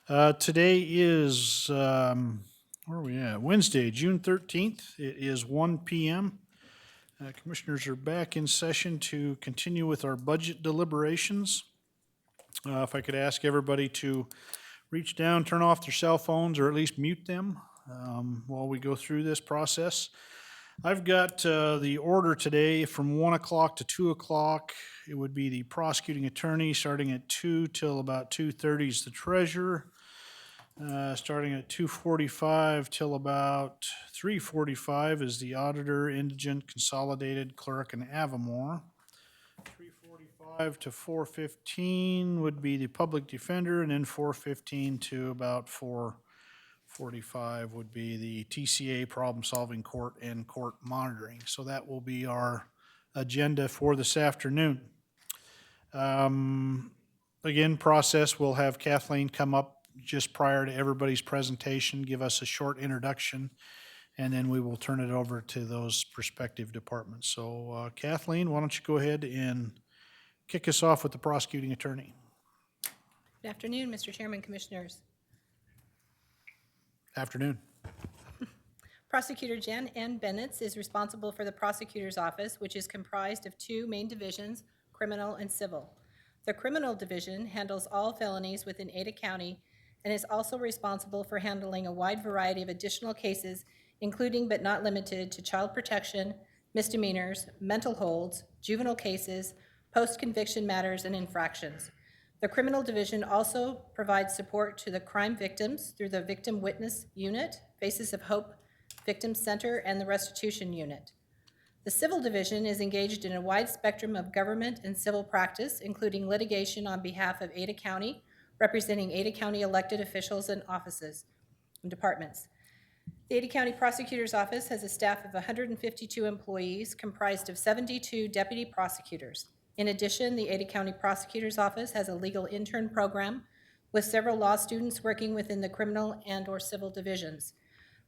Today is, where are we at? Wednesday, June 13th. It is 1 p.m. Commissioners are back in session to continue with our budget deliberations. If I could ask everybody to reach down, turn off their cell phones, or at least mute them while we go through this process. I've got the order today from 1 o'clock to 2 o'clock. It would be the prosecuting attorney, starting at 2 till about 2:30 is the treasurer. Starting at 2:45 till about 3:45 is the auditor, Indigent, Consolidated, Clerk, and Avimor. 3:45 to 4:15 would be the public defender, and then 4:15 to about 4:45 would be the TCA, problem-solving court, and court monitoring. So that will be our agenda for this afternoon. Again, process, we'll have Kathleen come up just prior to everybody's presentation, give us a short introduction, and then we will turn it over to those respective departments. So Kathleen, why don't you go ahead and kick us off with the prosecuting attorney. Good afternoon, Mr. Chairman, Commissioners. Afternoon. Prosecutor Jan N. Bennett is responsible for the prosecutor's office, which is comprised of two main divisions, criminal and civil. The criminal division handles all felonies within Ada County and is also responsible for handling a wide variety of additional cases, including but not limited to child protection, misdemeanors, mental holds, juvenile cases, post-conviction matters, and infractions. The criminal division also provides support to the crime victims through the Victim Witness Unit, Faces of Hope Victim Center, and the Restitution Unit. The civil division is engaged in a wide spectrum of government and civil practice, including litigation on behalf of Ada County, representing Ada County elected officials and offices and departments. The Ada County Prosecutor's Office has a staff of 152 employees comprised of 72 deputy prosecutors. In addition, the Ada County Prosecutor's Office has a legal intern program with several law students working within the criminal and/or civil divisions.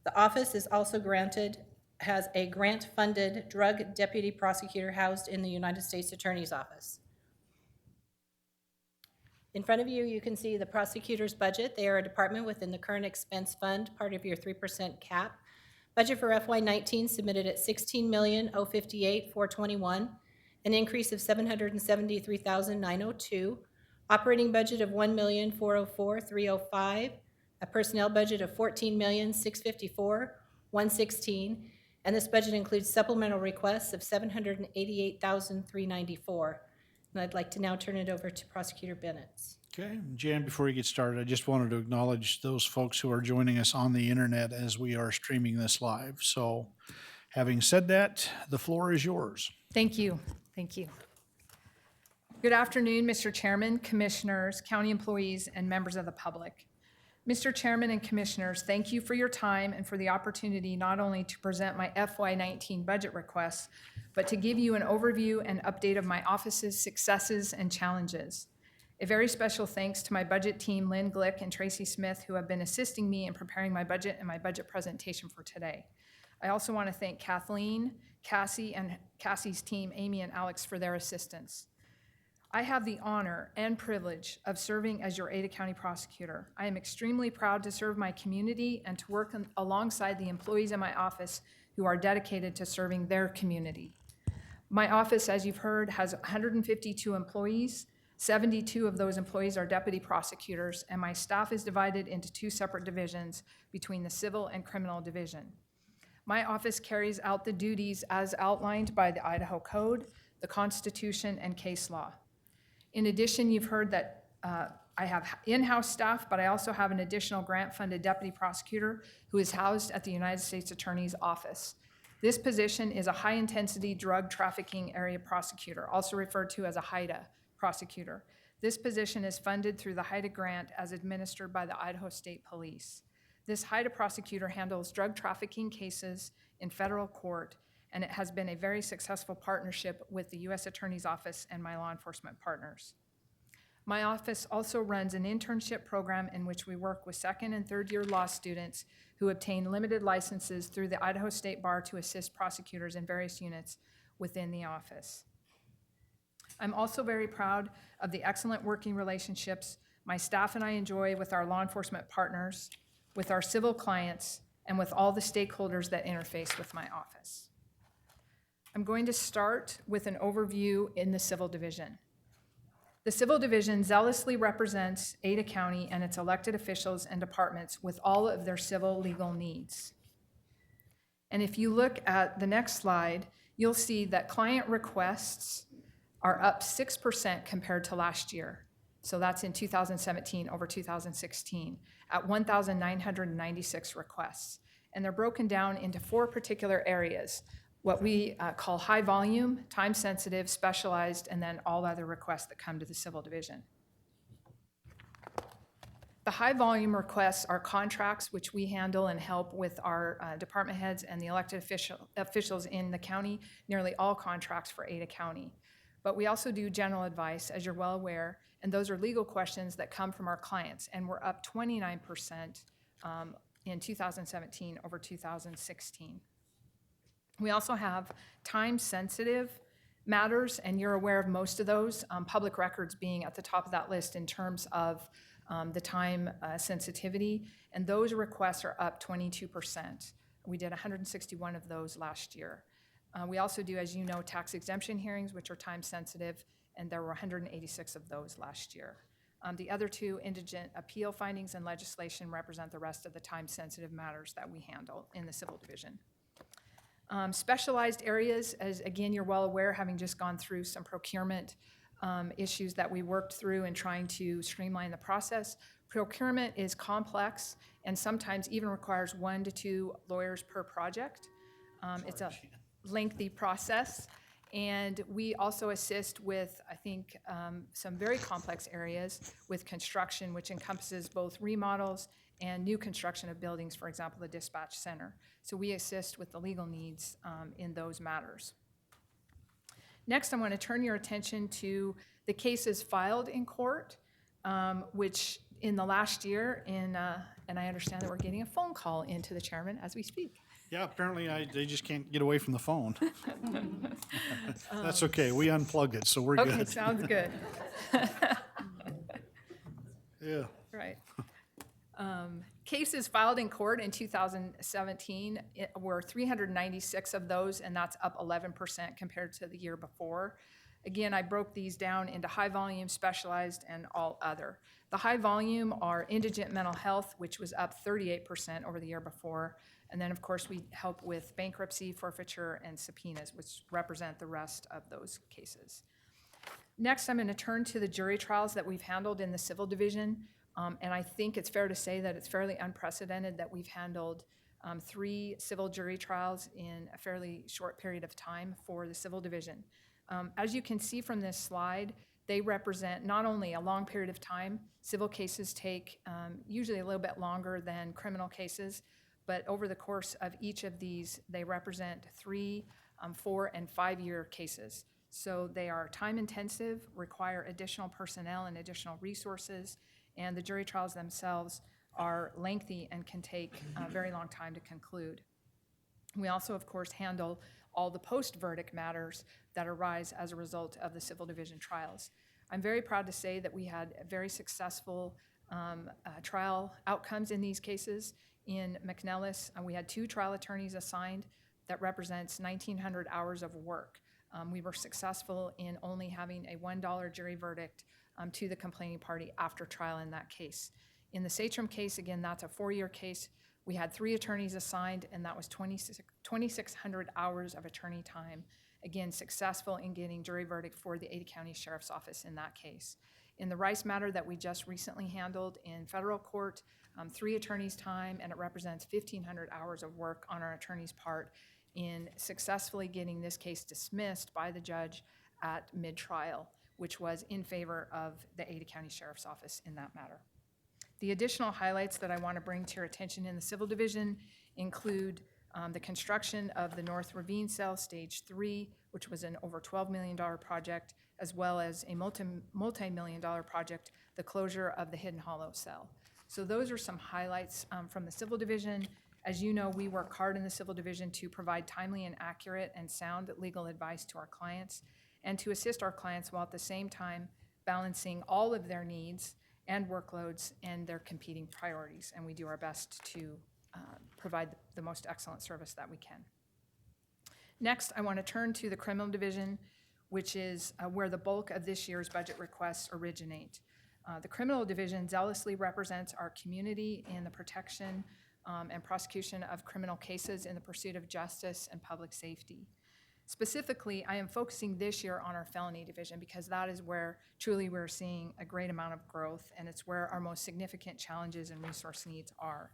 The office is also has a grant-funded drug deputy prosecutor housed in the United States Attorney's Office. In front of you, you can see the prosecutor's budget. They are a department within the current expense fund, part of your 3% cap. Budget for FY19 submitted at $16,058,421, an increase of $773,902. Operating budget of $1,404,305, a personnel budget of $14,654,116, and this budget includes supplemental requests of $788,394. And I'd like to now turn it over to Prosecutor Bennett. Okay, Jan, before you get started, I just wanted to acknowledge those folks who are joining us on the internet as we are streaming this live. So having said that, the floor is yours. Thank you. Thank you. Good afternoon, Mr. Chairman, Commissioners, county employees, and members of the public. Mr. Chairman and Commissioners, thank you for your time and for the opportunity not only to present my FY19 budget requests, but to give you an overview and update of my office's successes and challenges. A very special thanks to my budget team, Lynn Glick and Tracy Smith, who have been assisting me in preparing my budget and my budget presentation for today. I also want to thank Kathleen, Cassie, and Cassie's team, Amy and Alex, for their assistance. I have the honor and privilege of serving as your Ada County prosecutor. I am extremely proud to serve my community and to work alongside the employees in my office who are dedicated to serving their community. My office, as you've heard, has 152 employees. 72 of those employees are deputy prosecutors, and my staff is divided into two separate divisions between the civil and criminal division. My office carries out the duties as outlined by the Idaho Code, the Constitution, and case law. In addition, you've heard that I have in-house staff, but I also have an additional grant-funded deputy prosecutor who is housed at the United States Attorney's Office. This position is a high-intensity drug trafficking area prosecutor, also referred to as a HIDA prosecutor. This position is funded through the HIDA grant as administered by the Idaho State Police. This HIDA prosecutor handles drug trafficking cases in federal court, and it has been a very successful partnership with the U.S. Attorney's Office and my law enforcement partners. My office also runs an internship program in which we work with second and third year law students who obtain limited licenses through the Idaho State Bar to assist prosecutors in various units within the office. I'm also very proud of the excellent working relationships my staff and I enjoy with our law enforcement partners, with our civil clients, and with all the stakeholders that interface with my office. I'm going to start with an overview in the Civil Division. The Civil Division zealously represents Ada County and its elected officials and departments with all of their civil legal needs. And if you look at the next slide, you'll see that client requests are up 6% compared to last year. So that's in 2017 over 2016 at 1,996 requests. And they're broken down into 4 particular areas, what we call high volume, time sensitive, specialized, and then all other requests that come to the Civil Division. The high volume requests are contracts which we handle and help with our department heads and the elected officials in the county, nearly all contracts for Ada County. But we also do general advice, as you're well aware, and those are legal questions that come from our clients, and we're up 29% in 2017 over 2016. We also have time-sensitive matters, and you're aware of most of those, public records being at the top of that list in terms of the time sensitivity, and those requests are up 22%. We did 161 of those last year. We also do, as you know, tax exemption hearings, which are time sensitive, and there were 186 of those last year. The other 2, indigent appeal findings and legislation, represent the rest of the time sensitive matters that we handle in the Civil Division. Specialized areas, as again you're well aware, having just gone through some procurement issues that we worked through in trying to streamline the process. Procurement is complex and sometimes even requires 1 to 2 lawyers per project. It's a lengthy process, and we also assist with, I think, some very complex areas with construction, which encompasses both remodels and new construction of buildings, for example, the dispatch center. So we assist with the legal needs in those matters. Next, I want to turn your attention to the cases filed in court, which in the last year, and I understand that we're getting a phone call into the chairman as we speak. Yeah, apparently they just can't get away from the phone. That's okay, we unplugged it, so we're good. Okay, sounds good. Yeah. Right. Cases filed in court in 2017 were 396 of those, and that's up 11% compared to the year before. Again, I broke these down into high volume, specialized, and all other. The high volume are indigent mental health, which was up 38% over the year before. And then, of course, we help with bankruptcy, forfeiture, and subpoenas, which represent the rest of those cases. Next, I'm going to turn to the jury trials that we've handled in the Civil Division. And I think it's fair to say that it's fairly unprecedented that we've handled 3 civil jury trials in a fairly short period of time for the Civil Division. As you can see from this slide, they represent not only a long period of time. Civil cases take usually a little bit longer than criminal cases, but over the course of each of these, they represent 3, 4, and 5-year cases. So they are time intensive, require additional personnel and additional resources, and the jury trials themselves are lengthy and can take a very long time to conclude. We also, of course, handle all the post-verdict matters that arise as a result of the Civil Division trials. I'm very proud to say that we had very successful trial outcomes in these cases. In McNellis, we had 2 trial attorneys assigned. That represents 1,900 hours of work. We were successful in only having a $1 jury verdict to the complaining party after trial in that case. In the Satram case, again, that's a 4-year case. We had 3 attorneys assigned, and that was 2,600 hours of attorney time. Again, successful in getting jury verdict for the Ada County Sheriff's Office in that case. In the Rice matter that we just recently handled in federal court, 3 attorneys' time, and it represents 1,500 hours of work on our attorney's part in successfully getting this case dismissed by the judge at mid-trial, which was in favor of the Ada County Sheriff's Office in that matter. The additional highlights that I want to bring to your attention in the Civil Division include the construction of the North Ravine Cell Stage 3, which was an over $12 million project, as well as a multi-million-dollar project, the closure of the Hidden Hollow Cell. So those are some highlights from the Civil Division. As you know, we work hard in the Civil Division to provide timely and accurate and sound legal advice to our clients and to assist our clients while at the same time balancing all of their needs and workloads and their competing priorities, and we do our best to provide the most excellent service that we can. Next, I want to turn to the criminal division, which is where the bulk of this year's budget requests originate. The criminal division zealously represents our community in the protection and prosecution of criminal cases in the pursuit of justice and public safety. Specifically, I am focusing this year on our felony division because that is where truly we're seeing a great amount of growth, and it's where our most significant challenges and resource needs are.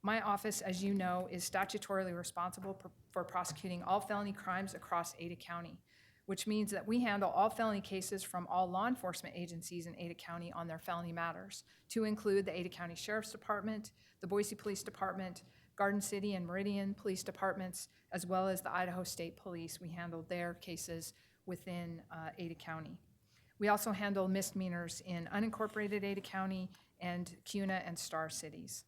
My office, as you know, is statutorily responsible for prosecuting all felony crimes across Ada County, which means that we handle all felony cases from all law enforcement agencies in Ada County on their felony matters, to include the Ada County Sheriff's Department, the Boise Police Department, Garden City and Meridian Police Departments, as well as the Idaho State Police. We handle their cases within Ada County. We also handle misdemeanors in unincorporated Ada County and Kuna and Star cities.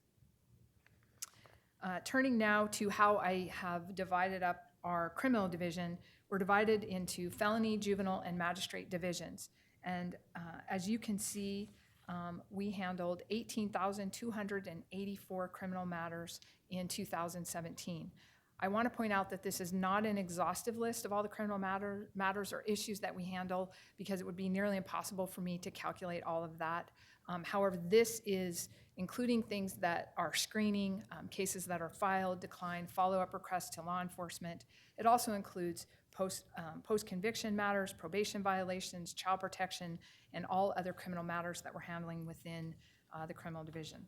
Turning now to how I have divided up our criminal division, we're divided into felony, juvenile, and magistrate divisions. And as you can see, we handled 18,284 criminal matters in 2017. I want to point out that this is not an exhaustive list of all the criminal matters or issues that we handle, because it would be nearly impossible for me to calculate all of that. However, this is including things that are screening, cases that are filed, declined, follow-up requests to law enforcement. It also includes post-conviction matters, probation violations, child protection, and all other criminal matters that we're handling within the criminal division.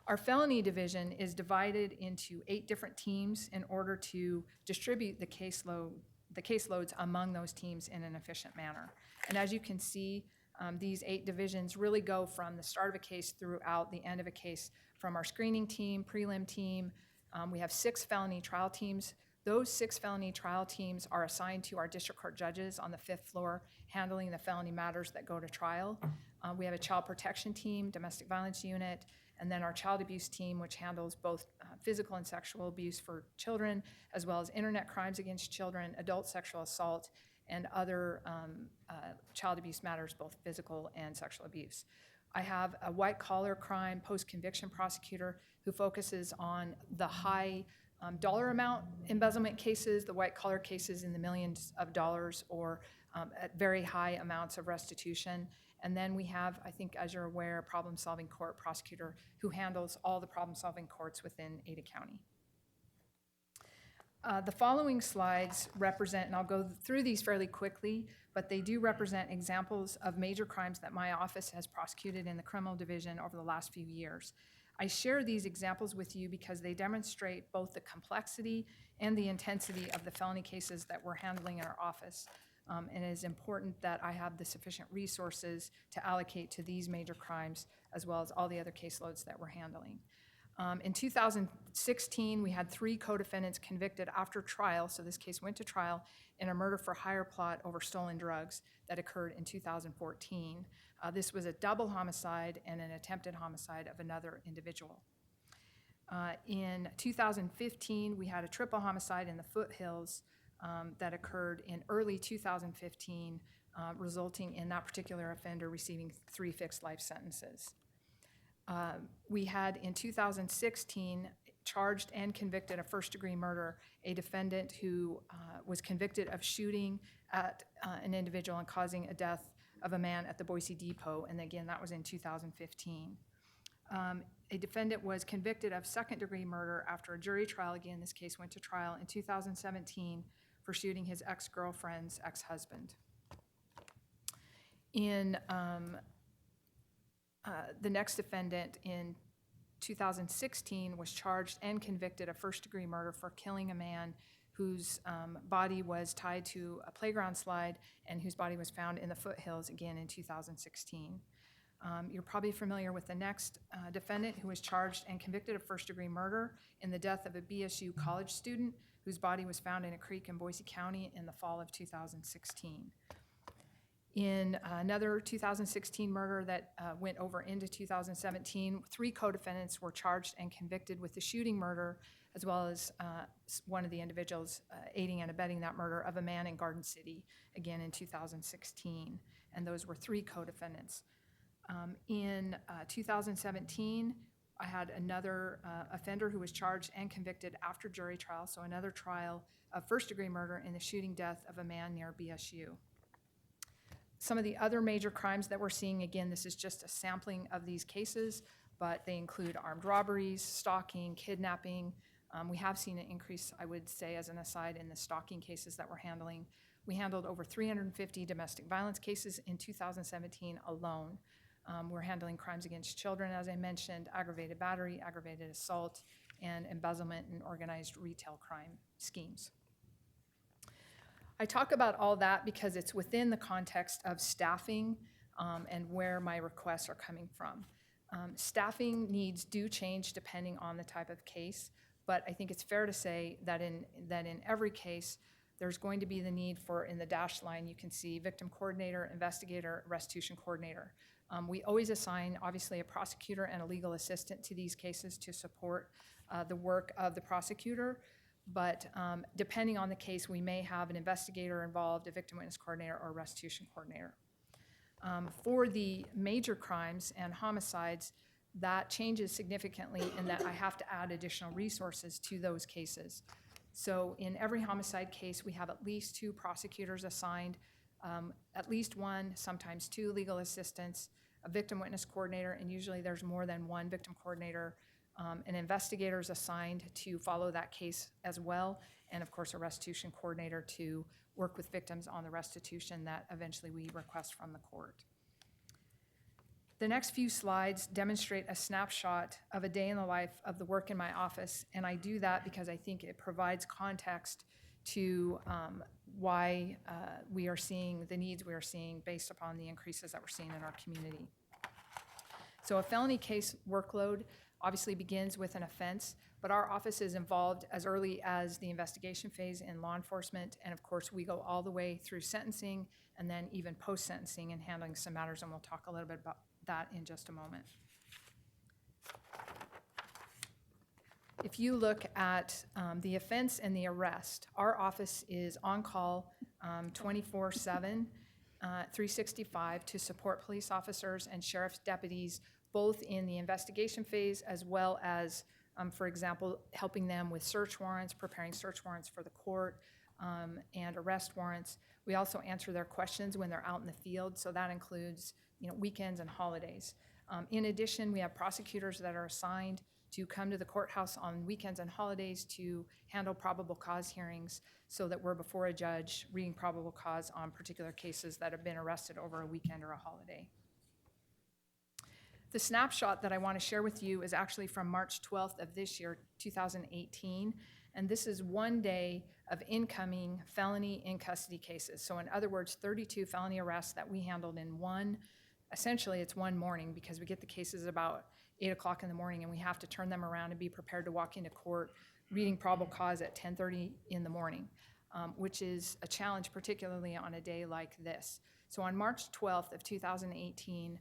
Our felony division is divided into 8 different teams in order to distribute the caseloads among those teams in an efficient manner. And as you can see, these 8 divisions really go from the start of a case throughout the end of a case, from our screening team, prelim team. We have 6 felony trial teams. Those 6 felony trial teams are assigned to our district court judges on the 5th floor, handling the felony matters that go to trial. We have a child protection team, domestic violence unit, and then our child abuse team, which handles both physical and sexual abuse for children, as well as internet crimes against children, adult sexual assault, and other child abuse matters, both physical and sexual abuse. I have a white-collar crime post-conviction prosecutor who focuses on the high dollar amount embezzlement cases, the white-collar cases in the millions of dollars, or at very high amounts of restitution. And then we have, I think as you're aware, a problem-solving court prosecutor who handles all the problem-solving courts within Ada County. The following slides represent, and I'll go through these fairly quickly, but they do represent examples of major crimes that my office has prosecuted in the criminal division over the last few years. I share these examples with you because they demonstrate both the complexity and the intensity of the felony cases that we're handling in our office. And it is important that I have the sufficient resources to allocate to these major crimes, as well as all the other caseloads that we're handling. In 2016, we had 3 co-defendants convicted after trial, so this case went to trial, in a murder for hire plot over stolen drugs that occurred in 2014. This was a double homicide and an attempted homicide of another individual. In 2015, we had a triple homicide in the foothills that occurred in early 2015, resulting in that particular offender receiving 3 fixed life sentences. We had in 2016 charged and convicted of first-degree murder a defendant who was convicted of shooting at an individual and causing a death of a man at the Boise Depot, and again, that was in 2015. A defendant was convicted of second-degree murder after a jury trial. Again, this case went to trial in 2017 for shooting his ex-girlfriend's ex-husband. In the next defendant in 2016 was charged and convicted of first-degree murder for killing a man whose body was tied to a playground slide and whose body was found in the foothills again in 2016. You're probably familiar with the next defendant who was charged and convicted of first-degree murder in the death of a BSU college student whose body was found in a creek in Boise County in the fall of 2016. In another 2016 murder that went over into 2017, 3 co-defendants were charged and convicted with the shooting murder, as well as one of the individuals aiding and abetting that murder of a man in Garden City, again in 2016. And those were 3 co-defendants. In 2017, I had another offender who was charged and convicted after jury trial, so another trial of first-degree murder in the shooting death of a man near BSU. Some of the other major crimes that we're seeing, again, this is just a sampling of these cases, but they include armed robberies, stalking, kidnapping. We have seen an increase, I would say, as an aside, in the stalking cases that we're handling. We handled over 350 domestic violence cases in 2017 alone. We're handling crimes against children, as I mentioned, aggravated battery, aggravated assault, and embezzlement and organized retail crime schemes. I talk about all that because it's within the context of staffing and where my requests are coming from. Staffing needs do change depending on the type of case, but I think it's fair to say that in every case, there's going to be the need for, in the dashed line, you can see victim coordinator, investigator, restitution coordinator. We always assign, obviously, a prosecutor and a legal assistant to these cases to support the work of the prosecutor. But depending on the case, we may have an investigator involved, a victim witness coordinator, or a restitution coordinator. For the major crimes and homicides, that changes significantly in that I have to add additional resources to those cases. So in every homicide case, we have at least 2 prosecutors assigned, at least 1, sometimes 2 legal assistants, a victim witness coordinator, and usually there's more than 1 victim coordinator. An investigator is assigned to follow that case as well, and of course a restitution coordinator to work with victims on the restitution that eventually we request from the court. The next few slides demonstrate a snapshot of a day in the life of the work in my office, and I do that because I think it provides context to why we are seeing the needs we are seeing based upon the increases that we're seeing in our community. So a felony case workload obviously begins with an offense, but our office is involved as early as the investigation phase in law enforcement, and of course we go all the way through sentencing and then even post-sentencing and handling some matters, and we'll talk a little bit about that in just a moment. If you look at the offense and the arrest, our office is on call 24/7, 365 to support police officers and sheriff's deputies, both in the investigation phase as well as, for example, helping them with search warrants, preparing search warrants for the court, and arrest warrants. We also answer their questions when they're out in the field, so that includes, weekends and holidays. In addition, we have prosecutors that are assigned to come to the courthouse on weekends and holidays to handle probable cause hearings so that we're before a judge reading probable cause on particular cases that have been arrested over a weekend or a holiday. The snapshot that I want to share with you is actually from March 12th of this year, 2018, and this is one day of incoming felony in custody cases. So in other words, 32 felony arrests that we handled in essentially it's one morning, because we get the cases about 8 o'clock in the morning and we have to turn them around and be prepared to walk into court reading probable cause at 10:30 in the morning, which is a challenge, particularly on a day like this. So on March 12th of 2018,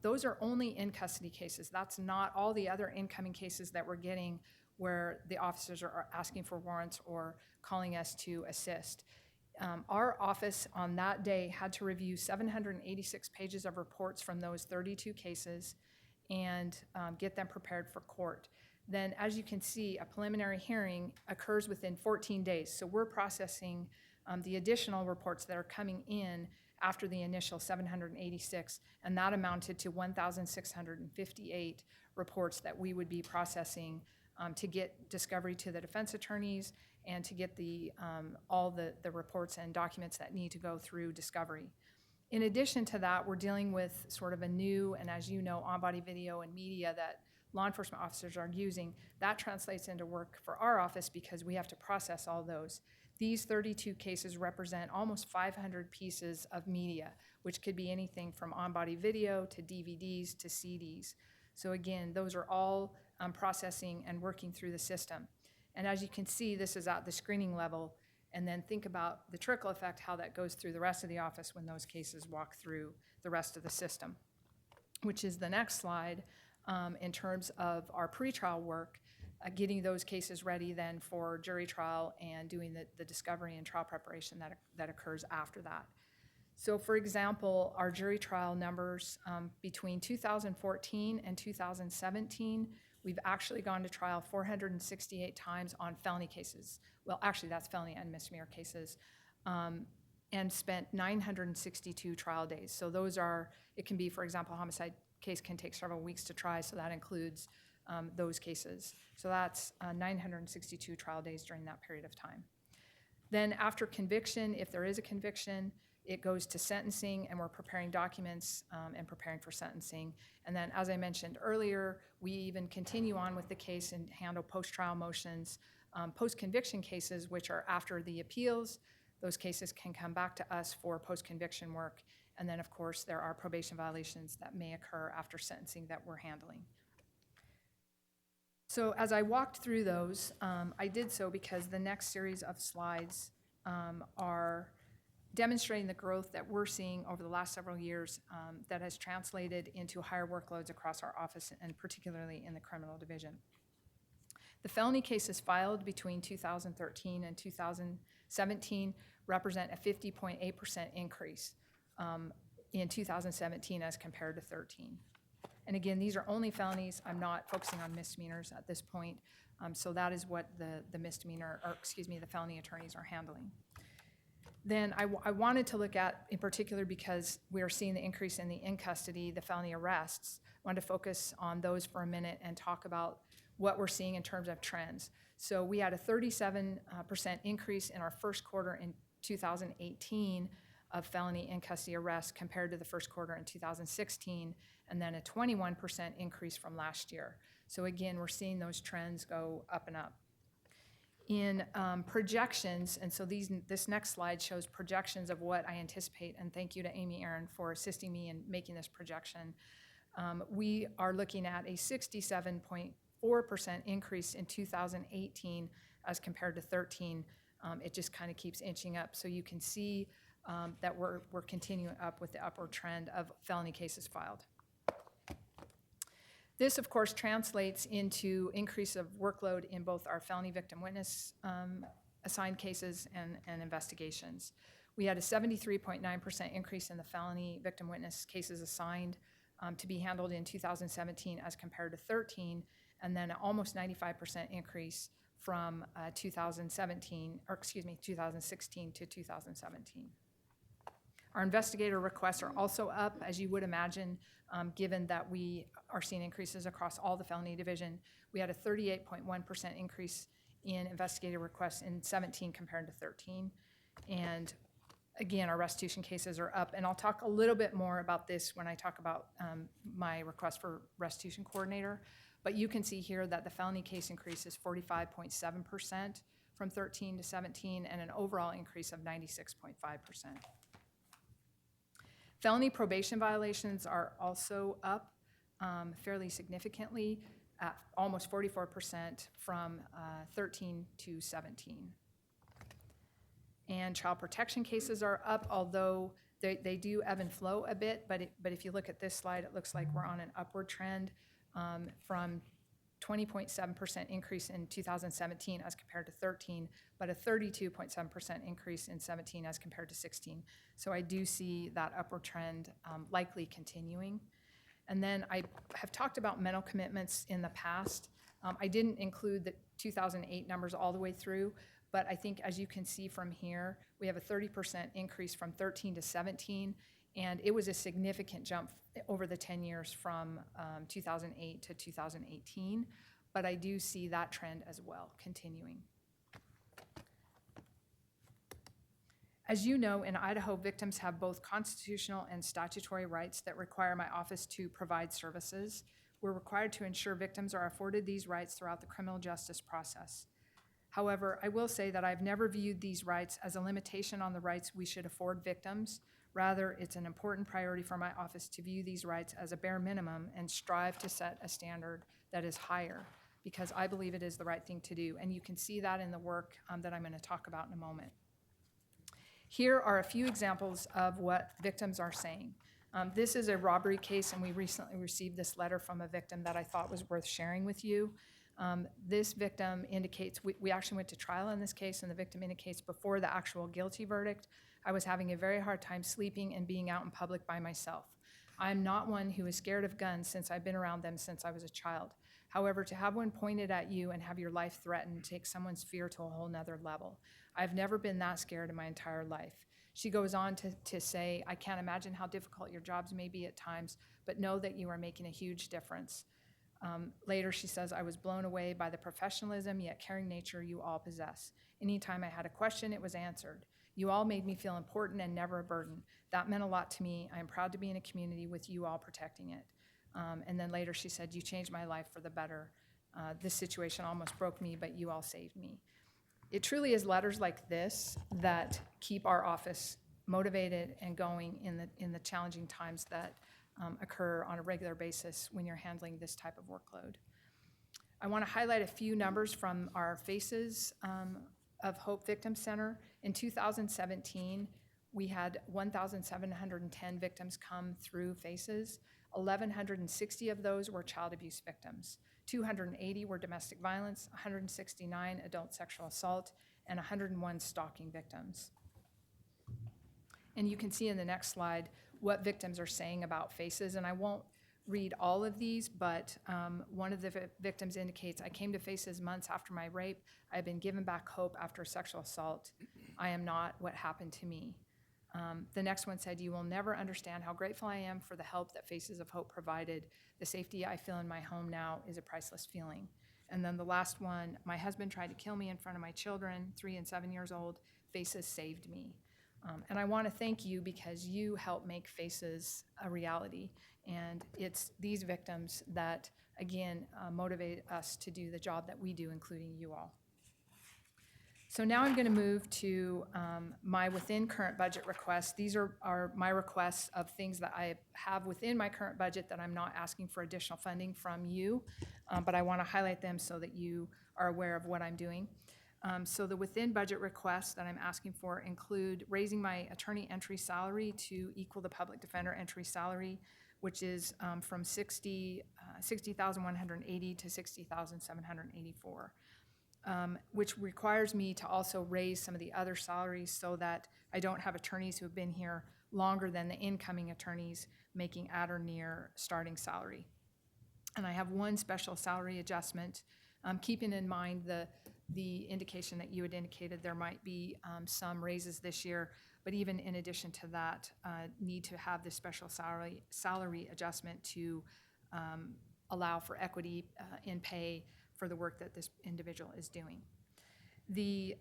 those are only in custody cases. That's not all the other incoming cases that we're getting where the officers are asking for warrants or calling us to assist. Our office on that day had to review 786 pages of reports from those 32 cases and get them prepared for court. Then, as you can see, a preliminary hearing occurs within 14 days. So we're processing the additional reports that are coming in after the initial 786, and that amounted to 1,658 reports that we would be processing to get discovery to the defense attorneys and to get all the reports and documents that need to go through discovery. In addition to that, we're dealing with sort of a new, and as you know, on-body video and media that law enforcement officers are using. That translates into work for our office because we have to process all those. These 32 cases represent almost 500 pieces of media, which could be anything from on-body video to DVDs to CDs. So again, those are all processing and working through the system. And as you can see, this is at the screening level, and then think about the trickle effect, how that goes through the rest of the office when those cases walk through the rest of the system, which is the next slide in terms of our pretrial work, getting those cases ready then for jury trial and doing the discovery and trial preparation that occurs after that. So for example, our jury trial numbers between 2014 and 2017, we've actually gone to trial 468 times on felony cases. Well, actually, that's felony and misdemeanor cases, and spent 962 trial days. So those are, it can be, for example, a homicide case can take several weeks to try, so that includes those cases. So that's 962 trial days during that period of time. Then after conviction, if there is a conviction, it goes to sentencing, and we're preparing documents and preparing for sentencing. And then, as I mentioned earlier, we even continue on with the case and handle post-trial motions. Post-conviction cases, which are after the appeals, those cases can come back to us for post-conviction work. And then, of course, there are probation violations that may occur after sentencing that we're handling. So as I walked through those, I did so because the next series of slides are demonstrating the growth that we're seeing over the last several years that has translated into higher workloads across our office, and particularly in the criminal division. The felony cases filed between 2013 and 2017 represent a 50.8% increase in 2017 as compared to 13. And again, these are only felonies. I'm not focusing on misdemeanors at this point. So that is what the felony attorneys are handling. Then I wanted to look at, in particular, because we are seeing the increase in the in-custody, the felony arrests, I wanted to focus on those for a minute and talk about what we're seeing in terms of trends. So we had a 37% increase in our first quarter in 2018 of felony in-custody arrests compared to the first quarter in 2016, and then a 21% increase from last year. So again, we're seeing those trends go up and up. In projections, and so this next slide shows projections of what I anticipate, and thank you to Amy Aaron for assisting me in making this projection. We are looking at a 67.4% increase in 2018 as compared to 13. It just kind of keeps inching up. So you can see that we're continuing up with the upward trend of felony cases filed. This, of course, translates into increase of workload in both our felony victim witness assigned cases and investigations. We had a 73.9% increase in the felony victim witness cases assigned to be handled in 2017 as compared to 13, and then an almost 95% increase from 2016 to 2017. Our investigator requests are also up, as you would imagine, given that we are seeing increases across all the felony division. We had a 38.1% increase in investigator requests in 17 compared to 13. And again, our restitution cases are up. And I'll talk a little bit more about this when I talk about my request for restitution coordinator. But you can see here that the felony case increase is 45.7% from 13 to 17, and an overall increase of 96.5%. Felony probation violations are also up fairly significantly, at almost 44% from 13 to 17. And child protection cases are up, although they do ebb and flow a bit, but if you look at this slide, it looks like we're on an upward trend from 20.7% increase in 2017 as compared to 13, but a 32.7% increase in 17 as compared to 16. So I do see that upward trend likely continuing. And then I have talked about mental commitments in the past. I didn't include the 2008 numbers all the way through, but I think as you can see from here, we have a 30% increase from 13 to 17, and it was a significant jump over the 10 years from 2008 to 2018, but I do see that trend as well continuing. As you know, in Idaho, victims have both constitutional and statutory rights that require my office to provide services. We're required to ensure victims are afforded these rights throughout the criminal justice process. However, I will say that I've never viewed these rights as a limitation on the rights we should afford victims. Rather, it's an important priority for my office to view these rights as a bare minimum and strive to set a standard that is higher, because I believe it is the right thing to do. And you can see that in the work that I'm going to talk about in a moment. Here are a few examples of what victims are saying. This is a robbery case, and we recently received this letter from a victim that I thought was worth sharing with you. This victim indicates, we actually went to trial in this case, and the victim indicates before the actual guilty verdict, I was having a very hard time sleeping and being out in public by myself. I'm not one who is scared of guns since I've been around them since I was a child. However, to have one pointed at you and have your life threatened takes someone's fear to a whole nother level. I've never been that scared in my entire life. She goes on to say, I can't imagine how difficult your jobs may be at times, but know that you are making a huge difference. Later, she says, I was blown away by the professionalism yet caring nature you all possess. Anytime I had a question, it was answered. You all made me feel important and never a burden. That meant a lot to me. I am proud to be in a community with you all protecting it. And then later she said, you changed my life for the better. This situation almost broke me, but you all saved me. It truly is letters like this that keep our office motivated and going in the challenging times that occur on a regular basis when you're handling this type of workload. I want to highlight a few numbers from our Faces of Hope Victim Center. In 2017, we had 1,710 victims come through Faces. 1,160 of those were child abuse victims. 280 were domestic violence, 169 adult sexual assault, and 101 stalking victims. And you can see in the next slide what victims are saying about Faces, and I won't read all of these, but one of the victims indicates, I came to Faces months after my rape. I've been given back hope after sexual assault. I am not what happened to me. The next one said, you will never understand how grateful I am for the help that Faces of Hope provided. The safety I feel in my home now is a priceless feeling. And then the last one, my husband tried to kill me in front of my children, 3 and 7 years old. Faces saved me. And I want to thank you because you help make Faces a reality. And it's these victims that, again, motivate us to do the job that we do, including you all. So now I'm going to move to my within current budget requests. These are my requests of things that I have within my current budget that I'm not asking for additional funding from you, but I want to highlight them so that you are aware of what I'm doing. So the within budget requests that I'm asking for include raising my attorney entry salary to equal the public defender entry salary, which is from $60,180 to $60,784. Which requires me to also raise some of the other salaries so that I don't have attorneys who have been here longer than the incoming attorneys making at or near starting salary. And I have one special salary adjustment, keeping in mind the indication that you had indicated there might be some raises this year, but even in addition to that, need to have this special salary adjustment to allow for equity in pay for the work that this individual is doing. The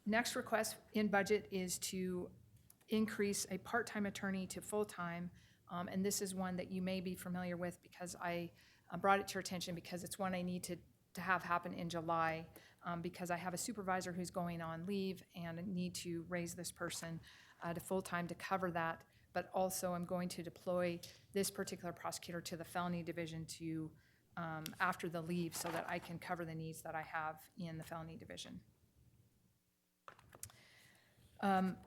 next request in budget is to increase a part-time attorney to full-time, and this is one that you may be familiar with because I brought it to your attention because it's one I need to have happen in July because I have a supervisor who's going on leave and I need to raise this person to full-time to cover that, but also I'm going to deploy this particular prosecutor to the felony division to after the leave so that I can cover the needs that I have in the felony division.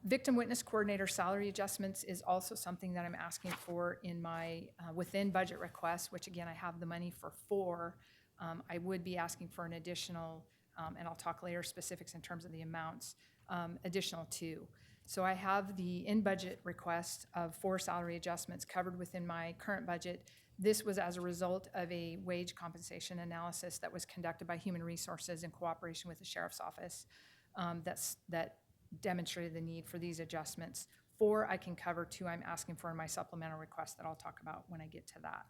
Victim witness coordinator salary adjustments is also something that I'm asking for in my within budget request, which again, I have the money for 4. I would be asking for an additional, and I'll talk later specifics in terms of the amounts, additional 2. So I have the in-budget request of 4 salary adjustments covered within my current budget. This was as a result of a wage compensation analysis that was conducted by Human Resources in cooperation with the Sheriff's Office that demonstrated the need for these adjustments. 4 I can cover, 2 I'm asking for in my supplemental request that I'll talk about when I get to that.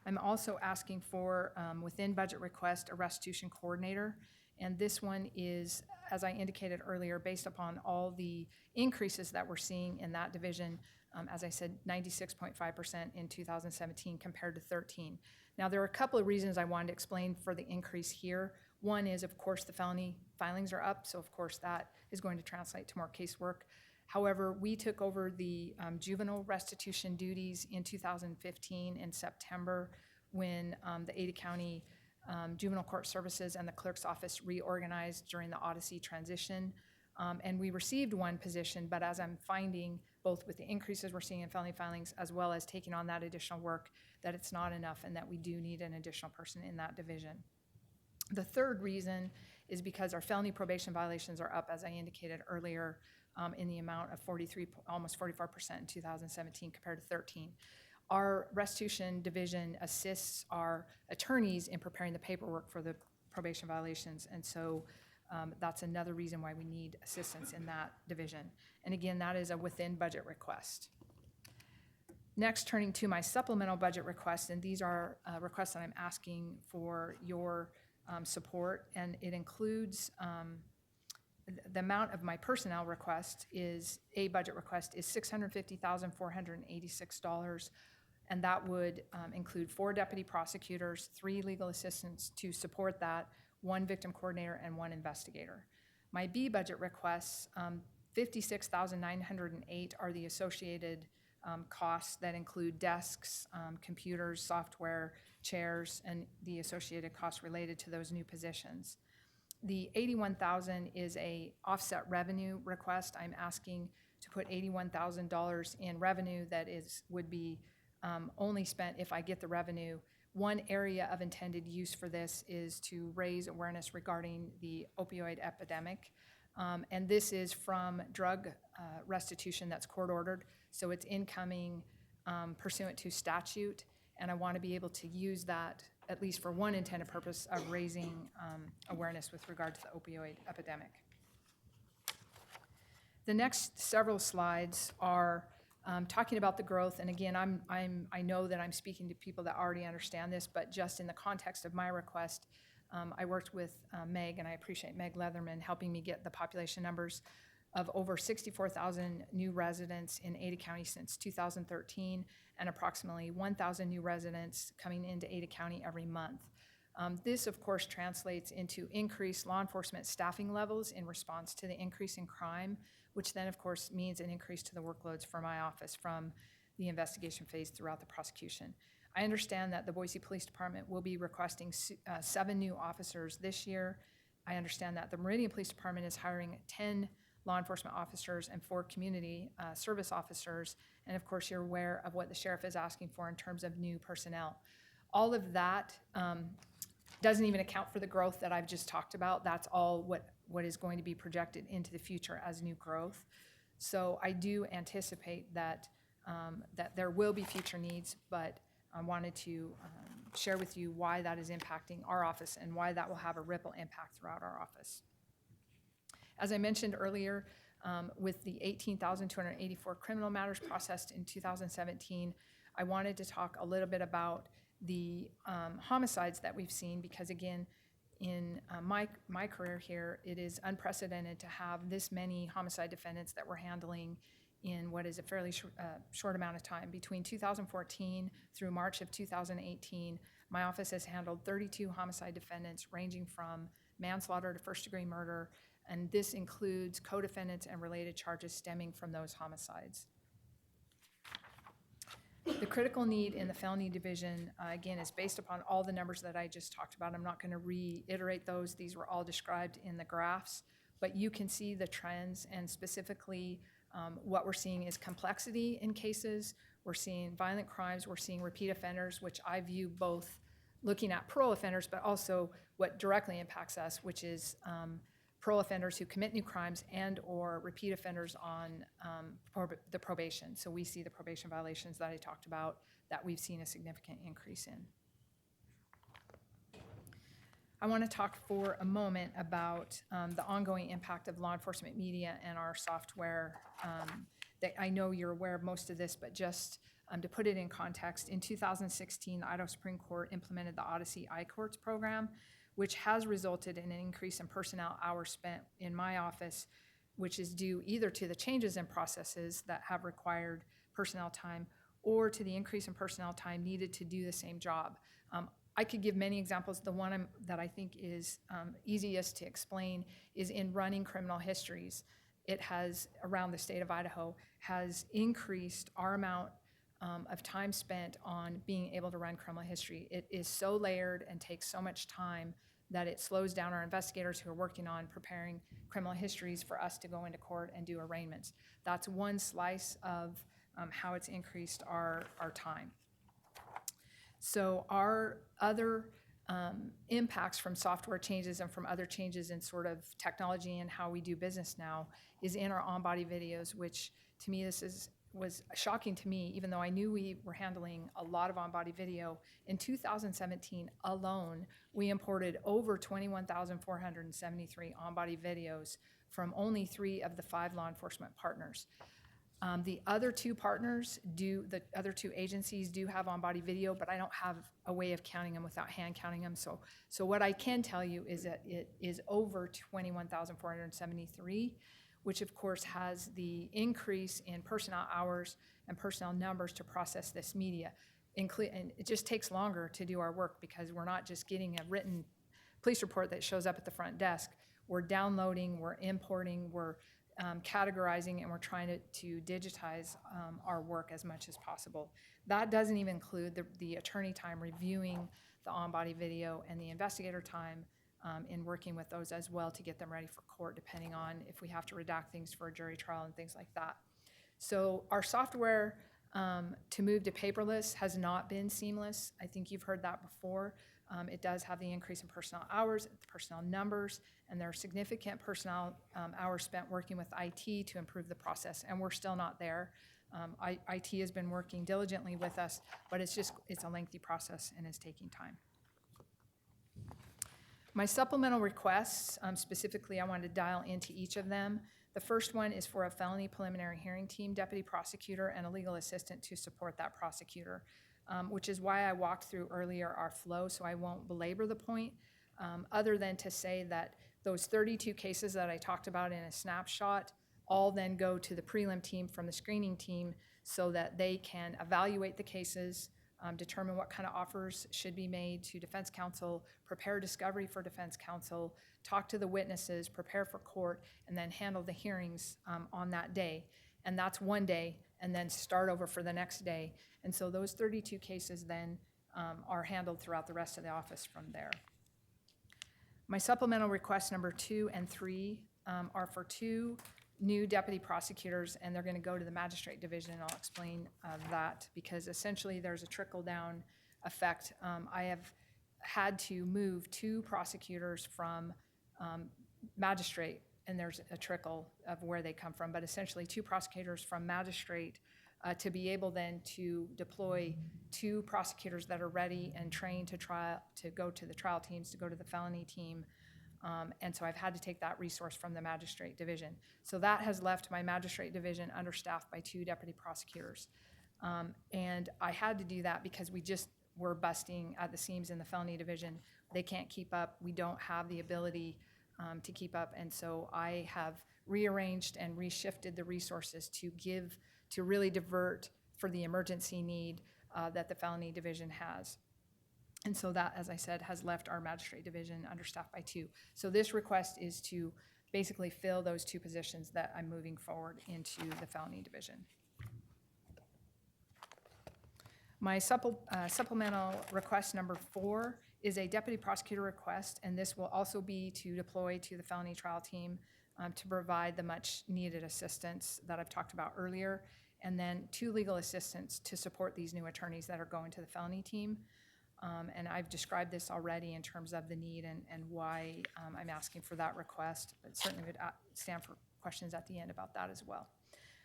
I'm also asking for, within budget request, a restitution coordinator. And this one is, as I indicated earlier, based upon all the increases that we're seeing in that division. As I said, 96.5% in 2017 compared to 13. Now, there are a couple of reasons I wanted to explain for the increase here. One is, of course, the felony filings are up, so of course that is going to translate to more casework. However, we took over the juvenile restitution duties in 2015 in September when the Ada County Juvenile Court Services and the Clerk's Office reorganized during the Odyssey transition. And we received 1 position, but as I'm finding, both with the increases we're seeing in felony filings as well as taking on that additional work, that it's not enough and that we do need an additional person in that division. The third reason is because our felony probation violations are up, as I indicated earlier, in the amount of 43, almost 44% in 2017 compared to 13. Our restitution division assists our attorneys in preparing the paperwork for the probation violations, and so that's another reason why we need assistance in that division. And again, that is a within budget request. Next, turning to my supplemental budget requests, and these are requests that I'm asking for your support, and it includes the amount of my personnel request is, a budget request is $650,486, and that would include 4 deputy prosecutors, 3 legal assistants to support that, 1 victim coordinator, and 1 investigator. My B budget requests, $56,908 are the associated costs that include desks, computers, software, chairs, and the associated costs related to those new positions. The $81,000 is a offset revenue request. I'm asking to put $81,000 in revenue that would be only spent if I get the revenue. One area of intended use for this is to raise awareness regarding the opioid epidemic. And this is from drug restitution that's court ordered, so it's incoming pursuant to statute, and I want to be able to use that at least for one intended purpose of raising awareness with regard to the opioid epidemic. The next several slides are talking about the growth, and again, I know that I'm speaking to people that already understand this, but just in the context of my request, I worked with Meg, and I appreciate Meg Leatherman helping me get the population numbers of over 64,000 new residents in Ada County since 2013, and approximately 1,000 new residents coming into Ada County every month. This, of course, translates into increased law enforcement staffing levels in response to the increase in crime, which then, of course, means an increase to the workloads for my office from the investigation phase throughout the prosecution. I understand that the Boise Police Department will be requesting 7 new officers this year. I understand that the Meridian Police Department is hiring 10 law enforcement officers and 4 community service officers. And of course, you're aware of what the sheriff is asking for in terms of new personnel. All of that doesn't even account for the growth that I've just talked about. That's all what is going to be projected into the future as new growth. So I do anticipate that that there will be future needs, but I wanted to share with you why that is impacting our office and why that will have a ripple impact throughout our office. As I mentioned earlier, with the 18,284 criminal matters processed in 2017, I wanted to talk a little bit about the homicides that we've seen, because again, in my career here, it is unprecedented to have this many homicide defendants that we're handling in what is a fairly short amount of time. Between 2014 through March of 2018, my office has handled 32 homicide defendants ranging from manslaughter to first-degree murder, and this includes co-defendants and related charges stemming from those homicides. The critical need in the felony division, again, is based upon all the numbers that I just talked about. I'm not going to reiterate those. These were all described in the graphs, but you can see the trends, and specifically what we're seeing is complexity in cases. We're seeing violent crimes. We're seeing repeat offenders, which I view both looking at parole offenders, but also what directly impacts us, which is parole offenders who commit new crimes and or repeat offenders on the probation. So we see the probation violations that I talked about that we've seen a significant increase in. I want to talk for a moment about the ongoing impact of law enforcement media and our software. That I know you're aware of most of this, but just to put it in context, in 2016, the Idaho Supreme Court implemented the Odyssey iCourts program, which has resulted in an increase in personnel hours spent in my office, which is due either to the changes in processes that have required personnel time or to the increase in personnel time needed to do the same job. I could give many examples. The one that I think is easiest to explain is in running criminal histories. It has, around the state of Idaho, has increased our amount of time spent on being able to run criminal history. It is so layered and takes so much time that it slows down our investigators who are working on preparing criminal histories for us to go into court and do arraignments. That's one slice of how it's increased our time. So our other impacts from software changes and from other changes in sort of technology and how we do business now is in our on-body videos, which to me was shocking to me, even though I knew we were handling a lot of on-body video. In 2017 alone, we imported over 21,473 on-body videos from only 3 of the 5 law enforcement partners. The other 2 agencies do have on-body video, but I don't have a way of counting them without hand counting them. So what I can tell you is that it is over 21,473, which of course has the increase in personnel hours and personnel numbers to process this media. And it just takes longer to do our work because we're not just getting a written police report that shows up at the front desk. We're downloading, we're importing, we're categorizing, and we're trying to digitize our work as much as possible. That doesn't even include the attorney time reviewing the on-body video and the investigator time in working with those as well to get them ready for court, depending on if we have to redact things for a jury trial and things like that. So our software to move to paperless has not been seamless. I think you've heard that before. It does have the increase in personnel hours, personnel numbers, and there are significant personnel hours spent working with IT to improve the process, and we're still not there. IT has been working diligently with us, but it's a lengthy process and is taking time. My supplemental requests, specifically I wanted to dial into each of them. The first one is for a felony preliminary hearing team, deputy prosecutor, and a legal assistant to support that prosecutor, which is why I walked through earlier our flow, so I won't belabor the point, other than to say that those 32 cases that I talked about in a snapshot all then go to the prelim team from the screening team so that they can evaluate the cases, determine what kind of offers should be made to defense counsel, prepare discovery for defense counsel, talk to the witnesses, prepare for court, and then handle the hearings on that day. And that's one day, and then start over for the next day. And so those 32 cases then are handled throughout the rest of the office from there. My supplemental requests number 2 and 3 are for 2 new deputy prosecutors, and they're going to go to the magistrate division, and I'll explain that because essentially there's a trickle-down effect. I have had to move 2 prosecutors from magistrate, and there's a trickle of where they come from, but essentially 2 prosecutors from magistrate to be able then to deploy 2 prosecutors that are ready and trained to go to the trial teams, to go to the felony team. And so I've had to take that resource from the magistrate division. So that has left my magistrate division understaffed by 2 deputy prosecutors. And I had to do that because we just were busting at the seams in the felony division. They can't keep up. We don't have the ability to keep up. And so I have rearranged and reshifted the resources to really divert for the emergency need that the felony division has. And so that, as I said, has left our magistrate division understaffed by 2. So this request is to basically fill those 2 positions that I'm moving forward into the felony division. My supplemental request number 4 is a deputy prosecutor request, and this will also be to deploy to the felony trial team to provide the much needed assistance that I've talked about earlier, and then 2 legal assistants to support these new attorneys that are going to the felony team. And I've described this already in terms of the need and why I'm asking for that request, but certainly would stand for questions at the end about that as well.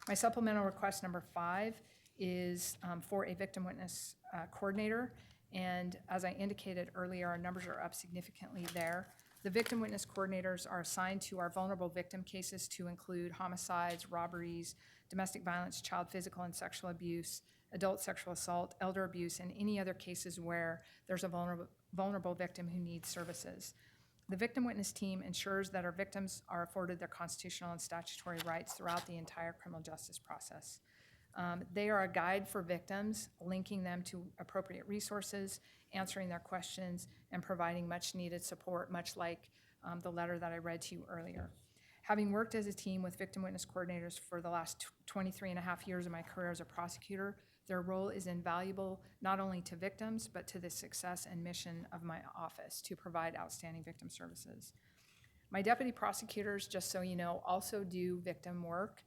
My supplemental request number 5 is for a victim witness coordinator. And as I indicated earlier, our numbers are up significantly there. The victim witness coordinators are assigned to our vulnerable victim cases to include homicides, robberies, domestic violence, child physical and sexual abuse, adult sexual assault, elder abuse, and any other cases where there's a vulnerable victim who needs services. The victim witness team ensures that our victims are afforded their constitutional and statutory rights throughout the entire criminal justice process. They are a guide for victims, linking them to appropriate resources, answering their questions, and providing much needed support, much like the letter that I read to you earlier. Having worked as a team with victim witness coordinators for the last 23 and a half years of my career as a prosecutor, their role is invaluable not only to victims, but to the success and mission of my office to provide outstanding victim services. My deputy prosecutors, just so you know, also do victim work.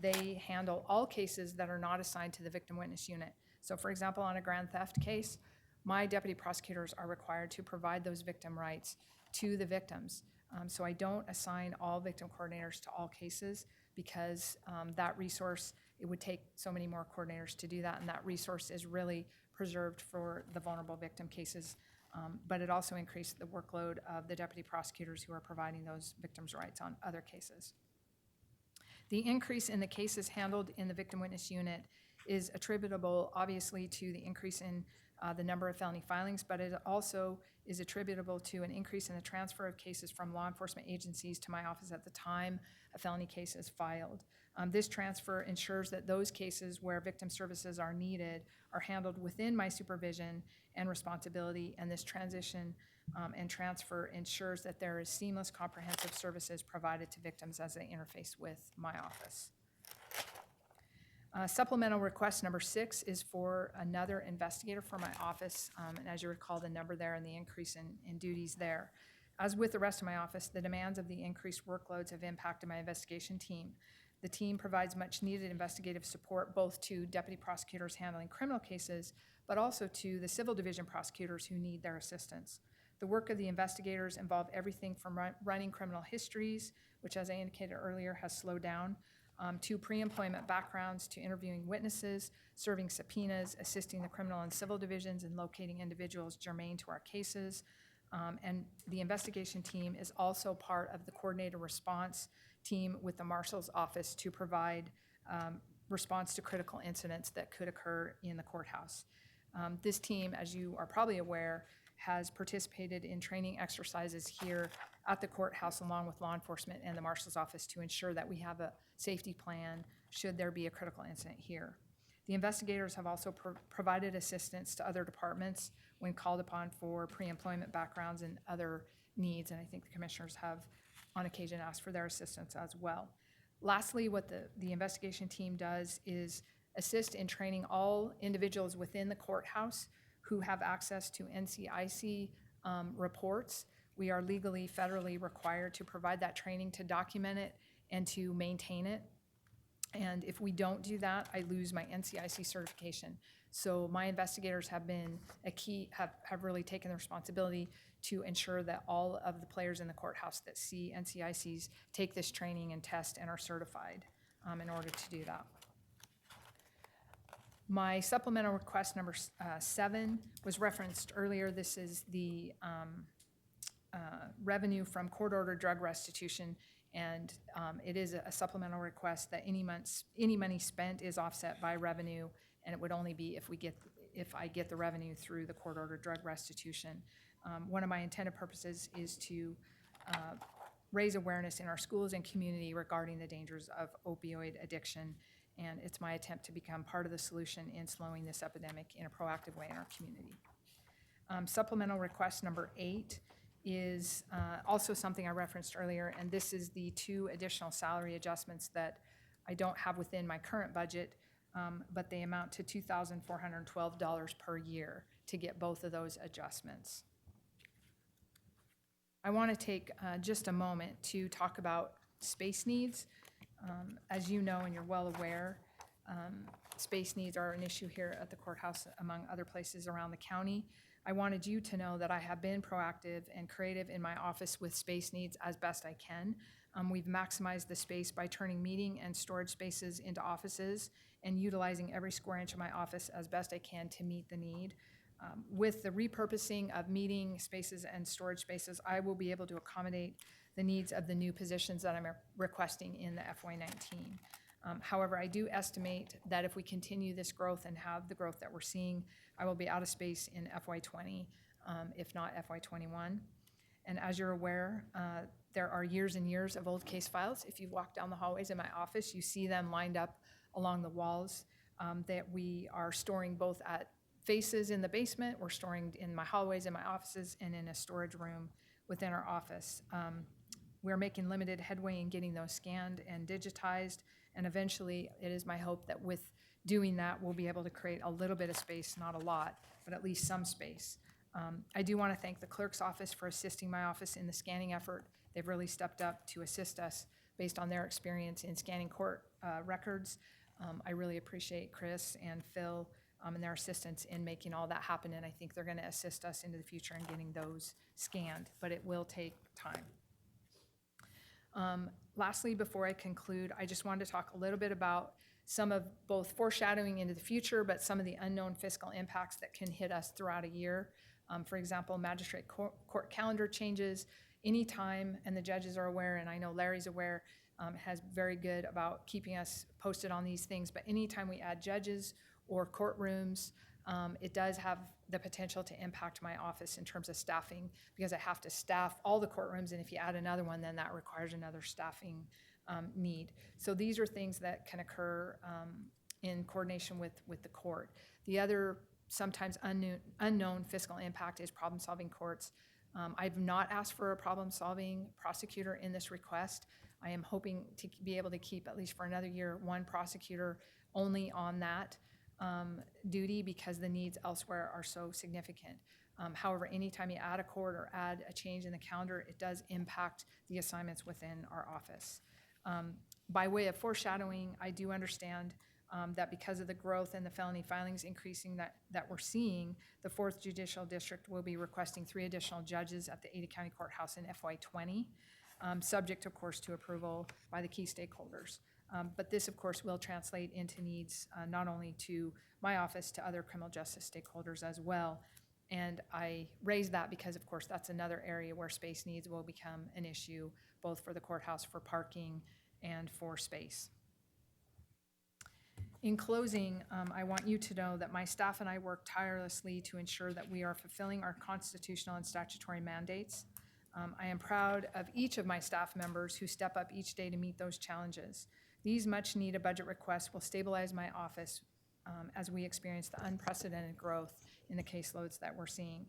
They handle all cases that are not assigned to the victim witness unit. So for example, on a grand theft case, my deputy prosecutors are required to provide those victim rights to the victims. So I don't assign all victim coordinators to all cases because that resource, it would take so many more coordinators to do that, and that resource is really preserved for the vulnerable victim cases. But it also increased the workload of the deputy prosecutors who are providing those victims' rights on other cases. The increase in the cases handled in the victim witness unit is attributable, obviously, to the increase in the number of felony filings, but it also is attributable to an increase in the transfer of cases from law enforcement agencies to my office at the time a felony case is filed. This transfer ensures that those cases where victim services are needed are handled within my supervision and responsibility, and this transition and transfer ensures that there is seamless, comprehensive services provided to victims as they interface with my office. Supplemental request number 6 is for another investigator for my office, and as you recall, the number there and the increase in duties there. As with the rest of my office, the demands of the increased workloads have impacted my investigation team. The team provides much needed investigative support both to deputy prosecutors handling criminal cases, but also to the civil division prosecutors who need their assistance. The work of the investigators involve everything from running criminal histories, which as I indicated earlier has slowed down, to pre-employment backgrounds, to interviewing witnesses, serving subpoenas, assisting the criminal and civil divisions in locating individuals germane to our cases. And the investigation team is also part of the coordinated response team with the marshal's office to provide response to critical incidents that could occur in the courthouse. This team, as you are probably aware, has participated in training exercises here at the courthouse along with law enforcement and the marshal's office to ensure that we have a safety plan should there be a critical incident here. The investigators have also provided assistance to other departments when called upon for pre-employment backgrounds and other needs, and I think the commissioners have on occasion asked for their assistance as well. Lastly, what the investigation team does is assist in training all individuals within the courthouse who have access to NCIC reports. We are legally, federally required to provide that training, to document it, and to maintain it. And if we don't do that, I lose my NCIC certification. So my investigators have been have really taken the responsibility to ensure that all of the players in the courthouse that see NCICs take this training and test and are certified in order to do that. My supplemental request number 7 was referenced earlier. This is the revenue from court-ordered drug restitution, and it is a supplemental request that any money spent is offset by revenue, and it would only be if I get the revenue through the court-ordered drug restitution. One of my intended purposes is to raise awareness in our schools and community regarding the dangers of opioid addiction, and it's my attempt to become part of the solution in slowing this epidemic in a proactive way in our community. Supplemental request number 8 is also something I referenced earlier, and this is the 2 additional salary adjustments that I don't have within my current budget, but they amount to $2,412 per year to get both of those adjustments. I want to take just a moment to talk about space needs. As you know and you're well aware, space needs are an issue here at the courthouse among other places around the county. I wanted you to know that I have been proactive and creative in my office with space needs as best I can. We've maximized the space by turning meeting and storage spaces into offices and utilizing every square inch of my office as best I can to meet the need. With the repurposing of meeting spaces and storage spaces, I will be able to accommodate the needs of the new positions that I'm requesting in the FY19. However, I do estimate that if we continue this growth and have the growth that we're seeing, I will be out of space in FY20, if not FY21. And as you're aware, there are years and years of old case files. If you walk down the hallways in my office, you see them lined up along the walls that we are storing both at faces in the basement, we're storing in my hallways, in my offices, and in a storage room within our office. We're making limited headway in getting those scanned and digitized, and eventually it is my hope that with doing that, we'll be able to create a little bit of space, not a lot, but at least some space. I do want to thank the clerk's office for assisting my office in the scanning effort. They've really stepped up to assist us based on their experience in scanning court records. I really appreciate Chris and Phil and their assistance in making all that happen. And I think they're going to assist us into the future in getting those scanned, but it will take time. Lastly, before I conclude, I just wanted to talk a little bit about some of both foreshadowing into the future, but some of the unknown fiscal impacts that can hit us throughout a year. For example, magistrate court calendar changes anytime, and the judges are aware, and I know Larry's aware, has very good about keeping us posted on these things, but anytime we add judges or courtrooms, it does have the potential to impact my office in terms of staffing, because I have to staff all the courtrooms, and if you add another one, then that requires another staffing need. So these are things that can occur in coordination with the court. The other sometimes unknown fiscal impact is problem-solving courts. I've not asked for a problem-solving prosecutor in this request. I am hoping to be able to keep, at least for another year, one prosecutor only on that duty, because the needs elsewhere are so significant. However, anytime you add a court or add a change in the calendar, it does impact the assignments within our office. By way of foreshadowing, I do understand that because of the growth and the felony filings increasing that we're seeing, the 4th Judicial District will be requesting 3 additional judges at the Ada County Courthouse in FY20, subject, of course, to approval by the key stakeholders. But this, of course, will translate into needs not only to my office, to other criminal justice stakeholders as well. And I raise that because, of course, that's another area where space needs will become an issue, both for the courthouse, for parking, and for space. In closing, I want you to know that my staff and I work tirelessly to ensure that we are fulfilling our constitutional and statutory mandates. I am proud of each of my staff members who step up each day to meet those challenges. These much-needed budget requests will stabilize my office as we experience the unprecedented growth in the caseloads that we're seeing.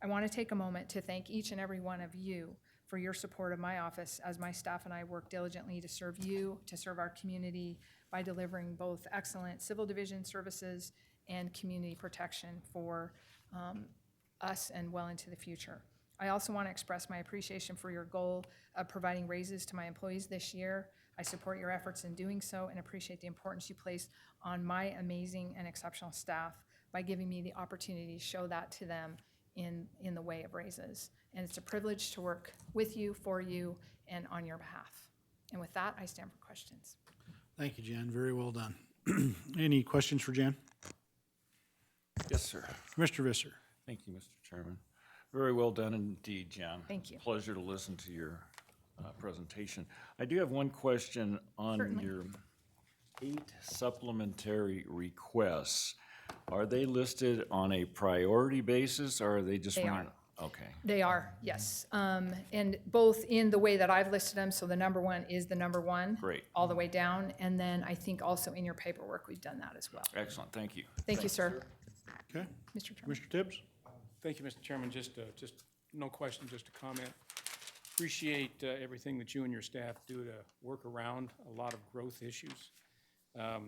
I want to take a moment to thank each and every one of you for your support of my office as my staff and I work diligently to serve you, to serve our community by delivering both excellent civil division services and community protection for us and well into the future. I also want to express my appreciation for your goal of providing raises to my employees this year. I support your efforts in doing so and appreciate the importance you place on my amazing and exceptional staff by giving me the opportunity to show that to them in the way of raises. And it's a privilege to work with you, for you, and on your behalf. And with that, I stand for questions. Thank you, Jen. Very well done. Any questions for Jen? Yes, sir. Mr. Visser. Thank you, Mr. Chairman. Very well done indeed, Jen. Thank you. Pleasure to listen to your presentation. I do have one question on Certainly. your 8 supplementary requests. Are they listed on a priority basis, or are they just? They are. Okay. They are, yes. And both in the way that I've listed them, so the number 1 is the number 1. Great. All the way down. And then I think also in your paperwork, we've done that as well. Excellent. Thank you. Thank you, sir. Okay. Mr. Chairman. Mr. Tibbs? Thank you, Mr. Chairman. Just no question, just a comment. Appreciate everything that you and your staff do to work around a lot of growth issues. I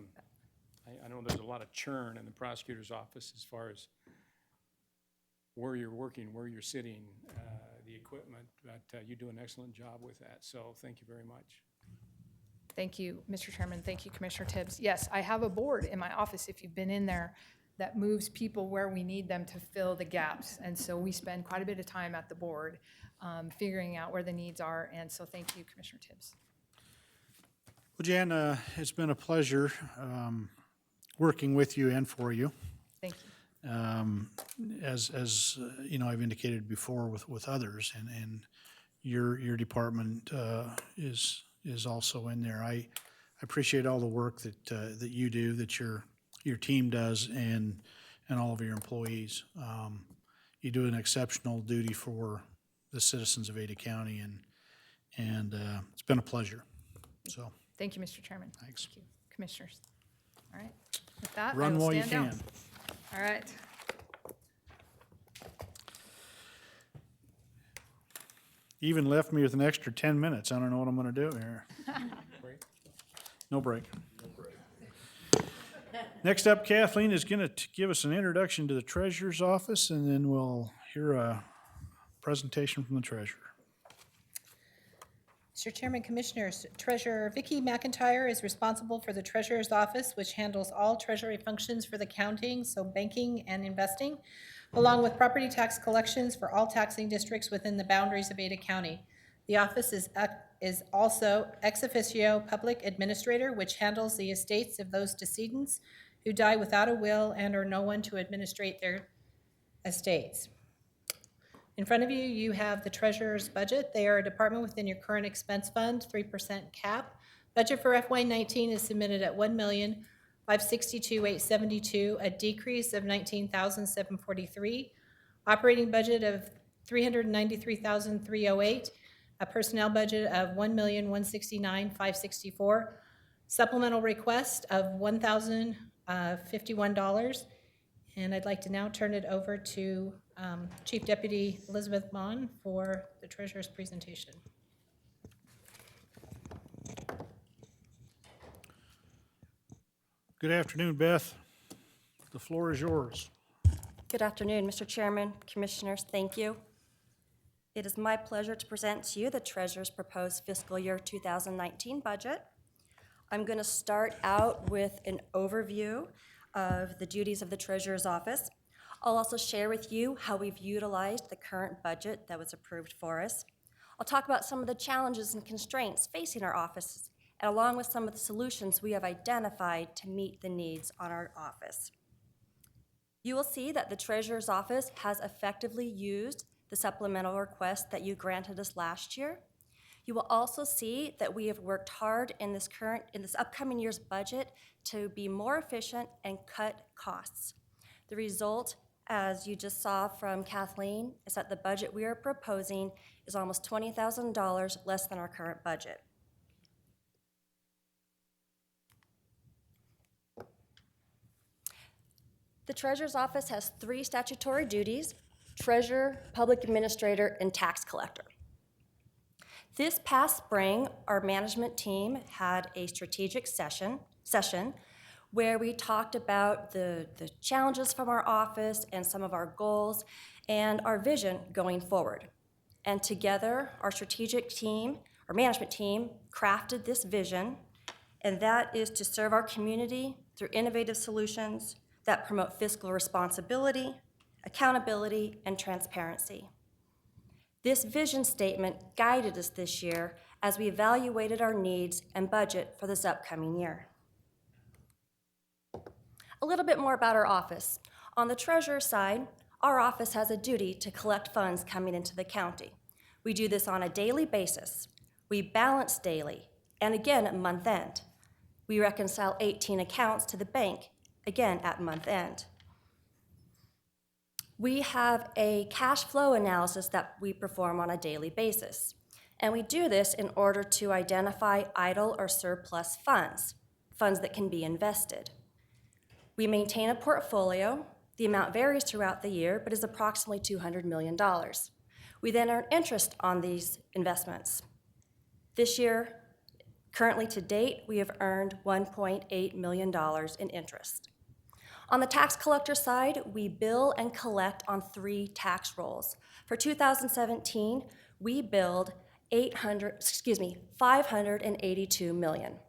know there's a lot of churn in the prosecutor's office as far as where you're working, where you're sitting, the equipment, but you do an excellent job with that. So thank you very much. Thank you, Mr. Chairman. Thank you, Commissioner Tibbs. Yes, I have a board in my office, if you've been in there, that moves people where we need them to fill the gaps. And so we spend quite a bit of time at the board figuring out where the needs are. And so thank you, Commissioner Tibbs. Well, Jan, it's been a pleasure working with you and for you. Thank you. As you know, I've indicated before with others, and your department is also in there. I appreciate all the work that you do, that your team does, and all of your employees. You do an exceptional duty for the citizens of Ada County, and it's been a pleasure. So Thank you, Mr. Chairman. Thanks. Thank you, Commissioners. All right. With that, I run will while you stand down. can. All right. You even left me with an extra 10 minutes. I don't know what I'm going to do here. No break. Next up, Kathleen is going to give us an introduction to the treasurer's office, and then we'll hear a presentation from the treasurer. Mr. Chairman, Commissioners, Treasurer Vicki McIntyre is responsible for the Treasurer's Office, which handles all treasury functions for the county, so banking and investing, along with property tax collections for all taxing districts within the boundaries of Ada County. The office is also ex officio public administrator, which handles the estates of those decedents who die without a will and or no one to administrate their estates. In front of you, you have the treasurer's budget. They are a department within your current expense fund, 3% cap. Budget for FY19 is submitted at $1,562,872, a decrease of $19,743. Operating budget of $393,308, a personnel budget of $1,169,564. Supplemental request of $1,051. And I'd like to now turn it over to Chief Deputy Elizabeth Mon for the treasurer's presentation. Good afternoon, Beth. The floor is yours. Good afternoon, Mr. Chairman, Commissioners, thank you. It is my pleasure to present to you the Treasurer's proposed fiscal year 2019 budget. I'm going to start out with an overview of the duties of the Treasurer's Office. I'll also share with you how we've utilized the current budget that was approved for us. I'll talk about some of the challenges and constraints facing our office, and along with some of the solutions we have identified to meet the needs on our office. You will see that the Treasurer's Office has effectively used the supplemental request that you granted us last year. You will also see that we have worked hard in this upcoming year's budget to be more efficient and cut costs. The result, as you just saw from Kathleen, is that the budget we are proposing is almost $20,000 less than our current budget. The Treasurer's Office has 3 statutory duties: Treasurer, Public Administrator, and Tax Collector. This past spring, our management team had a strategic session where we talked about the challenges from our office and some of our goals and our vision going forward. And together, our strategic team, our management team, crafted this vision, and that is to serve our community through innovative solutions that promote fiscal responsibility, accountability, and transparency. This vision statement guided us this year as we evaluated our needs and budget for this upcoming year. A little bit more about our office. On the treasurer's side, our office has a duty to collect funds coming into the county. We do this on a daily basis. We balance daily, and again at month end. We reconcile 18 accounts to the bank, again at month end. We have a cash flow analysis that we perform on a daily basis, and we do this in order to identify idle or surplus funds that can be invested. We maintain a portfolio. The amount varies throughout the year, but is approximately $200 million. We then earn interest on these investments. This year, currently to date, we have earned $1.8 million in interest. On the tax collector side, we bill and collect on 3 tax rolls. For 2017, we billed $582 million.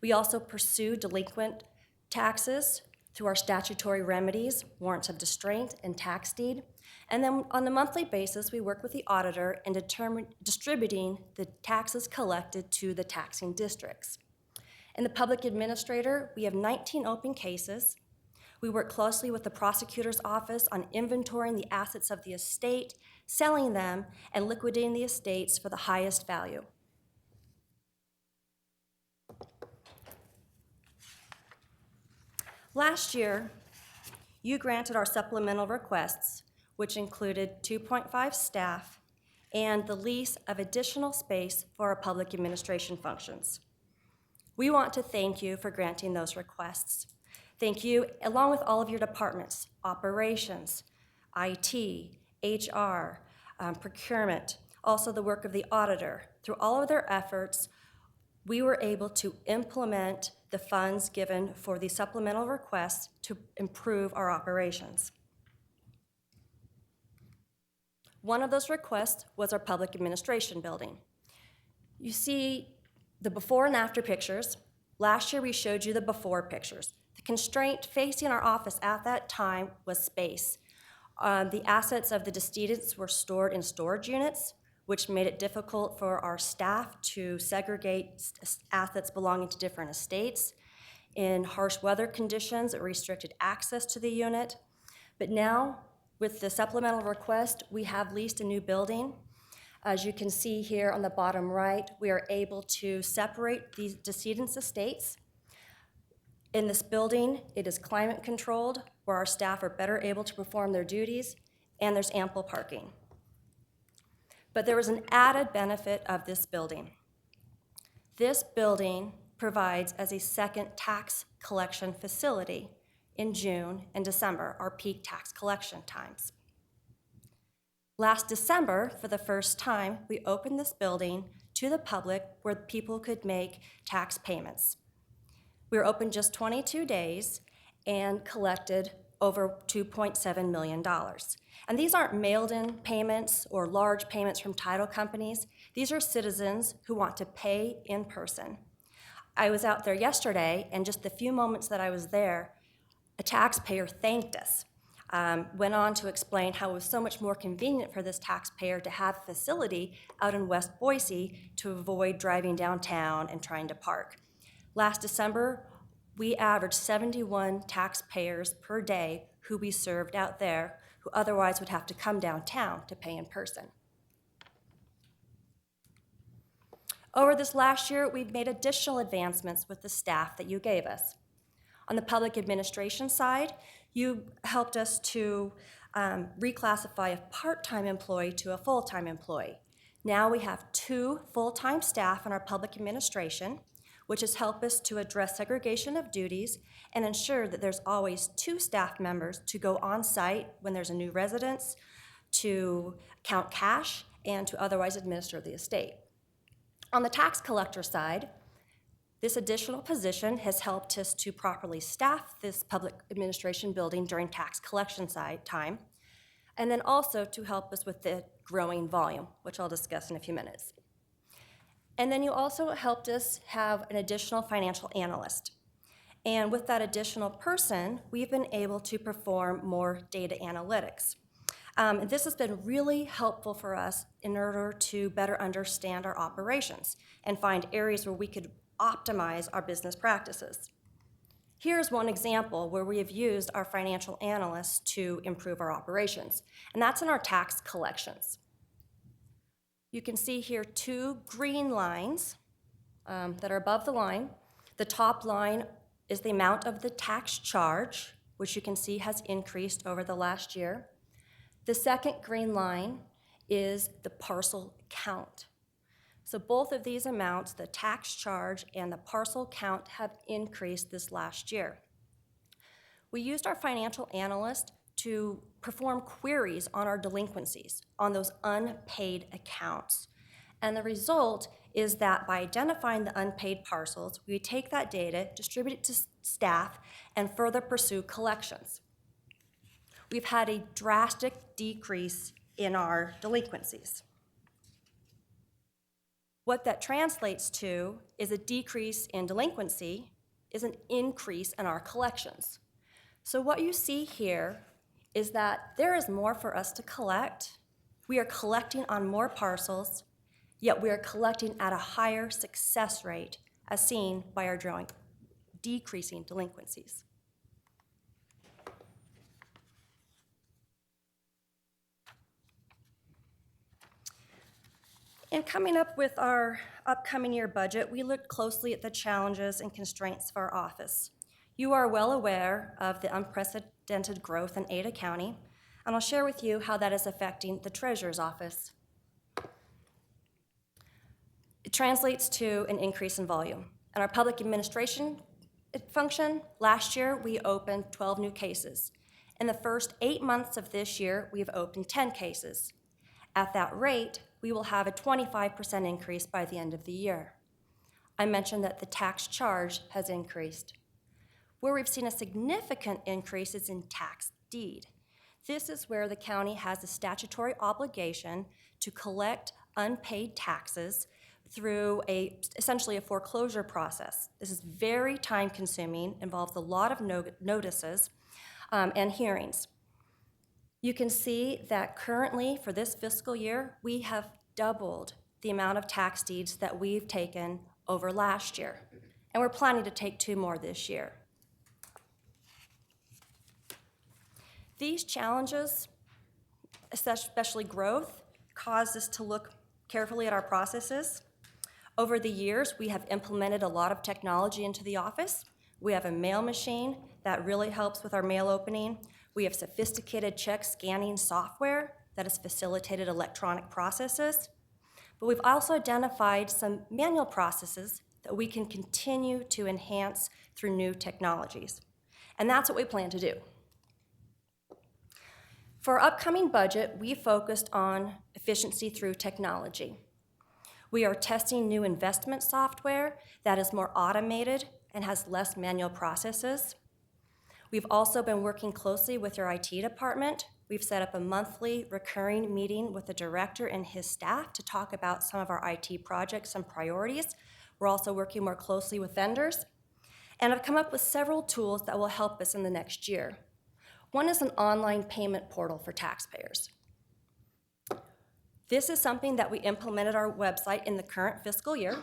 We also pursue delinquent taxes through our statutory remedies, warrants of distraint, and tax deed. And then on the monthly basis, we work with the auditor in distributing the taxes collected to the taxing districts. In the public administrator, we have 19 open cases. We work closely with the prosecutor's office on inventorying the assets of the estate, selling them, and liquidating the estates for the highest value. Last year, you granted our supplemental requests, which included 2.5 staff and the lease of additional space for our public administration functions. We want to thank you for granting those requests. Thank you, along with all of your departments, operations, IT, HR, procurement, also the work of the auditor. Through all of their efforts, we were able to implement the funds given for the supplemental requests to improve our operations. One of those requests was our public administration building. You see the before and after pictures. Last year, we showed you the before pictures. The constraint facing our office at that time was space. The assets of the decedents were stored in storage units, which made it difficult for our staff to segregate assets belonging to different estates. In harsh weather conditions, it restricted access to the unit. But now, with the supplemental request, we have leased a new building. As you can see here on the bottom right, we are able to separate these decedents' estates. In this building, it is climate controlled, where our staff are better able to perform their duties, and there's ample parking. But there is an added benefit of this building. This building provides as a second tax collection facility in June and December, our peak tax collection times. Last December, for the first time, we opened this building to the public where people could make tax payments. We were open just 22 days and collected over $2.7 million. And these aren't mailed-in payments or large payments from title companies. These are citizens who want to pay in person. I was out there yesterday, and just the few moments that I was there, a taxpayer thanked us. Went on to explain how it was so much more convenient for this taxpayer to have a facility out in West Boise to avoid driving downtown and trying to park. Last December, we averaged 71 taxpayers per day who we served out there, who otherwise would have to come downtown to pay in person. Over this last year, we've made additional advancements with the staff that you gave us. On the public administration side, you helped us to reclassify a part-time employee to a full-time employee. Now we have 2 full-time staff in our public administration, which has helped us to address segregation of duties and ensure that there's always 2 staff members to go on site when there's a new residence, to count cash, and to otherwise administer the estate. On the tax collector side, this additional position has helped us to properly staff this public administration building during tax collection time, and then also to help us with the growing volume, which I'll discuss in a few minutes. And then you also helped us have an additional financial analyst. And with that additional person, we've been able to perform more data analytics. And this has been really helpful for us in order to better understand our operations and find areas where we could optimize our business practices. Here's one example where we have used our financial analysts to improve our operations, and that's in our tax collections. You can see here 2 green lines that are above the line. The top line is the amount of the tax charge, which you can see has increased over the last year. The second green line is the parcel count. So both of these amounts, the tax charge and the parcel count, have increased this last year. We used our financial analyst to perform queries on our delinquencies, on those unpaid accounts. And the result is that by identifying the unpaid parcels, we take that data, distribute it to staff, and further pursue collections. We've had a drastic decrease in our delinquencies. What that translates to is a decrease in delinquency is an increase in our collections. So what you see here is that there is more for us to collect. We are collecting on more parcels, yet we are collecting at a higher success rate, as seen by our decreasing delinquencies. In coming up with our upcoming year budget, we looked closely at the challenges and constraints of our office. You are well aware of the unprecedented growth in Ada County, and I'll share with you how that is affecting the Treasurer's office. It translates to an increase in volume. In our public administration function, last year we opened 12 new cases. In the first 8 months of this year, we've opened 10 cases. At that rate, we will have a 25% increase by the end of the year. I mentioned that the tax charge has increased. Where we've seen a significant increase is in tax deed. This is where the county has a statutory obligation to collect unpaid taxes through essentially a foreclosure process. This is very time-consuming, involves a lot of notices and hearings. You can see that currently, for this fiscal year, we have doubled the amount of tax deeds that we've taken over last year, and we're planning to take 2 more this year. These challenges, especially growth, cause us to look carefully at our processes. Over the years, we have implemented a lot of technology into the office. We have a mail machine that really helps with our mail opening. We have sophisticated check scanning software that has facilitated electronic processes. But we've also identified some manual processes that we can continue to enhance through new technologies. And that's what we plan to do. For our upcoming budget, we focused on efficiency through technology. We are testing new investment software that is more automated and has less manual processes. We've also been working closely with our IT department. We've set up a monthly recurring meeting with the director and his staff to talk about some of our IT projects and priorities. We're also working more closely with vendors. And I've come up with several tools that will help us in the next year. One is an online payment portal for taxpayers. This is something that we implemented our website in the current fiscal year.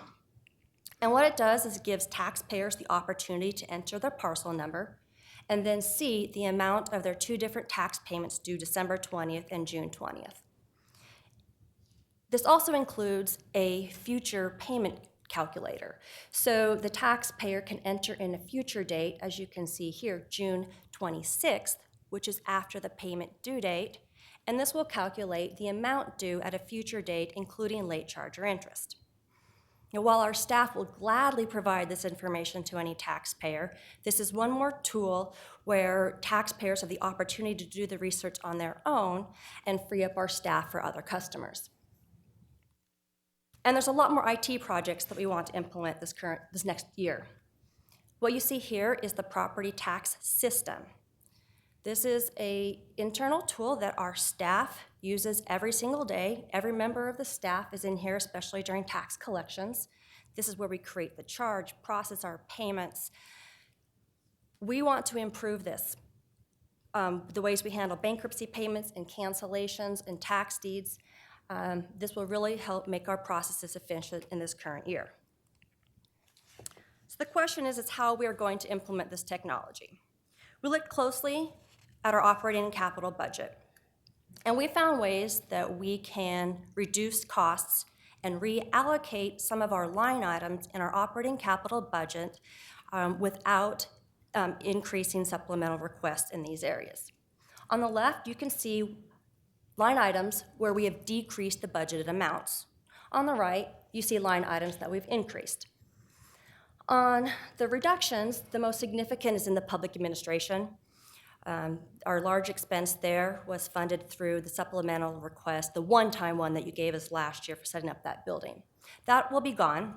And what it does is it gives taxpayers the opportunity to enter their parcel number and then see the amount of their 2 different tax payments due December 20th and June 20th. This also includes a future payment calculator. So the taxpayer can enter in a future date, as you can see here, June 26th, which is after the payment due date, and this will calculate the amount due at a future date, including late charge or interest. Now, while our staff will gladly provide this information to any taxpayer, this is one more tool where taxpayers have the opportunity to do the research on their own and free up our staff for other customers. And there's a lot more IT projects that we want to implement this next year. What you see here is the property tax system. This is an internal tool that our staff uses every single day. Every member of the staff is in here, especially during tax collections. This is where we create the charge, process our payments. We want to improve this. The ways we handle bankruptcy payments and cancellations and tax deeds. This will really help make our processes efficient in this current year. So the question is how we are going to implement this technology. We looked closely at our operating and capital budget, and we found ways that we can reduce costs and reallocate some of our line items in our operating capital budget without increasing supplemental requests in these areas. On the left, you can see line items where we have decreased the budgeted amounts. On the right, you see line items that we've increased. On the reductions, the most significant is in the public administration. Our large expense there was funded through the supplemental request, the one-time one that you gave us last year for setting up that building. That will be gone,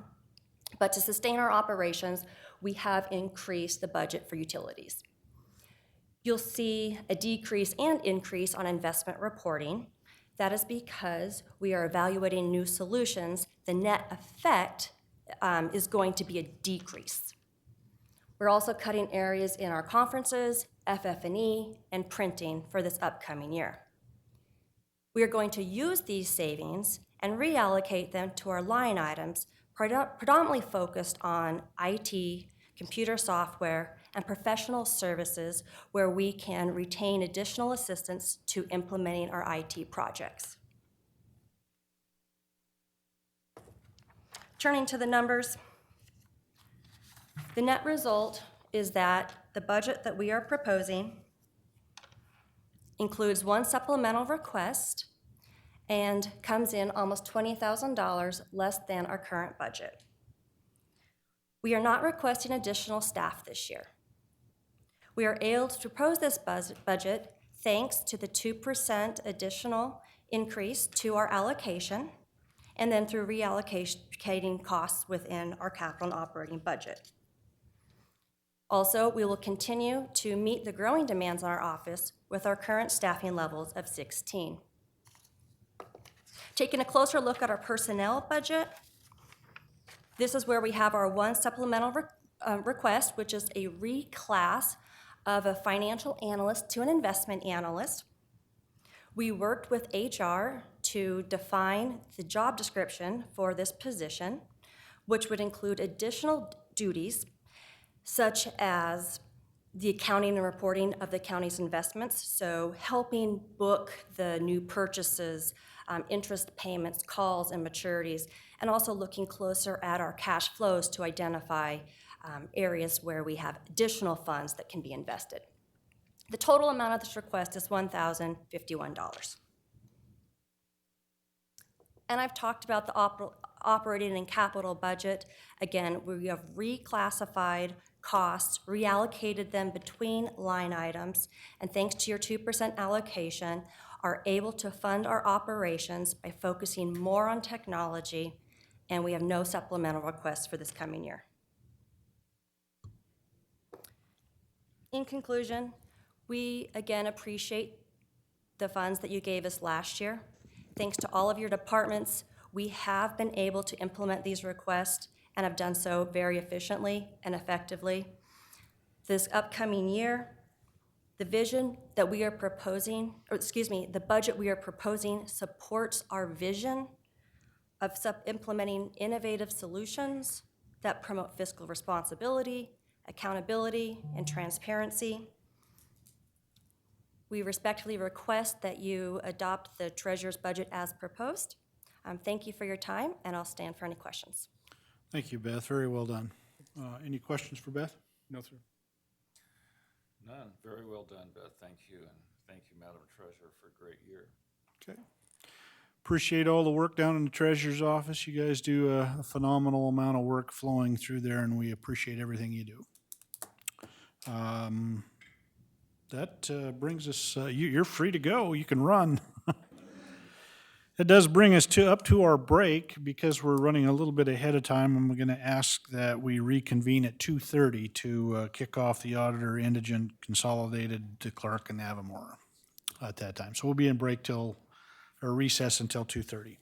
but to sustain our operations, we have increased the budget for utilities. You'll see a decrease and increase on investment reporting. That is because we are evaluating new solutions. The net effect is going to be a decrease. We're also cutting areas in our conferences, FF&E, and printing for this upcoming year. We are going to use these savings and reallocate them to our line items predominantly focused on IT, computer software, and professional services where we can retain additional assistance to implementing our IT projects. Turning to the numbers, the net result is that the budget that we are proposing includes one supplemental request and comes in almost $20,000 less than our current budget. We are not requesting additional staff this year. We are able to propose this budget thanks to the 2% additional increase to our allocation and then through reallocating costs within our capital and operating budget. Also, we will continue to meet the growing demands on our office with our current staffing levels of 16. Taking a closer look at our personnel budget, This is where we have our one supplemental request, which is a reclass of a financial analyst to an investment analyst. We worked with HR to define the job description for this position, which would include additional duties such as the accounting and reporting of the county's investments, so helping book the new purchases, interest payments, calls, and maturities, and also looking closer at our cash flows to identify areas where we have additional funds that can be invested. The total amount of this request is $1,051. And I've talked about the operating and capital budget. Again, we have reclassified costs, reallocated them between line items, and thanks to your 2% allocation, are able to fund our operations by focusing more on technology, and we have no supplemental requests for this coming year. In conclusion, we again appreciate the funds that you gave us last year. Thanks to all of your departments, we have been able to implement these requests and have done so very efficiently and effectively. This upcoming year, the vision that we are proposing, the budget we are proposing supports our vision of implementing innovative solutions that promote fiscal responsibility, accountability, and transparency. We respectfully request that you adopt the treasurer's budget as proposed. Thank you for your time, and I'll stand for any questions. Thank you, Beth. Very well done. Any questions for Beth? No, sir. None. Very well done, Beth. Thank you, and thank you, Madam Treasurer, for a great year. Okay. Appreciate all the work down in the treasurer's office. You guys do a phenomenal amount of work flowing through there, and we appreciate everything you do. That brings us, you're free to go. You can run. It does bring us up to our break. Because we're running a little bit ahead of time, I'm going to ask that we reconvene at 2:30 to kick off the Auditor, Indigent, Consolidated, to Clerk, and Avimor at that time. So we'll be in break or recess until 2:30.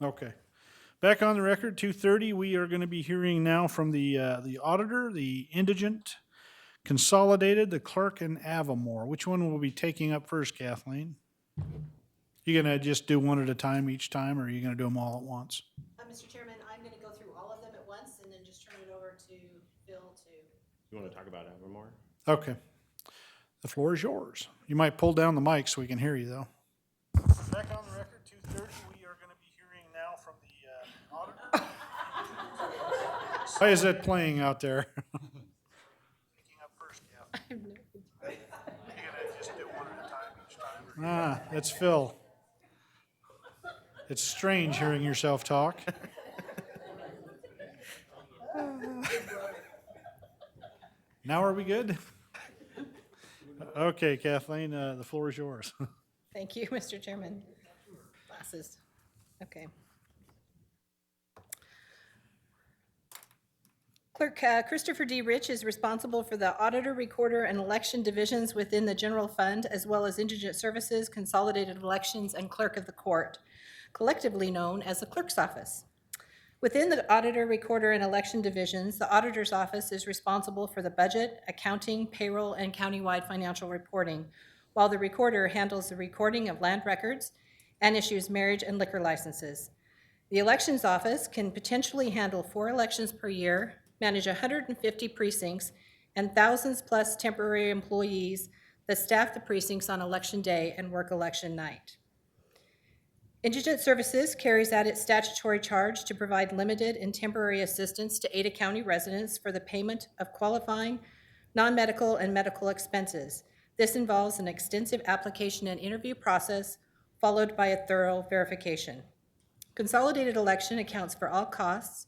Okay. Back on the record, 2:30, we are going to be hearing now from the Auditor, the Indigent, Consolidated, the Clerk, and Avimor. Which one will be taking up first, Kathleen? You going to just do one at a time each time, or are you going to do them all at once? Mr. Chairman, I'm going to go through all of them at once and then just turn it over to Bill to. You want to talk about Avimor? Okay. The floor is yours. You might pull down the mic so we can hear you, though. Back on the record, 2:30, we are going to be hearing now from the Auditor. Why is that playing out there? Picking up first, Kathleen. You're going to just do one at a time each time? Ah, that's Phil. It's strange hearing yourself talk. Now are we good? Okay, Kathleen, the floor is yours. Thank you, Mr. Chairman. Glasses. Okay. Clerk Christopher D. Rich is responsible for the Auditor, Recorder, and Election divisions within the General Fund, as well as Indigent Services, Consolidated Elections, and Clerk of the Court, collectively known as the Clerk's Office. Within the Auditor, Recorder, and Election divisions, the Auditor's Office is responsible for the budget, accounting, payroll, and countywide financial reporting, while the Recorder handles the recording of land records and issues marriage and liquor licenses. The Elections Office can potentially handle 4 elections per year, manage 150 precincts, and thousands plus temporary employees that staff the precincts on election day and work election night. Indigent Services carries out its statutory charge to provide limited and temporary assistance to Ada County residents for the payment of qualifying non-medical and medical expenses. This involves an extensive application and interview process followed by a thorough verification. Consolidated Election accounts for all costs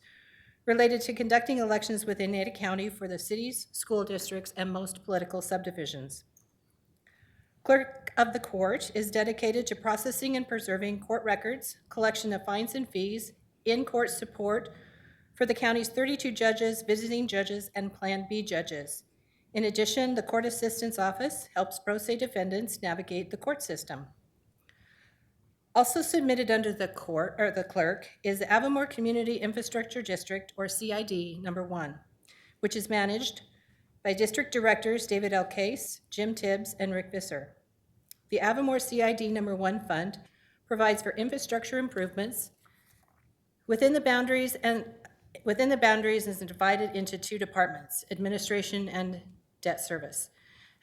related to conducting elections within Ada County for the cities, school districts, and most political subdivisions. Clerk of the Court is dedicated to processing and preserving court records, collection of fines and fees, in-court support for the county's 32 judges, visiting judges, and Plan B judges. In addition, the Court Assistance Office helps pro se defendants navigate the court system. Also submitted under the clerk is the Avimor Community Infrastructure District, or CID, number 1, which is managed by District Directors David L. Case, Jim Tibbs, and Rick Visser. The Avimor CID number 1 fund provides for infrastructure improvements within the boundaries is divided into 2 departments, administration and debt service.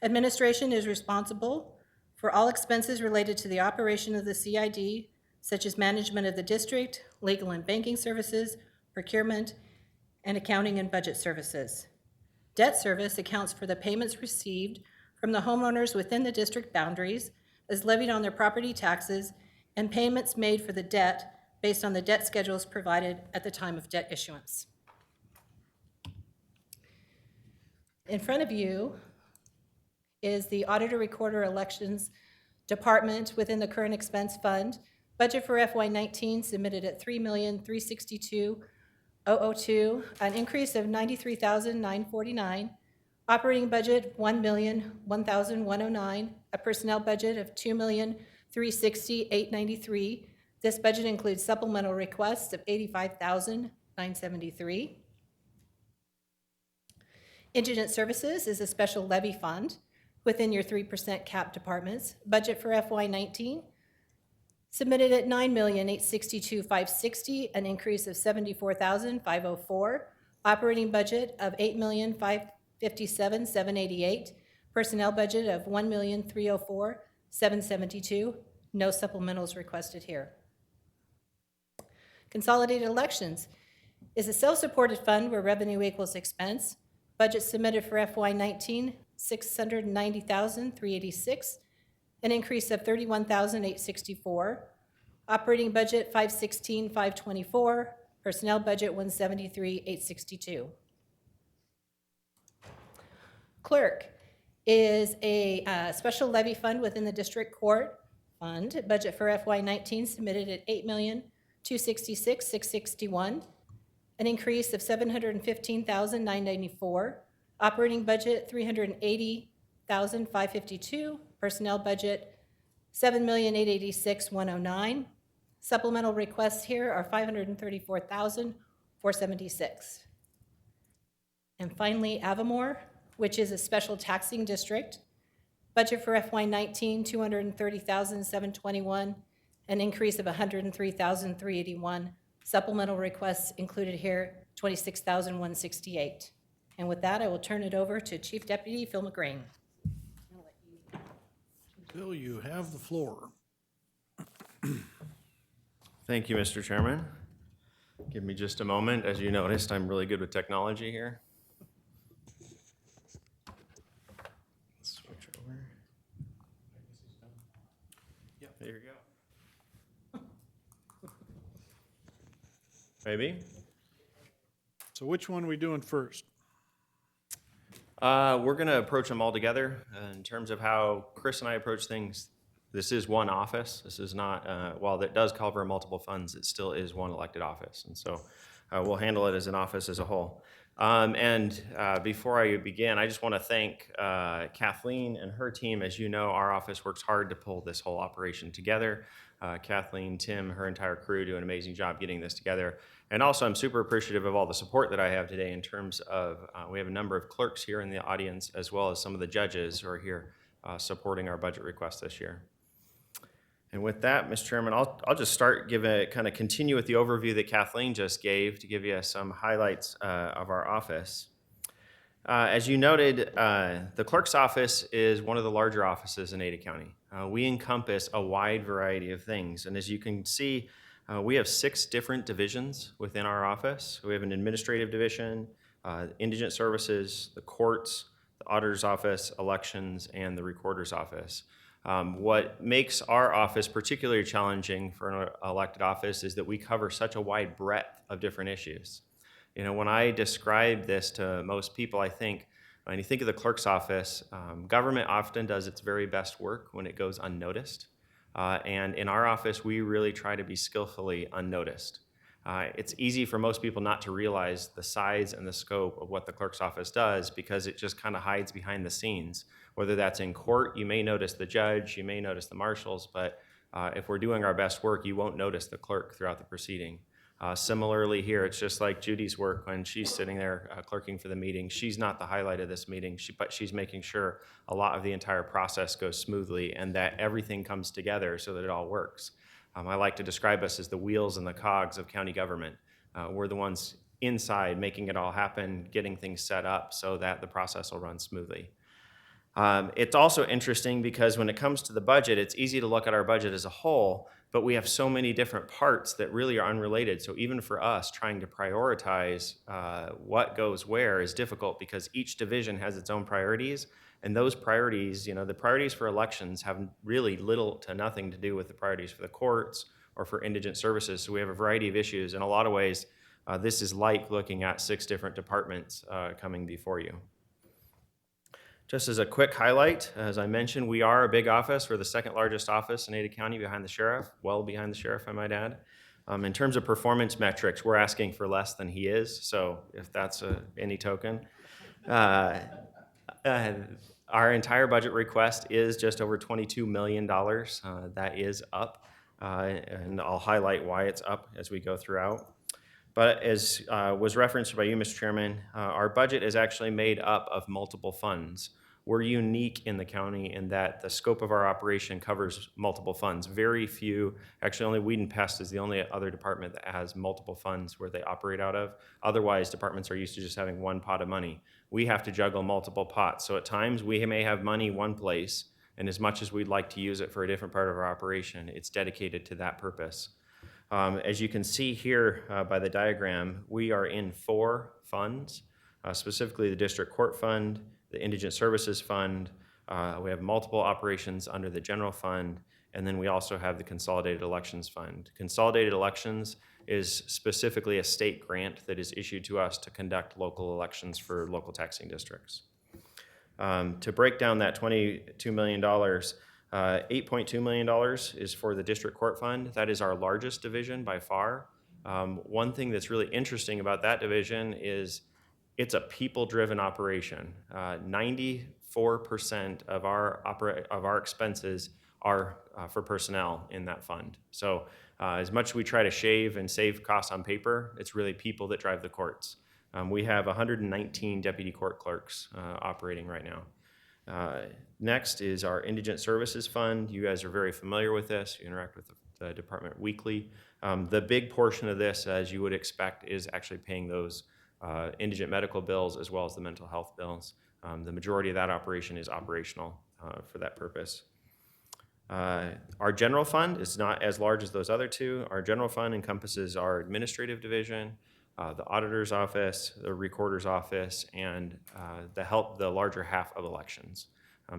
Administration is responsible for all expenses related to the operation of the CID, such as management of the district, legal and banking services, procurement, and accounting and budget services. Debt service accounts for the payments received from the homeowners within the district boundaries as levied on their property taxes and payments made for the debt based on the debt schedules provided at the time of debt issuance. In front of you is the Auditor, Recorder, Elections Department within the current expense fund. Budget for FY19 submitted at $3,362,002, an increase of $93,949. Operating budget $1,001,109, a personnel budget of $2,360,893. This budget includes supplemental requests of $85,973. Indigent Services is a special levy fund within your 3% cap departments. Budget for FY19 submitted at $9,862,560, an increase of $74,504. Operating budget of $8,557,788. Personnel budget of $1,304,772. No supplementals requested here. Consolidated Elections is a self-supported fund where revenue equals expense. Budget submitted for FY19, $690,386, an increase of $31,864. Operating budget $516,524. Personnel budget $173,862. Clerk is a special levy fund within the district court fund. Budget for FY19 submitted at $8,266,661, an increase of $715,994. Operating budget $380,552. Personnel budget $7,886,109. Supplemental requests here are $534,476. And finally, Avimor, which is a special taxing district. Budget for FY19, $230,721, an increase of $103,381. Supplemental requests included here, $26,168. And with that, I will turn it over to Chief Deputy Phil McGrain. Bill, you have the floor. Thank you, Mr. Chairman. Give me just a moment. As you noticed, I'm really good with technology here. Switch over. Yep. There you go. Maybe? So which one are we doing first? We're going to approach them all together. In terms of how Chris and I approach things, this is one office. This is not, while it does cover multiple funds, it still is one elected office. And so we'll handle it as an office as a whole. Before I begin, I just want to thank Kathleen and her team. As you know, our office works hard to pull this whole operation together. Kathleen, Tim, her entire crew do an amazing job getting this together. And also, I'm super appreciative of all the support that I have today in terms of, we have a number of clerks here in the audience, as well as some of the judges who are here supporting our budget request this year. And with that, Mr. Chairman, I'll just start, kind of continue with the overview that Kathleen just gave to give you some highlights of our office. As you noted, the clerk's office is one of the larger offices in Ada County. We encompass a wide variety of things. And as you can see, we have 6 different divisions within our office. We have an administrative division, indigent services, the courts, the auditor's office, elections, and the recorder's office. What makes our office particularly challenging for an elected office is that we cover such a wide breadth of different issues. You know, when I describe this to most people, I think, when you think of the clerk's office, government often does its very best work when it goes unnoticed. And in our office, we really try to be skillfully unnoticed. It's easy for most people not to realize the size and the scope of what the clerk's office does because it just kind of hides behind the scenes. Whether that's in court, you may notice the judge, you may notice the marshals, but if we're doing our best work, you won't notice the clerk throughout the proceeding. Similarly here, it's just like Judy's work when she's sitting there clerking for the meeting. She's not the highlight of this meeting, but she's making sure a lot of the entire process goes smoothly and that everything comes together so that it all works. I like to describe us as the wheels and the cogs of county government. We're the ones inside making it all happen, getting things set up so that the process will run smoothly. It's also interesting because when it comes to the budget, it's easy to look at our budget as a whole, but we have so many different parts that really are unrelated. So even for us, trying to prioritize what goes where is difficult because each division has its own priorities. And those priorities, you know, the priorities for elections have really little to nothing to do with the priorities for the courts or for indigent services. So we have a variety of issues. In a lot of ways, this is like looking at 6 different departments coming before you. Just as a quick highlight, as I mentioned, we are a big office. We're the 2nd largest office in Ada County behind the sheriff, well behind the sheriff, I might add. In terms of performance metrics, we're asking for less than he is, so if that's any token. Our entire budget request is just over $22 million. That is up, and I'll highlight why it's up as we go throughout. But as was referenced by you, Mr. Chairman, our budget is actually made up of multiple funds. We're unique in the county in that the scope of our operation covers multiple funds. Very few, actually only Weed and Pest is the only other department that has multiple funds where they operate out of. Otherwise, departments are used to just having one pot of money. We have to juggle multiple pots. So at times we may have money one place, and as much as we'd like to use it for a different part of our operation, it's dedicated to that purpose. As you can see here by the diagram, we are in 4 funds, specifically the District Court Fund, the Indigent Services Fund. We have multiple operations under the General Fund, and then we also have the Consolidated Elections Fund. Consolidated Elections is specifically a state grant that is issued to us to conduct local elections for local taxing districts. To break down that $22 million, $8.2 million is for the District Court Fund. That is our largest division by far. One thing that's really interesting about that division is it's a people-driven operation. 94% of our expenses are for personnel in that fund. So as much as we try to shave and save costs on paper, it's really people that drive the courts. We have 119 deputy court clerks operating right now. Next is our Indigent Services Fund. You guys are very familiar with this. You interact with the department weekly. The big portion of this, as you would expect, is actually paying those indigent medical bills as well as the mental health bills. The majority of that operation is operational for that purpose. Our general fund is not as large as those other two. Our general fund encompasses our administrative division, the auditor's office, the recorder's office, and the larger half of elections.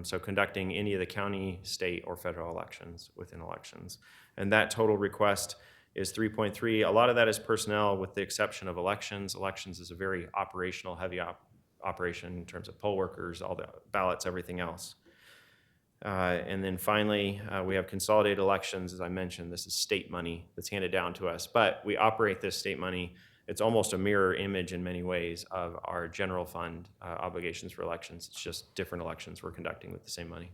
So conducting any of the county, state, or federal elections within elections. And that total request is 3.3. A lot of that is personnel with the exception of elections. Elections is a very operational, heavy operation in terms of poll workers, all the ballots, everything else. And then finally, we have consolidated elections. As I mentioned, this is state money that's handed down to us, but we operate this state money. It's almost a mirror image in many ways of our general fund obligations for elections. It's just different elections we're conducting with the same money.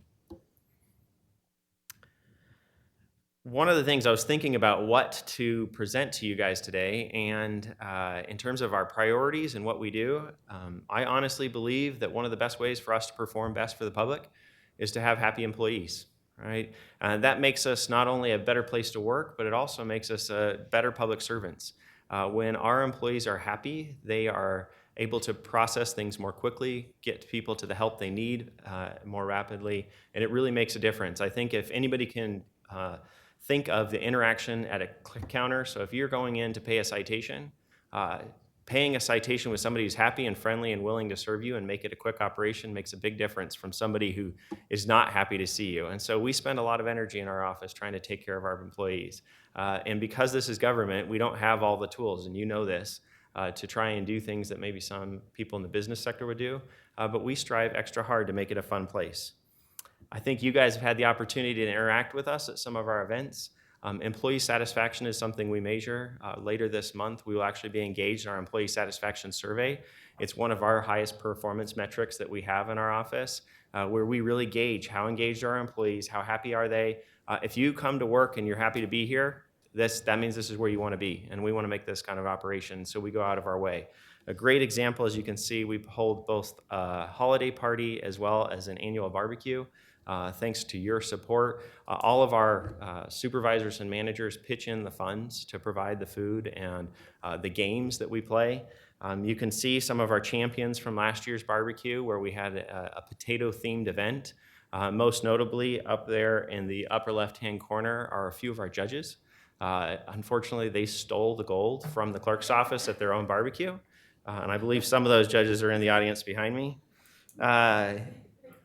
One of the things I was thinking about what to present to you guys today, and in terms of our priorities and what we do, I honestly believe that one of the best ways for us to perform best for the public is to have happy employees, right? That makes us not only a better place to work, but it also makes us better public servants. When our employees are happy, they are able to process things more quickly, get people to the help they need more rapidly, and it really makes a difference. I think if anybody can think of the interaction at a counter, so if you're going in to pay a citation, paying a citation with somebody who's happy and friendly and willing to serve you and make it a quick operation makes a big difference from somebody who is not happy to see you. And so we spend a lot of energy in our office trying to take care of our employees. And because this is government, we don't have all the tools, and you know this, to try and do things that maybe some people in the business sector would do, but we strive extra hard to make it a fun place. I think you guys have had the opportunity to interact with us at some of our events. Employee satisfaction is something we measure. Later this month, we will actually be engaged in our employee satisfaction survey. It's one of our highest performance metrics that we have in our office, where we really gauge how engaged are our employees, how happy are they. If you come to work and you're happy to be here, that means this is where you want to be, and we want to make this kind of operation, so we go out of our way. A great example, as you can see, we hold both a holiday party as well as an annual barbecue. Thanks to your support, all of our supervisors and managers pitch in the funds to provide the food and the games that we play. You can see some of our champions from last year's barbecue where we had a potato-themed event. Most notably, up there in the upper left-hand corner are a few of our judges. Unfortunately, they stole the gold from the clerk's office at their own barbecue, and I believe some of those judges are in the audience behind me.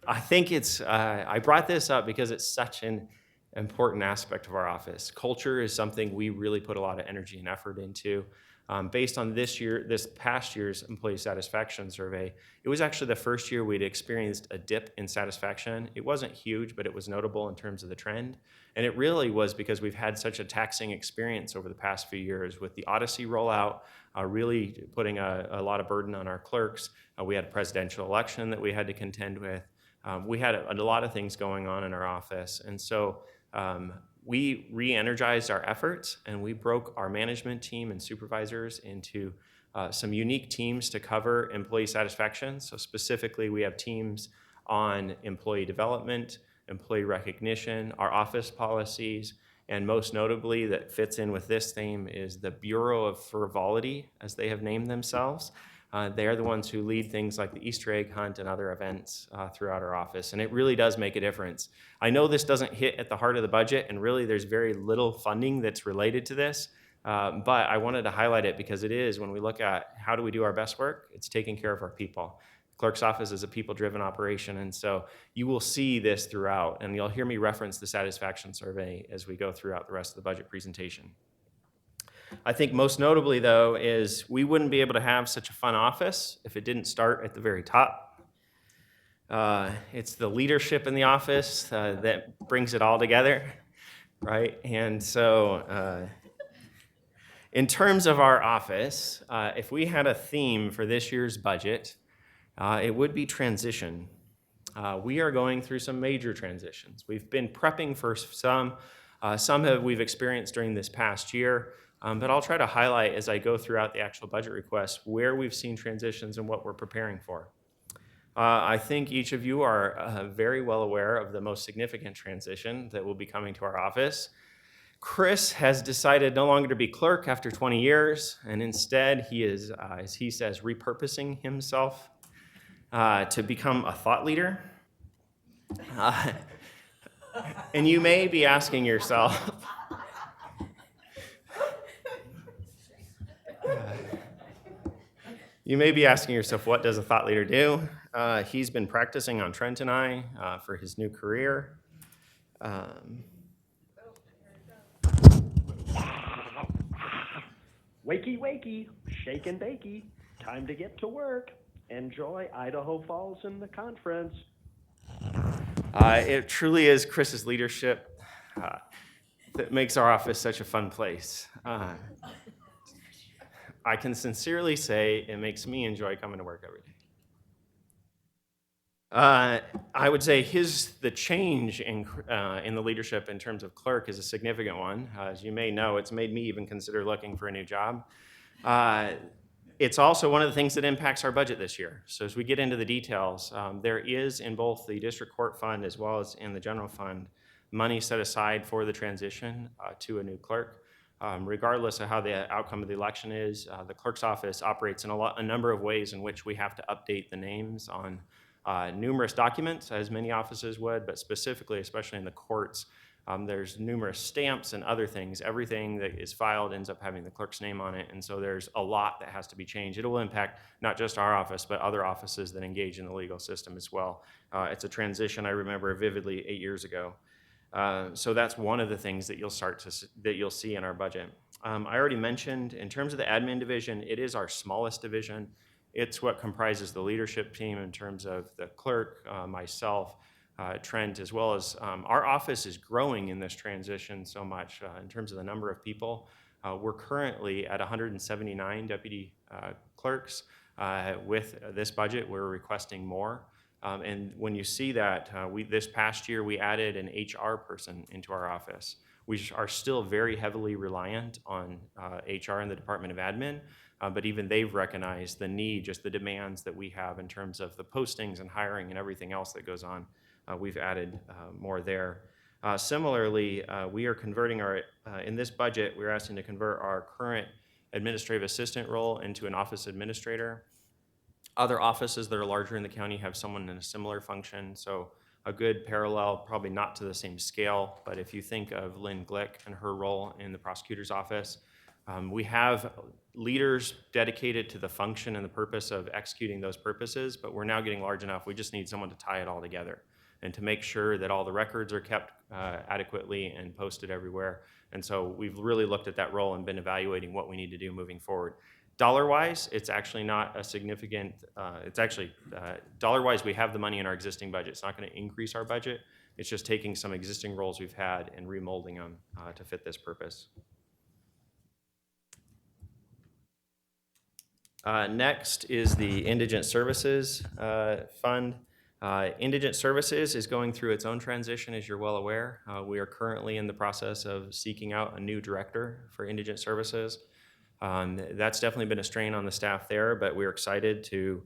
I think I brought this up because it's such an important aspect of our office. Culture is something we really put a lot of energy and effort into. Based on this past year's employee satisfaction survey, it was actually the first year we'd experienced a dip in satisfaction. It wasn't huge, but it was notable in terms of the trend. And it really was because we've had such a taxing experience over the past few years with the Odyssey rollout, really putting a lot of burden on our clerks. We had a presidential election that we had to contend with. We had a lot of things going on in our office. And so we re-energized our efforts, and we broke our management team and supervisors into some unique teams to cover employee satisfaction. So specifically, we have teams on employee development, employee recognition, our office policies, and most notably that fits in with this theme is the Bureau of Frivolity, as they have named themselves. They are the ones who lead things like the Easter egg hunt and other events throughout our office, and it really does make a difference. I know this doesn't hit at the heart of the budget, and really there's very little funding that's related to this, but I wanted to highlight it because it is, when we look at how do we do our best work, it's taking care of our people. Clerk's office is a people-driven operation, and so you will see this throughout, and you'll hear me reference the satisfaction survey as we go throughout the rest of the budget presentation. I think most notably, though, is we wouldn't be able to have such a fun office if it didn't start at the very top. It's the leadership in the office that brings it all together, right? And so in terms of our office, if we had a theme for this year's budget, it would be transition. we are going through some major transitions. We've been prepping for some. We've experienced during this past year, but I'll try to highlight as I go throughout the actual budget request where we've seen transitions and what we're preparing for. I think each of you are very well aware of the most significant transition that will be coming to our office. Chris has decided no longer to be clerk after 20 years, and instead he is, as he says, repurposing himself to become a thought leader. And you may be asking yourself, what does a thought leader do? He's been practicing on Trent and I for his new career. Wakey, wakey, shake and bakey. Time to get to work. Enjoy Idaho Falls and the conference. It truly is Chris's leadership that makes our office such a fun place. I can sincerely say it makes me enjoy coming to work every day. I would say the change in the leadership in terms of clerk is a significant one. As you may know, it's made me even consider looking for a new job. It's also one of the things that impacts our budget this year. So as we get into the details, there is in both the district court fund as well as in the general fund money set aside for the transition to a new clerk. Regardless of how the outcome of the election is, the clerk's office operates in a number of ways in which we have to update the names on numerous documents, as many offices would, but specifically, especially in the courts, there's numerous stamps and other things. Everything that is filed ends up having the clerk's name on it, and so there's a lot that has to be changed. It will impact not just our office, but other offices that engage in the legal system as well. It's a transition I remember vividly 8 years ago. So that's one of the things that you'll see in our budget. I already mentioned, in terms of the admin division, it is our smallest division. It's what comprises the leadership team in terms of the clerk, myself, Trent, as well as our office is growing in this transition so much in terms of the number of people. We're currently at 179 deputy clerks. With this budget, we're requesting more. And when you see that, this past year we added an HR person into our office. We are still very heavily reliant on HR and the Department of Admin, but even they've recognized the need, just the demands that we have in terms of the postings and hiring and everything else that goes on. We've added more there. Similarly, we are converting in this budget, we're asking to convert our current administrative assistant role into an office administrator. Other offices that are larger in the county have someone in a similar function, so a good parallel, probably not to the same scale, but if you think of Lynn Glick and her role in the prosecutor's office, we have leaders dedicated to the function and the purpose of executing those purposes, but we're now getting large enough, we just need someone to tie it all together and to make sure that all the records are kept adequately and posted everywhere. And so we've really looked at that role and been evaluating what we need to do moving forward. Dollar-wise, it's actually not a significant, dollar-wise, we have the money in our existing budget. It's not going to increase our budget. It's just taking some existing roles we've had and remolding them to fit this purpose. Next is the Indigent Services Fund. Indigent Services is going through its own transition, as you're well aware. We are currently in the process of seeking out a new director for Indigent Services. That's definitely been a strain on the staff there, but we're excited to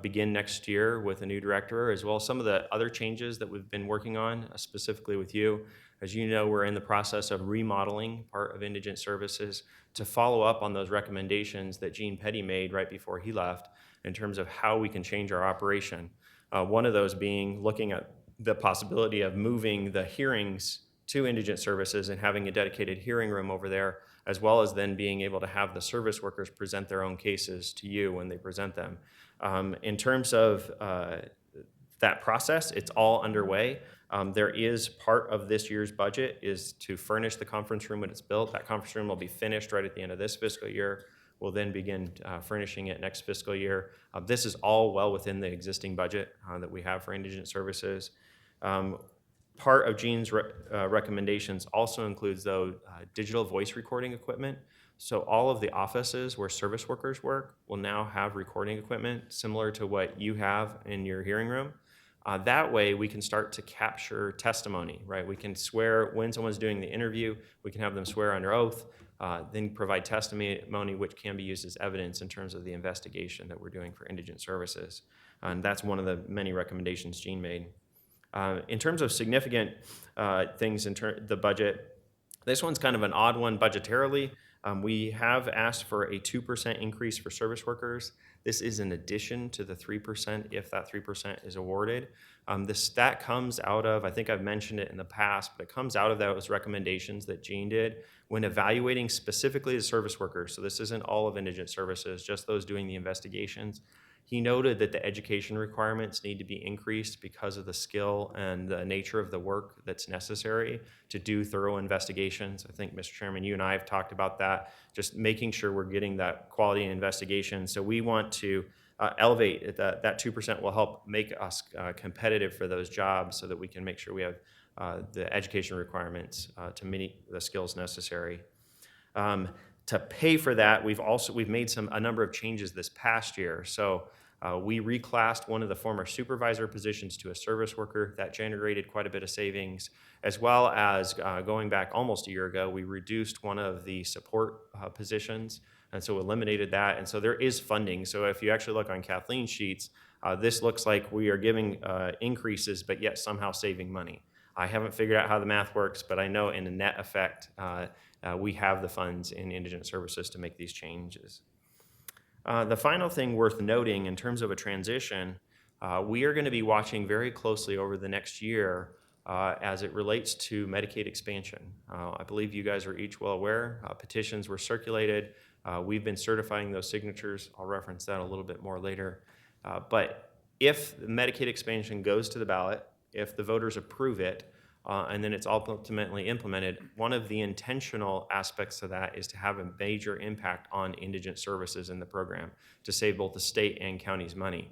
begin next year with a new director, as well as some of the other changes that we've been working on, specifically with you. As you know, we're in the process of remodeling part of Indigent Services to follow up on those recommendations that Gene Petty made right before he left in terms of how we can change our operation. One of those being looking at the possibility of moving the hearings to Indigent Services and having a dedicated hearing room over there, as well as then being able to have the service workers present their own cases to you when they present them. In terms of that process, it's all underway. There is part of this year's budget is to furnish the conference room when it's built. That conference room will be finished right at the end of this fiscal year. We'll then begin furnishing it next fiscal year. This is all well within the existing budget that we have for Indigent Services. Part of Gene's recommendations also includes, though, digital voice recording equipment. So all of the offices where service workers work will now have recording equipment similar to what you have in your hearing room. That way, we can start to capture testimony, right? We can swear when someone's doing the interview, we can have them swear under oath, then provide testimony which can be used as evidence in terms of the investigation that we're doing for indigent services. And that's one of the many recommendations Gene made. In terms of significant things in the budget, this one's kind of an odd one budgetarily. We have asked for a 2% increase for service workers. This is in addition to the 3% if that 3% is awarded. That comes out of, I think I've mentioned it in the past, but it comes out of those recommendations that Gene did when evaluating specifically the service workers. So this isn't all of indigent services, just those doing the investigations. He noted that the education requirements need to be increased because of the skill and the nature of the work that's necessary to do thorough investigations. I think, Mr. Chairman, you and I have talked about that, just making sure we're getting that quality investigation. So we want to elevate that 2% will help make us competitive for those jobs so that we can make sure we have the education requirements to meet the skills necessary. To pay for that, we've made a number of changes this past year. So we reclassed one of the former supervisor positions to a service worker. That generated quite a bit of savings, as well as going back almost a year ago, we reduced one of the support positions, and so eliminated that. And so there is funding. So if you actually look on Kathleen's sheets, this looks like we are giving increases, but yet somehow saving money. I haven't figured out how the math works, but I know in a net effect, we have the funds in indigent services to make these changes. The final thing worth noting in terms of a transition, we are going to be watching very closely over the next year as it relates to Medicaid expansion. I believe you guys are each well aware. Petitions were circulated. We've been certifying those signatures. I'll reference that a little bit more later. But if the Medicaid expansion goes to the ballot, if the voters approve it, and then it's ultimately implemented, one of the intentional aspects of that is to have a major impact on indigent services in the program to save both the state and county's money.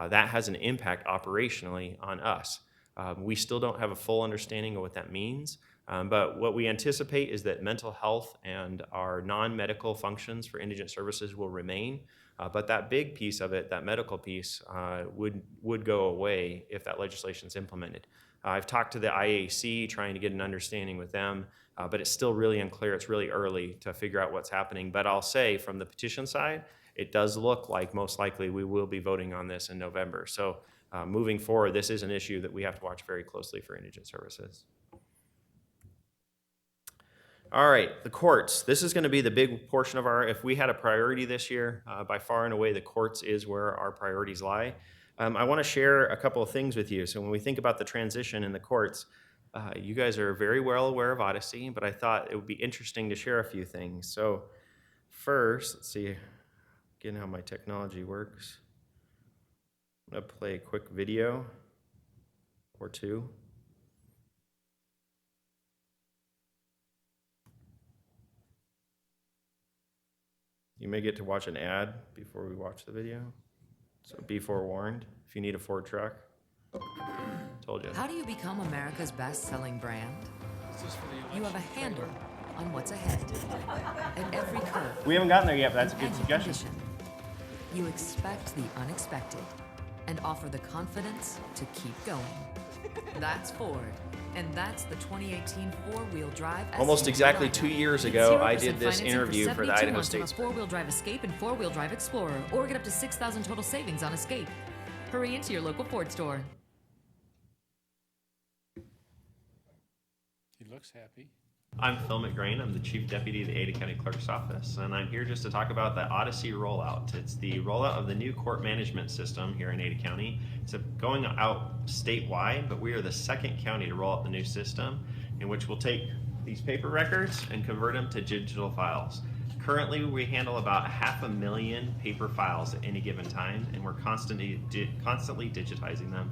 That has an impact operationally on us. We still don't have a full understanding of what that means, but what we anticipate is that mental health and our non-medical functions for indigent services will remain, but that big piece of it, that medical piece, would go away if that legislation is implemented. I've talked to the IAC trying to get an understanding with them, but it's still really unclear. It's really early to figure out what's happening. But I'll say from the petition side, it does look like most likely we will be voting on this in November. So moving forward, this is an issue that we have to watch very closely for indigent services. All right, the courts. This is going to be the big portion of if we had a priority this year, by far and away, the courts is where our priorities lie. I want to share a couple of things with you. So when we think about the transition in the courts, you guys are very well aware of Odyssey, but I thought it would be interesting to share a few things. So first, let's see again how my technology works. I'm going to play a quick video or two. You may get to watch an ad before we watch the video. So be forewarned if you need a Ford truck. Told you. How do you become America's best-selling brand? You have a handle on what's ahead. At every curve. We haven't gotten there yet, but that's a good and suggestion. condition, you expect the unexpected and offer the confidence to keep going. That's Ford. And that's the 2018 four-wheel drive. Almost exactly 2 years ago, I did this interview for the Idaho State. Four-wheel drive Escape and four-wheel drive Explorer, or get up to $6,000 total savings on Escape. Hurry into your local Ford store. He looks happy. I'm Phil McGrain. I'm the Chief Deputy of the Ada County Clerk's Office, and I'm here just to talk about the Odyssey rollout. It's the rollout of the new court management system here in Ada County. It's going out statewide, but we are the second county to roll out the new system, in which we'll take these paper records and convert them to digital files. Currently, we handle about 500,000 paper files at any given time, and we're constantly digitizing them.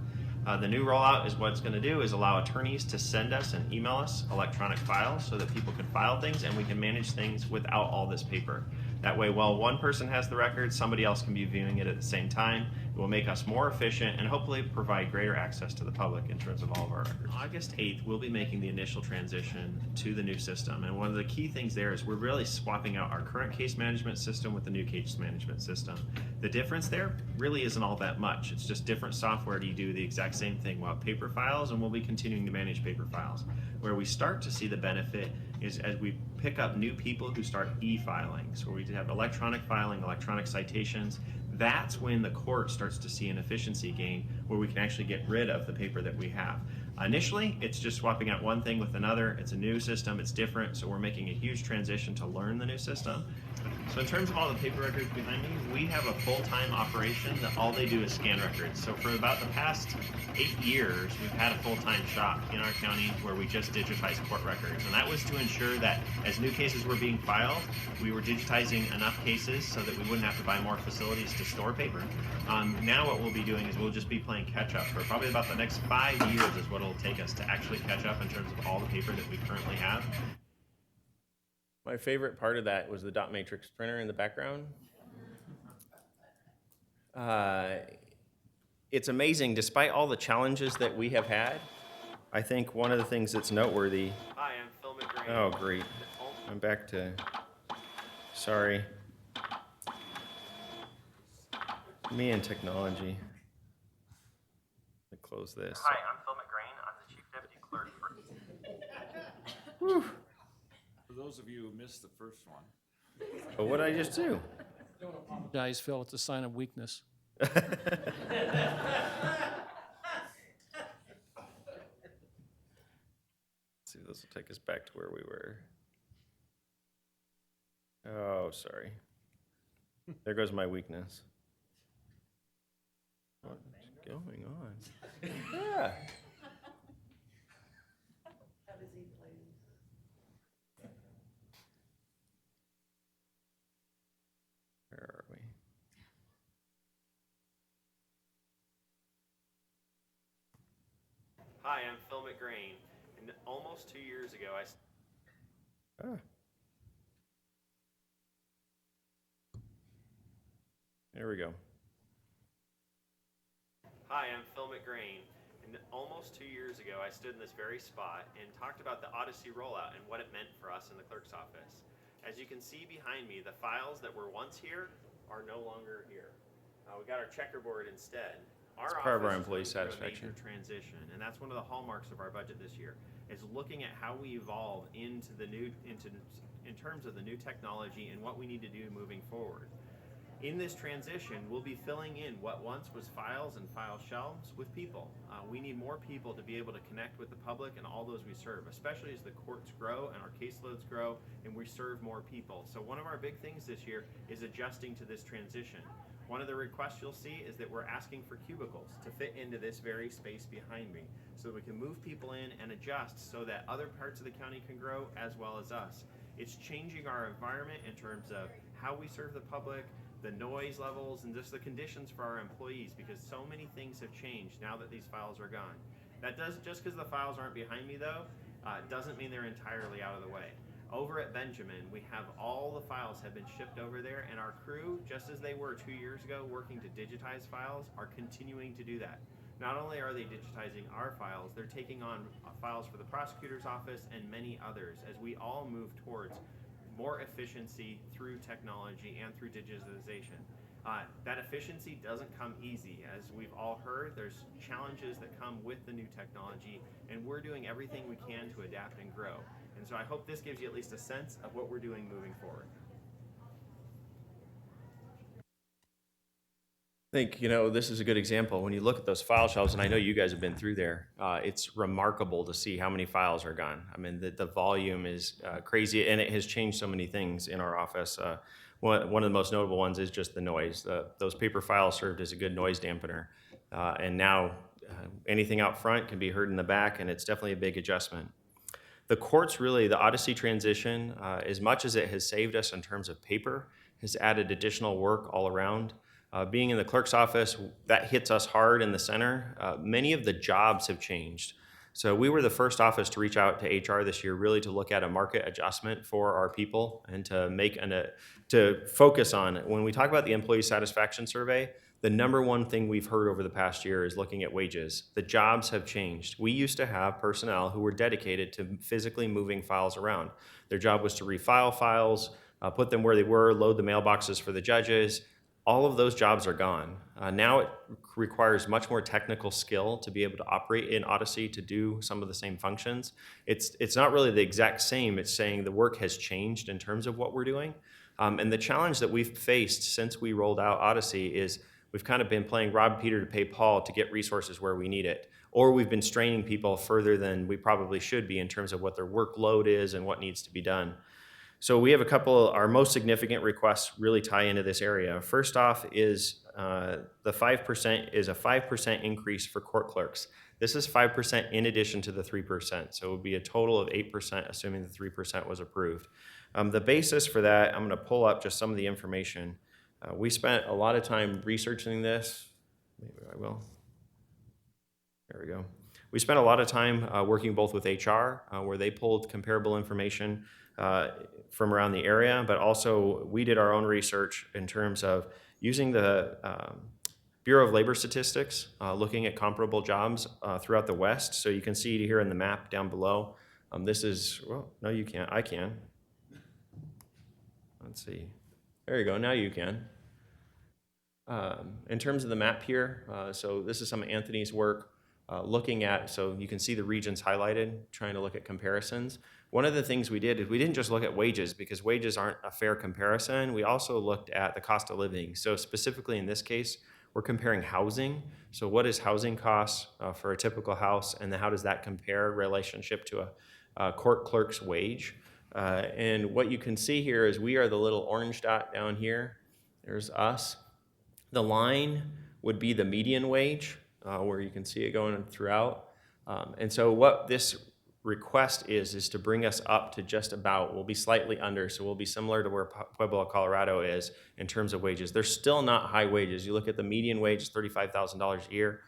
The new rollout is what it's going to do is allow attorneys to send us and email us electronic files so that people can file things and we can manage things without all this paper. That way, while one person has the record, somebody else can be viewing it at the same time. It will make us more efficient and hopefully provide greater access to the public in terms of all of our records. August 8th, we'll be making the initial transition to the new system. And one of the key things there is we're really swapping out our current case management system with the new case management system. The difference there really isn't all that much. It's just different software to do the exact same thing. We'll have paper files and we'll be continuing to manage paper files. Where we start to see the benefit is as we pick up new people who start e-filing. So we have electronic filing, electronic citations. That's when the court starts to see an efficiency gain where we can actually get rid of the paper that we have. Initially, it's just swapping out one thing with another. It's a new system, it's different, so we're making a huge transition to learn the new system. So in terms of all the paper records behind me, we have a full-time operation that all they do is scan records. So for about the past 8 years, we've had a full-time shop in our county where we just digitize court records. And that was to ensure that as new cases were being filed, we were digitizing enough cases so that we wouldn't have to buy more facilities to store paper. Now what we'll be doing is we'll just be playing catch-up for probably about the next 5 years is what it'll take us to actually catch up in terms of all the paper that we currently have. My favorite part of that was the dot matrix printer in the background. It's amazing, despite all the challenges that we have had, I think one of the things that's noteworthy. Hi, I'm Phil McGrain. Oh, great. I'm back to, sorry. Me and technology. Let me close this. Hi, I'm Phil McGrain. I'm the Chief Deputy Clerk for... Whew. For those of you who missed the first one. But what did I just do? Don't apologize, Phil. It's a sign of weakness. Let's see, this will take us back to where we were. Oh, sorry. There goes my weakness. What's going on? Yeah. Where are we? Hi, I'm Phil McGrain. And almost 2 years ago, There we go. Hi, I'm Phil McGrain. And almost 2 years ago, I stood in this very spot and talked about the Odyssey rollout and what it meant for us in the clerk's office. As you can see behind me, the files that were once here are no longer here. We got our checkerboard instead. Our part of our employee satisfaction. Major transition, and that's one of the hallmarks of our budget this year, is looking at how we evolve into the new, in terms of the new technology and what we need to do moving forward. In this transition, we'll be filling in what once was files and file shelves with people. We need more people to be able to connect with the public and all those we serve, especially as the courts grow and our caseloads grow and we serve more people. So one of our big things this year is adjusting to this transition. One of the requests you'll see is that we're asking for cubicles to fit into this very space behind me so that we can move people in and adjust so that other parts of the county can grow as well as us. It's changing our environment in terms of how we serve the public, the noise levels, and just the conditions for our employees, because so many things have changed now that these files are gone. That does, just because the files aren't behind me though, doesn't mean they're entirely out of the way. Over at Benjamin, we have all the files have been shipped over there, and our crew, just as they were 2 years ago working to digitize files, are continuing to do that. Not only are they digitizing our files, they're taking on files for the prosecutor's office and many others as we all move towards more efficiency through technology and through digitization. That efficiency doesn't come easy. As we've all heard, there's challenges that come with the new technology, and we're doing everything we can to adapt and grow. And so I hope this gives you at least a sense of what we're doing moving forward. I think, this is a good example. When you look at those file shelves, and I know you guys have been through there, it's remarkable to see how many files are gone. I mean, the volume is crazy, and it has changed so many things in our office. One of the most notable ones is just the noise. Those paper files served as a good noise dampener, and now anything out front can be heard in the back, and it's definitely a big adjustment. The courts really, the Odyssey transition, as much as it has saved us in terms of paper, has added additional work all around. Being in the clerk's office, that hits us hard in the center. Many of the jobs have changed. So we were the first office to reach out to HR this year, really to look at a market adjustment for our people and to focus on, when we talk about the employee satisfaction survey, the number one thing we've heard over the past year is looking at wages. The jobs have changed. We used to have personnel who were dedicated to physically moving files around. Their job was to refile files, put them where they were, load the mailboxes for the judges. All of those jobs are gone. Now it requires much more technical skill to be able to operate in Odyssey to do some of the same functions. It's not really the exact same. It's saying the work has changed in terms of what we're doing. And the challenge that we've faced since we rolled out Odyssey is we've kind of been playing rob Peter to pay Paul to get resources where we need it. Or we've been straining people further than we probably should be in terms of what their workload is and what needs to be done. So we have a couple, our most significant requests really tie into this area. First off is the 5% is a 5% increase for court clerks. This is 5% in addition to the 3%. So it would be a total of 8%, assuming the 3% was approved. The basis for that, I'm gonna pull up just some of the information. We spent a lot of time researching this. Maybe I will. There we go. We spent a lot of time working both with HR, where they pulled comparable information from around the area, but also we did our own research in terms of using the Bureau of Labor Statistics, looking at comparable jobs throughout the West. So you can see here in the map down below. This is, well, no, you can't. I can. Let's see. There you go. Now you can. In terms of the map here, so this is some of Anthony's work looking at, so you can see the regions highlighted, trying to look at comparisons. One of the things we did is we didn't just look at wages because wages aren't a fair comparison. We also looked at the cost of living. So specifically in this case, we're comparing housing. So what is housing costs for a typical house, and then how does that compare relationship to a court clerk's wage? And what you can see here is we are the little orange dot down here. There's us. The line would be the median wage, where you can see it going throughout. And so what this request is to bring us up to just about, we'll be slightly under, so we'll be similar to where Pueblo, Colorado is in terms of wages. They're still not high wages. You look at the median wage is $35,000 a year.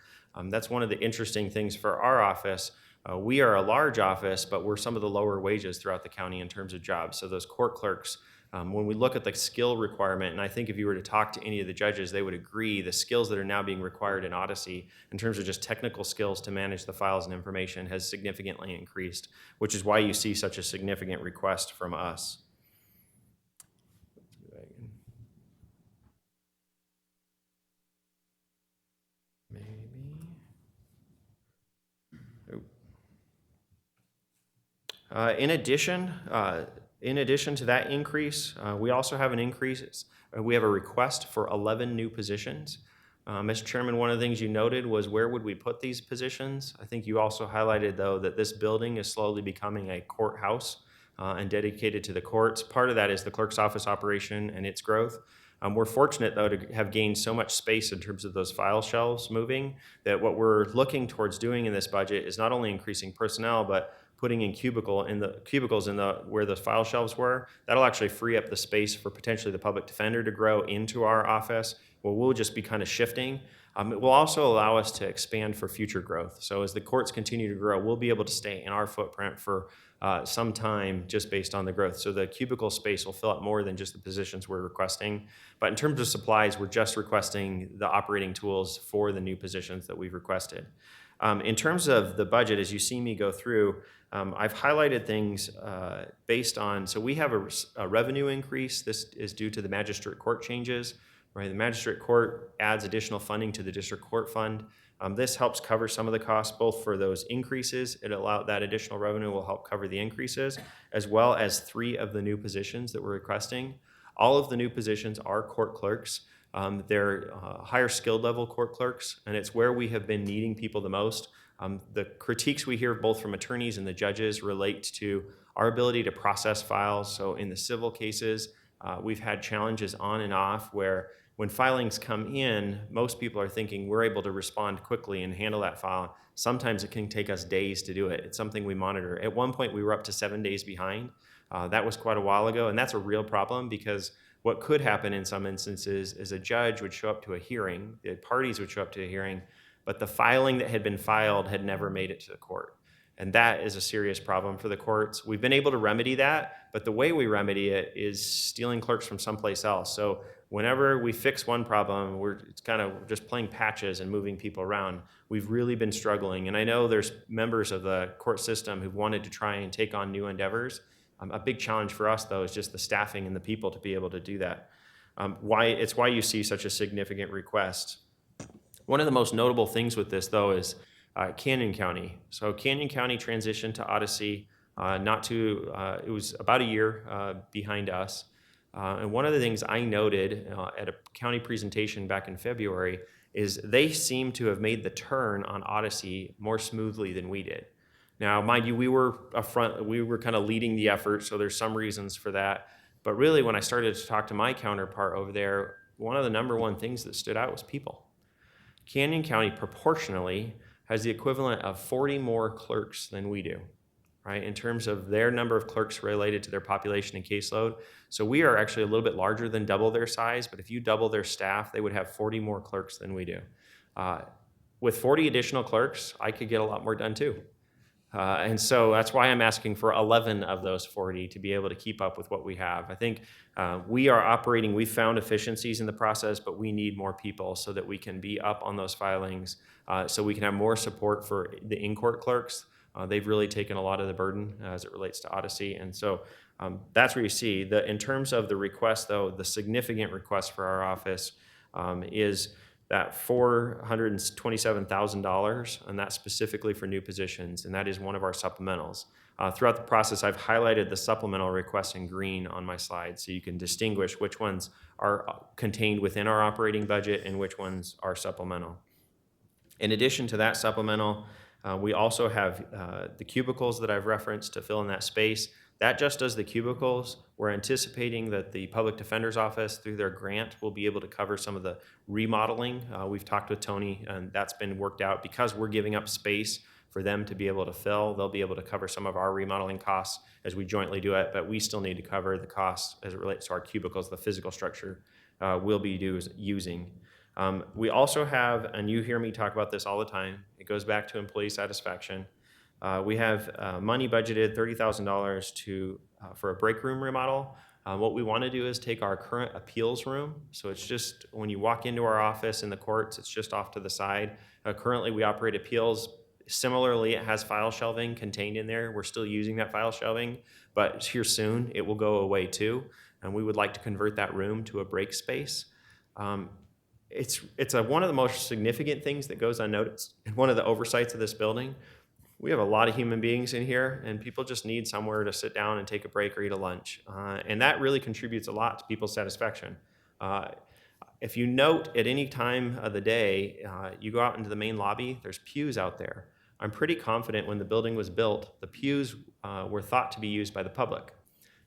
That's one of the interesting things for our office. We are a large office, but we're some of the lower wages throughout the county in terms of jobs. So those court clerks, when we look at the skill requirement, and I think if you were to talk to any of the judges, they would agree the skills that are now being required in Odyssey in terms of just technical skills to manage the files and information has significantly increased, which is why you see such a significant request from us. In addition to that increase, we also have an increase. We have a request for 11 new positions. Mr. Chairman, one of the things you noted was where would we put these positions? I think you also highlighted, though, that this building is slowly becoming a courthouse and dedicated to the courts. Part of that is the clerk's office operation and its growth. We're fortunate, though, to have gained so much space in terms of those file shelves moving that what we're looking towards doing in this budget is not only increasing personnel, but putting in cubicles in the where the file shelves were. That'll actually free up the space for potentially the public defender to grow into our office, where we'll just be kind of shifting. It will also allow us to expand for future growth. So as the courts continue to grow, we'll be able to stay in our footprint for some time just based on the growth. So the cubicle space will fill up more than just the positions we're requesting. But in terms of supplies, we're just requesting the operating tools for the new positions that we've requested. In terms of the budget, as you see me go through, I've highlighted things based on, so we have a revenue increase. This is due to the magistrate court changes, right? The magistrate court adds additional funding to the district court fund. This helps cover some of the costs, both for those increases. That additional revenue will help cover the increases, as well as 3 of the new positions that we're requesting. All of the new positions are court clerks. They're higher skilled level court clerks, and it's where we have been needing people the most. The critiques we hear both from attorneys and the judges relate to our ability to process files. So in the civil cases, we've had challenges on and off where when filings come in, most people are thinking we're able to respond quickly and handle that file. Sometimes it can take us days to do it. It's something we monitor. At one point, we were up to 7 days behind. That was quite a while ago, and that's a real problem because what could happen in some instances is a judge would show up to a hearing, the parties would show up to a hearing, but the filing that had been filed had never made it to the court. And that is a serious problem for the courts. We've been able to remedy that, but the way we remedy it is stealing clerks from someplace else. So whenever we fix one problem, it's kind of just playing patches and moving people around. We've really been struggling. And I know there's members of the court system who've wanted to try and take on new endeavors. A big challenge for us, though, is just the staffing and the people to be able to do that. It's why you see such a significant request. One of the most notable things with this, though, is Canyon County. So Canyon County transitioned to Odyssey it was about a year behind us. And one of the things I noted at a county presentation back in February is they seem to have made the turn on Odyssey more smoothly than we did. Now, mind you, we were kind of leading the effort, so there's some reasons for that. But really, when I started to talk to my counterpart over there, one of the number one things that stood out was people. Canyon County proportionally has the equivalent of 40 more clerks than we do, right, in terms of their number of clerks related to their population and caseload. So we are actually a little bit larger than double their size, but if you double their staff, they would have 40 more clerks than we do. With 40 additional clerks, I could get a lot more done too. And so that's why I'm asking for 11 of those 40 to be able to keep up with what we have. I think we found efficiencies in the process, but we need more people so that we can be up on those filings, so we can have more support for the in-court clerks. They've really taken a lot of the burden as it relates to Odyssey. And so that's where you see in terms of the request, though, the significant request for our office is that $427,000, and that's specifically for new positions, and that is one of our supplementals. Throughout the process, I've highlighted the supplemental requests in green on my slide, so you can distinguish which ones are contained within our operating budget and which ones are supplemental. In addition to that supplemental, we also have the cubicles that I've referenced to fill in that space. That just does the cubicles. We're anticipating that the Public Defender's Office, through their grant, will be able to cover some of the remodeling. We've talked with Tony, and that's been worked out. Because we're giving up space for them to be able to fill, they'll be able to cover some of our remodeling costs as we jointly do it, but we still need to cover the costs as it relates to our cubicles, the physical structure we'll be using. We also have, and you hear me talk about this all the time, it goes back to employee satisfaction. We have money budgeted, $30,000 for a break room remodel. What we want to do is take our current appeals room. So it's just when you walk into our office in the courts, it's just off to the side. Currently, we operate appeals. Similarly, it has file shelving contained in there. We're still using that file shelving, but here soon it will go away too. And we would like to convert that room to a break space. It's one of the most significant things that goes unnoticed. And one of the oversights of this building, we have a lot of human beings in here, and people just need somewhere to sit down and take a break or eat a lunch. And that really contributes a lot to people's satisfaction. If you note at any time of the day, you go out into the main lobby, there's pews out there. I'm pretty confident when the building was built, the pews were thought to be used by the public.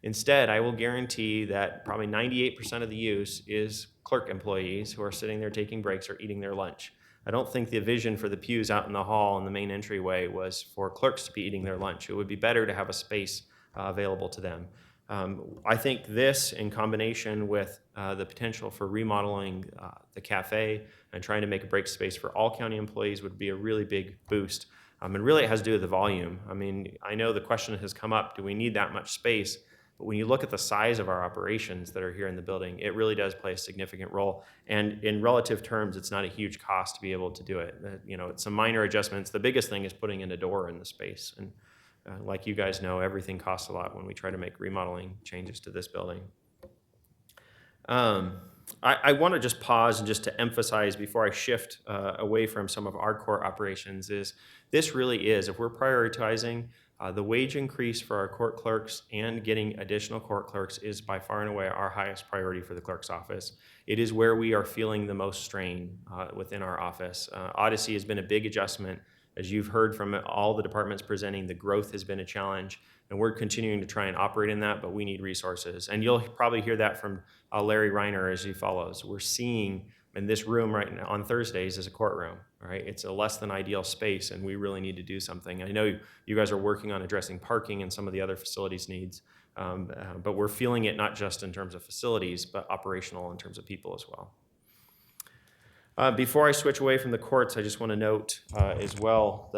Instead, I will guarantee that probably 98% of the use is clerk employees who are sitting there taking breaks or eating their lunch. I don't think the vision for the pews out in the hall in the main entryway was for clerks to be eating their lunch. It would be better to have a space available to them. I think this, in combination with the potential for remodeling the cafe and trying to make a break space for all county employees, would be a really big boost. And really it has to do with the volume. I mean, I know the question has come up, do we need that much space? But when you look at the size of our operations that are here in the building, it really does play a significant role. And in relative terms, it's not a huge cost to be able to do it. It's some minor adjustments. The biggest thing is putting in a door in the space. And like you guys know, everything costs a lot when we try to make remodeling changes to this building. I want to just pause and just to emphasize before I shift away from some of our core operations is this really is, if we're prioritizing the wage increase for our court clerks and getting additional court clerks is by far and away our highest priority for the clerk's office. It is where we are feeling the most strain within our office. Odyssey has been a big adjustment. As you've heard from all the departments presenting, the growth has been a challenge, and we're continuing to try and operate in that, but we need resources. And you'll probably hear that from Larry Reiner as he follows. We're seeing in this room right now on Thursdays is a courtroom, right? It's a less than ideal space, and we really need to do something. I know you guys are working on addressing parking and some of the other facilities needs, but we're feeling it not just in terms of facilities, but operational in terms of people as well. Before I switch away from the courts, I just want to note as well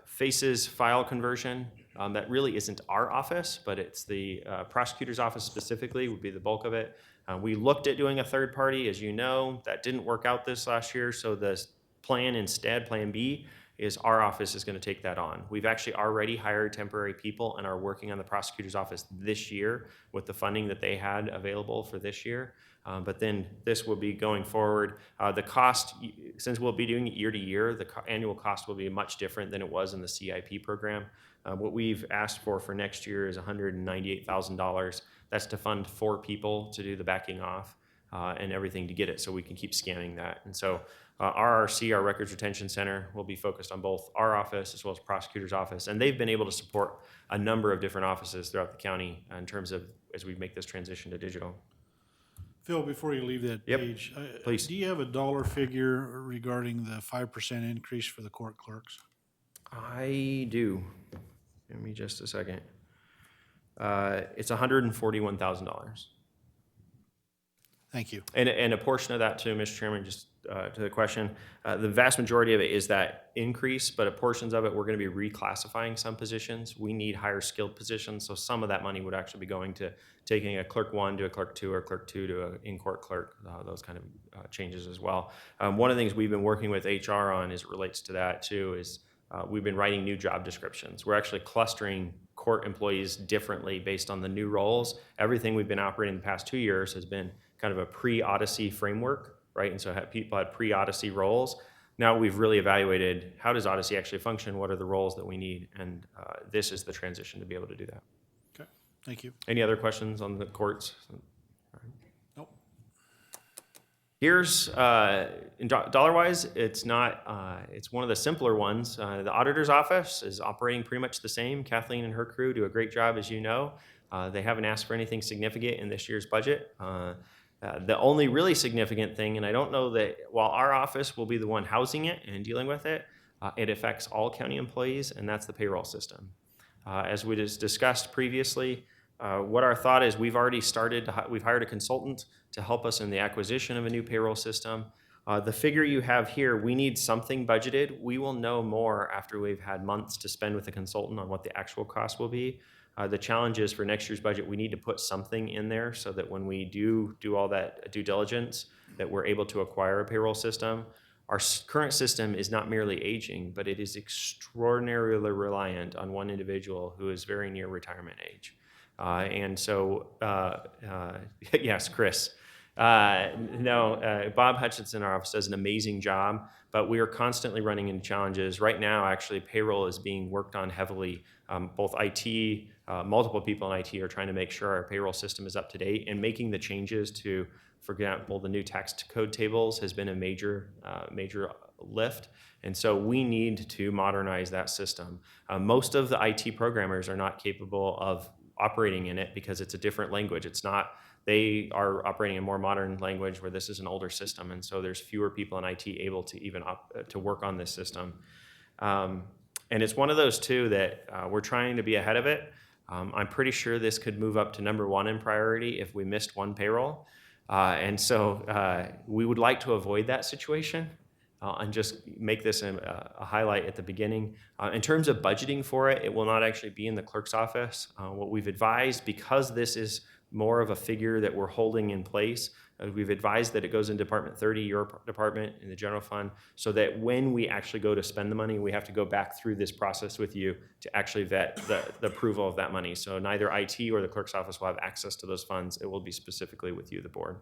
faces file conversion. That really isn't our office, but it's the prosecutor's office specifically would be the bulk of it. We looked at doing a third party, as you know, that didn't work out this last year. So the plan instead, plan B, is our office is going to take that on. We've actually already hired temporary people and are working on the prosecutor's office this year with the funding that they had available for this year. But then this will be going forward. The cost, since we'll be doing it year to year, the annual cost will be much different than it was in the CIP program. What we've asked for next year is $198,000. That's to fund 4 people to do the backing off and everything to get it so we can keep scanning that. And so RRC, our Records Retention Center, will be focused on both our office as well as prosecutor's office. And they've been able to support a number of different offices throughout the county in terms of as we make this transition to digital. Phil, before you leave that Yep, page, please. do you have a dollar figure regarding the 5% increase for the court clerks? I do. Give me just a second. It's $141,000. Thank you. And a portion of that too, Mr. Chairman, just to the question, the vast majority of it is that increase, but portions of it, we're going to be reclassifying some positions. We need higher skilled positions, so some of that money would actually be going to taking a clerk 1 to a clerk 2 or clerk 2 to an in-court clerk, those kind of changes as well. One of the things we've been working with HR on as it relates to that too is we've been writing new job descriptions. We're actually clustering court employees differently based on the new roles. Everything we've been operating the past 2 years has been kind of a pre-Odyssey framework, right? And so people had pre-Odyssey roles. Now we've really evaluated how does Odyssey actually function, what are the roles that we need, and this is the transition to be able to do that. Okay, thank you. Any other questions on the courts? Nope. Here's, dollar-wise, it's not, it's one of the simpler ones. The auditor's office is operating pretty much the same. Kathleen and her crew do a great job, as you know. They haven't asked for anything significant in this year's budget. The only really significant thing, and I don't know that while our office will be the one housing it and dealing with it, it affects all county employees, and that's the payroll system. As we just discussed previously, what our thought is, we've already started, we've hired a consultant to help us in the acquisition of a new payroll system. The figure you have here, we need something budgeted. We will know more after we've had months to spend with the consultant on what the actual cost will be. The challenge is for next year's budget, we need to put something in there so that when we do all that due diligence, that we're able to acquire a payroll system. Our current system is not merely aging, but it is extraordinarily reliant on one individual who is very near retirement age. And so, yes, Chris. Bob Hutchinson in our office does an amazing job, but we are constantly running into challenges. Right now, actually, payroll is being worked on heavily. Both IT, multiple people in IT are trying to make sure our payroll system is up to date, and making the changes to, for example, the new tax code tables has been a major lift. And so we need to modernize that system. Most of the IT programmers are not capable of operating in it because it's a different language. It's not, they are operating in a more modern language where this is an older system. And so there's fewer people in IT able to even to work on this system. And it's one of those too that we're trying to be ahead of it. I'm pretty sure this could move up to number 1 in priority if we missed one payroll. And so we would like to avoid that situation and just make this a highlight at the beginning. In terms of budgeting for it, it will not actually be in the clerk's office. What we've advised, because this is more of a figure that we're holding in place, we've advised that it goes in Department 30, your department, in the general fund, so that when we actually go to spend the money, we have to go back through this process with you to actually vet the approval of that money. So neither IT or the clerk's office will have access to those funds. It will be specifically with you, the board.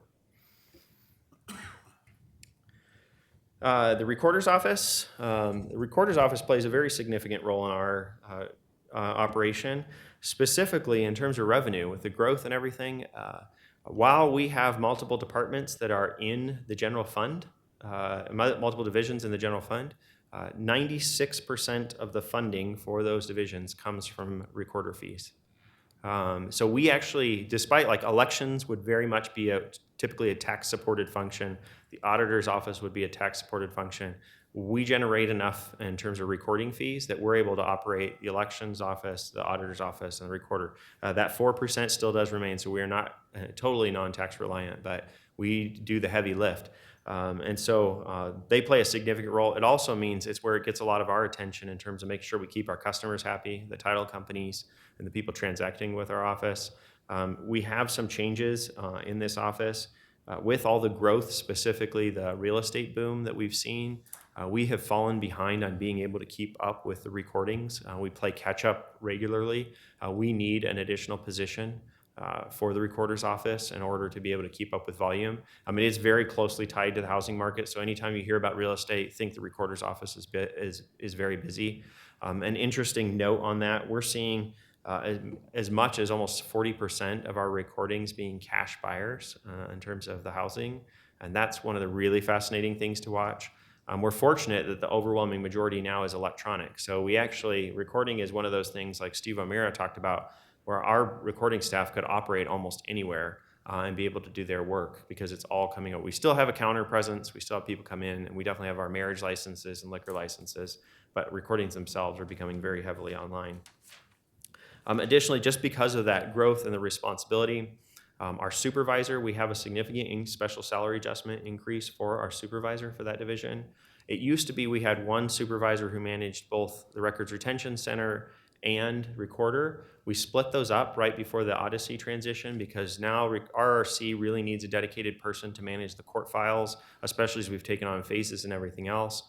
The recorder's office. The recorder's office plays a very significant role in our operation, specifically in terms of revenue with the growth and everything. While we have multiple departments that are in the general fund, multiple divisions in the general fund, 96% of the funding for those divisions comes from recorder fees. So we actually, despite like elections would very much be typically a tax-supported function, the auditor's office would be a tax-supported function, we generate enough in terms of recording fees that we're able to operate the elections office, the auditor's office, and the recorder. That 4% still does remain, so we are not totally non-tax reliant, but we do the heavy lift. And so they play a significant role. It also means it's where it gets a lot of our attention in terms of making sure we keep our customers happy, the title companies, and the people transacting with our office. We have some changes in this office. With all the growth, specifically the real estate boom that we've seen, we have fallen behind on being able to keep up with the recordings. We play catch up regularly. We need an additional position for the recorder's office in order to be able to keep up with volume. I mean, it's very closely tied to the housing market. So anytime you hear about real estate, think the recorder's office is very busy. An interesting note on that, we're seeing as much as almost 40% of our recordings being cash buyers in terms of the housing. And that's one of the really fascinating things to watch. We're fortunate that the overwhelming majority now is electronic. So we actually, recording is one of those things like Steve O'Meara talked about, where our recording staff could operate almost anywhere and be able to do their work because it's all coming out. We still have a counter presence. We still have people come in, and we definitely have our marriage licenses and liquor licenses, but recordings themselves are becoming very heavily online. Additionally, just because of that growth and the responsibility, our supervisor, we have a significant special salary adjustment increase for our supervisor for that division. It used to be we had one supervisor who managed both the Records Retention Center and recorder. We split those up right before the Odyssey transition because now RRC really needs a dedicated person to manage the court files, especially as we've taken on phases and everything else.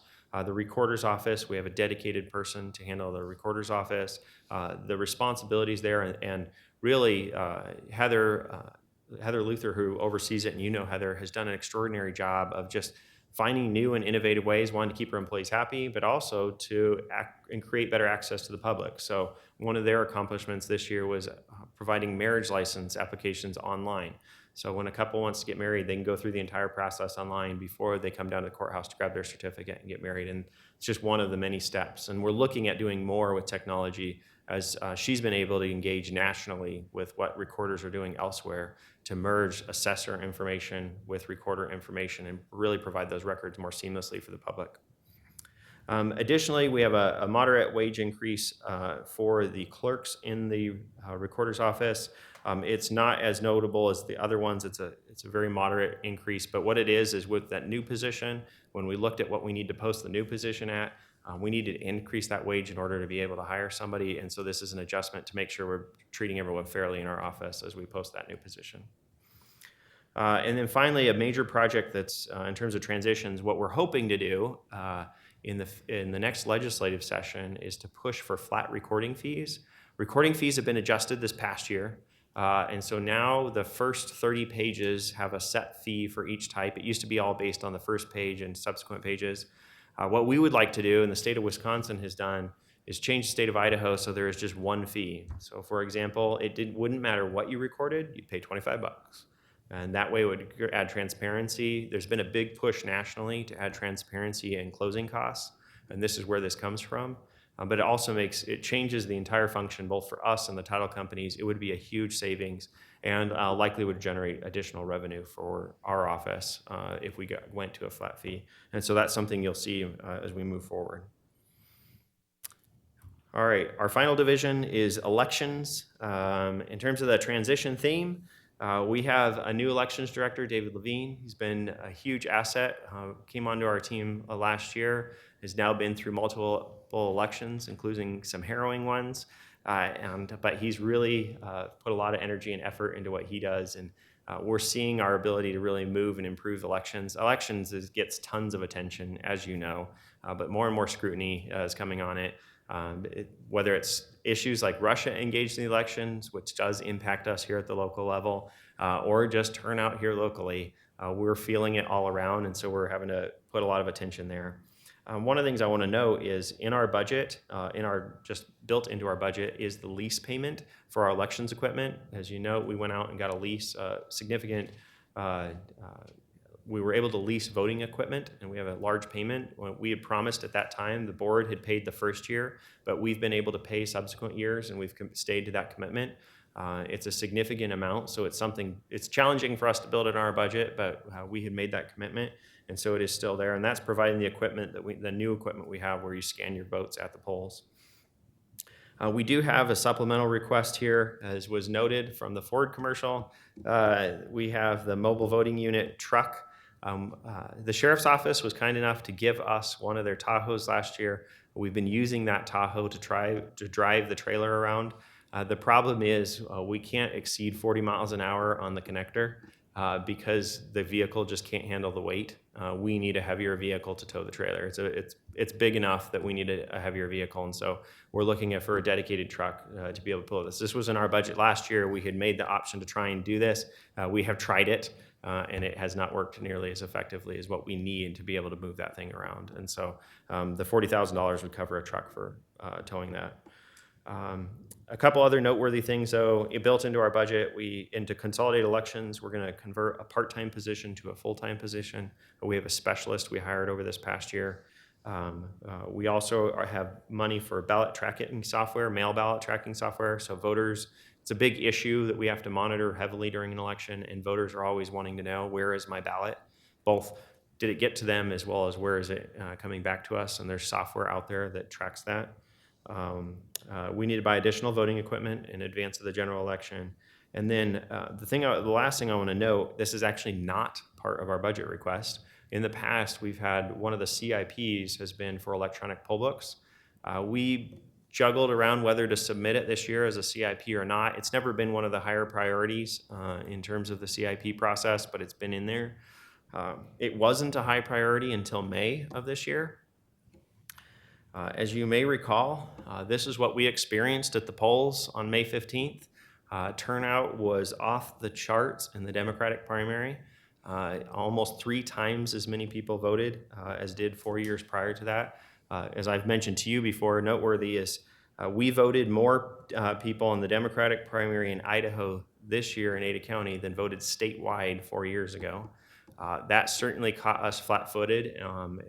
The recorder's office, we have a dedicated person to handle the recorder's office. The responsibilities there, and really Heather Luther, who oversees it, and you know Heather, has done an extraordinary job of just finding new and innovative ways, one, to keep her employees happy, but also to and create better access to the public. So one of their accomplishments this year was providing marriage license applications online. So when a couple wants to get married, they can go through the entire process online before they come down to the courthouse to grab their certificate and get married. And it's just one of the many steps. And we're looking at doing more with technology as she's been able to engage nationally with what recorders are doing elsewhere to merge assessor information with recorder information and really provide those records more seamlessly for the public. Additionally, we have a moderate wage increase for the clerks in the recorder's office. It's not as notable as the other ones. It's a very moderate increase, but what it is with that new position, when we looked at what we need to post the new position at, we needed to increase that wage in order to be able to hire somebody, and so this is an adjustment to make sure we're treating everyone fairly in our office as we post that new position. And then finally, a major project that's in terms of transitions, what we're hoping to do in the next legislative session is to push for flat recording fees. Recording fees have been adjusted this past year. And so now the first 30 pages have a set fee for each type. It used to be all based on the first page and subsequent pages. What we would like to do, and the state of Wisconsin has done, is change the state of Idaho so there is just one fee. So for example, wouldn't matter what you recorded, you'd pay $25. And that way it would add transparency. There's been a big push nationally to add transparency in closing costs, and this is where this comes from. But it also changes the entire function, both for us and the title companies. It would be a huge savings and likely would generate additional revenue for our office if we went to a flat fee. And so that's something you'll see as we move forward. All right, our final division is elections. In terms of the transition theme, we have a new elections director, David Levine. He's been a huge asset, came onto our team last year, has now been through multiple elections, including some harrowing ones. But he's really put a lot of energy and effort into what he does, and we're seeing our ability to really move and improve elections. Elections gets tons of attention, as you know, but more and more scrutiny is coming on it. Whether it's issues like Russia engaged in the elections, which does impact us here at the local level, or just turnout here locally, we're feeling it all around, and so we're having to put a lot of attention there. One of the things I want to note is in our budget, just built into our budget, is the lease payment for our elections equipment. As you know, we went out and got a lease, significant. We were able to lease voting equipment, and we have a large payment. We had promised at that time, the board had paid the first year, but we've been able to pay subsequent years, and we've stayed to that commitment. It's a significant amount, so it's challenging for us to build it in our budget, but we had made that commitment, and so it is still there. And that's providing the equipment the new equipment we have where you scan your votes at the polls. We do have a supplemental request here, as was noted from the Ford commercial. We have the mobile voting unit truck. The sheriff's office was kind enough to give us one of their Tahoes last year. We've been using that Tahoe to drive the trailer around. The problem is we can't exceed 40 miles an hour on the connector because the vehicle just can't handle the weight. We need a heavier vehicle to tow the trailer. It's big enough that we need a heavier vehicle, and so we're looking for a dedicated truck to be able to pull this. This was in our budget last year. We had made the option to try and do this. We have tried it, and it has not worked nearly as effectively as what we need to be able to move that thing around. And so the $40,000 would cover a truck for towing that. A couple other noteworthy things, though, built into our budget, into Consolidated Elections, we're going to convert a part-time position to a full-time position. We have a specialist we hired over this past year. We also have money for ballot tracking software, mail ballot tracking software. So voters, it's a big issue that we have to monitor heavily during an election, and voters are always wanting to know, where is my ballot? Both, did it get to them, as well as where is it coming back to us? And there's software out there that tracks that. We need to buy additional voting equipment in advance of the general election. And then the last thing I want to note, this is actually not part of our budget request. In the past, we've had one of the CIPs has been for electronic poll books. We juggled around whether to submit it this year as a CIP or not. It's never been one of the higher priorities in terms of the CIP process, but it's been in there. It wasn't a high priority until May of this year. As you may recall, this is what we experienced at the polls on May 15th. Turnout was off the charts in the Democratic primary. Almost 3 times as many people voted as did 4 years prior to that. As I've mentioned to you before, noteworthy is we voted more people in the Democratic primary in Idaho this year in Ada County than voted statewide 4 years ago. That certainly caught us flat-footed.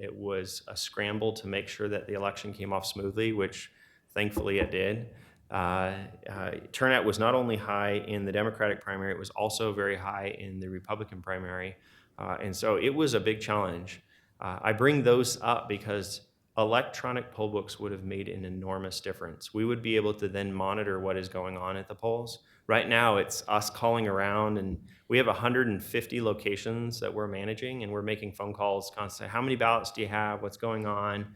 It was a scramble to make sure that the election came off smoothly, which thankfully it did. Turnout was not only high in the Democratic primary, it was also very high in the Republican primary. And so it was a big challenge. I bring those up because electronic poll books would have made an enormous difference. We would be able to then monitor what is going on at the polls. Right now, it's us calling around, and we have 150 locations that we're managing, and we're making phone calls constantly. How many ballots do you have? What's going on?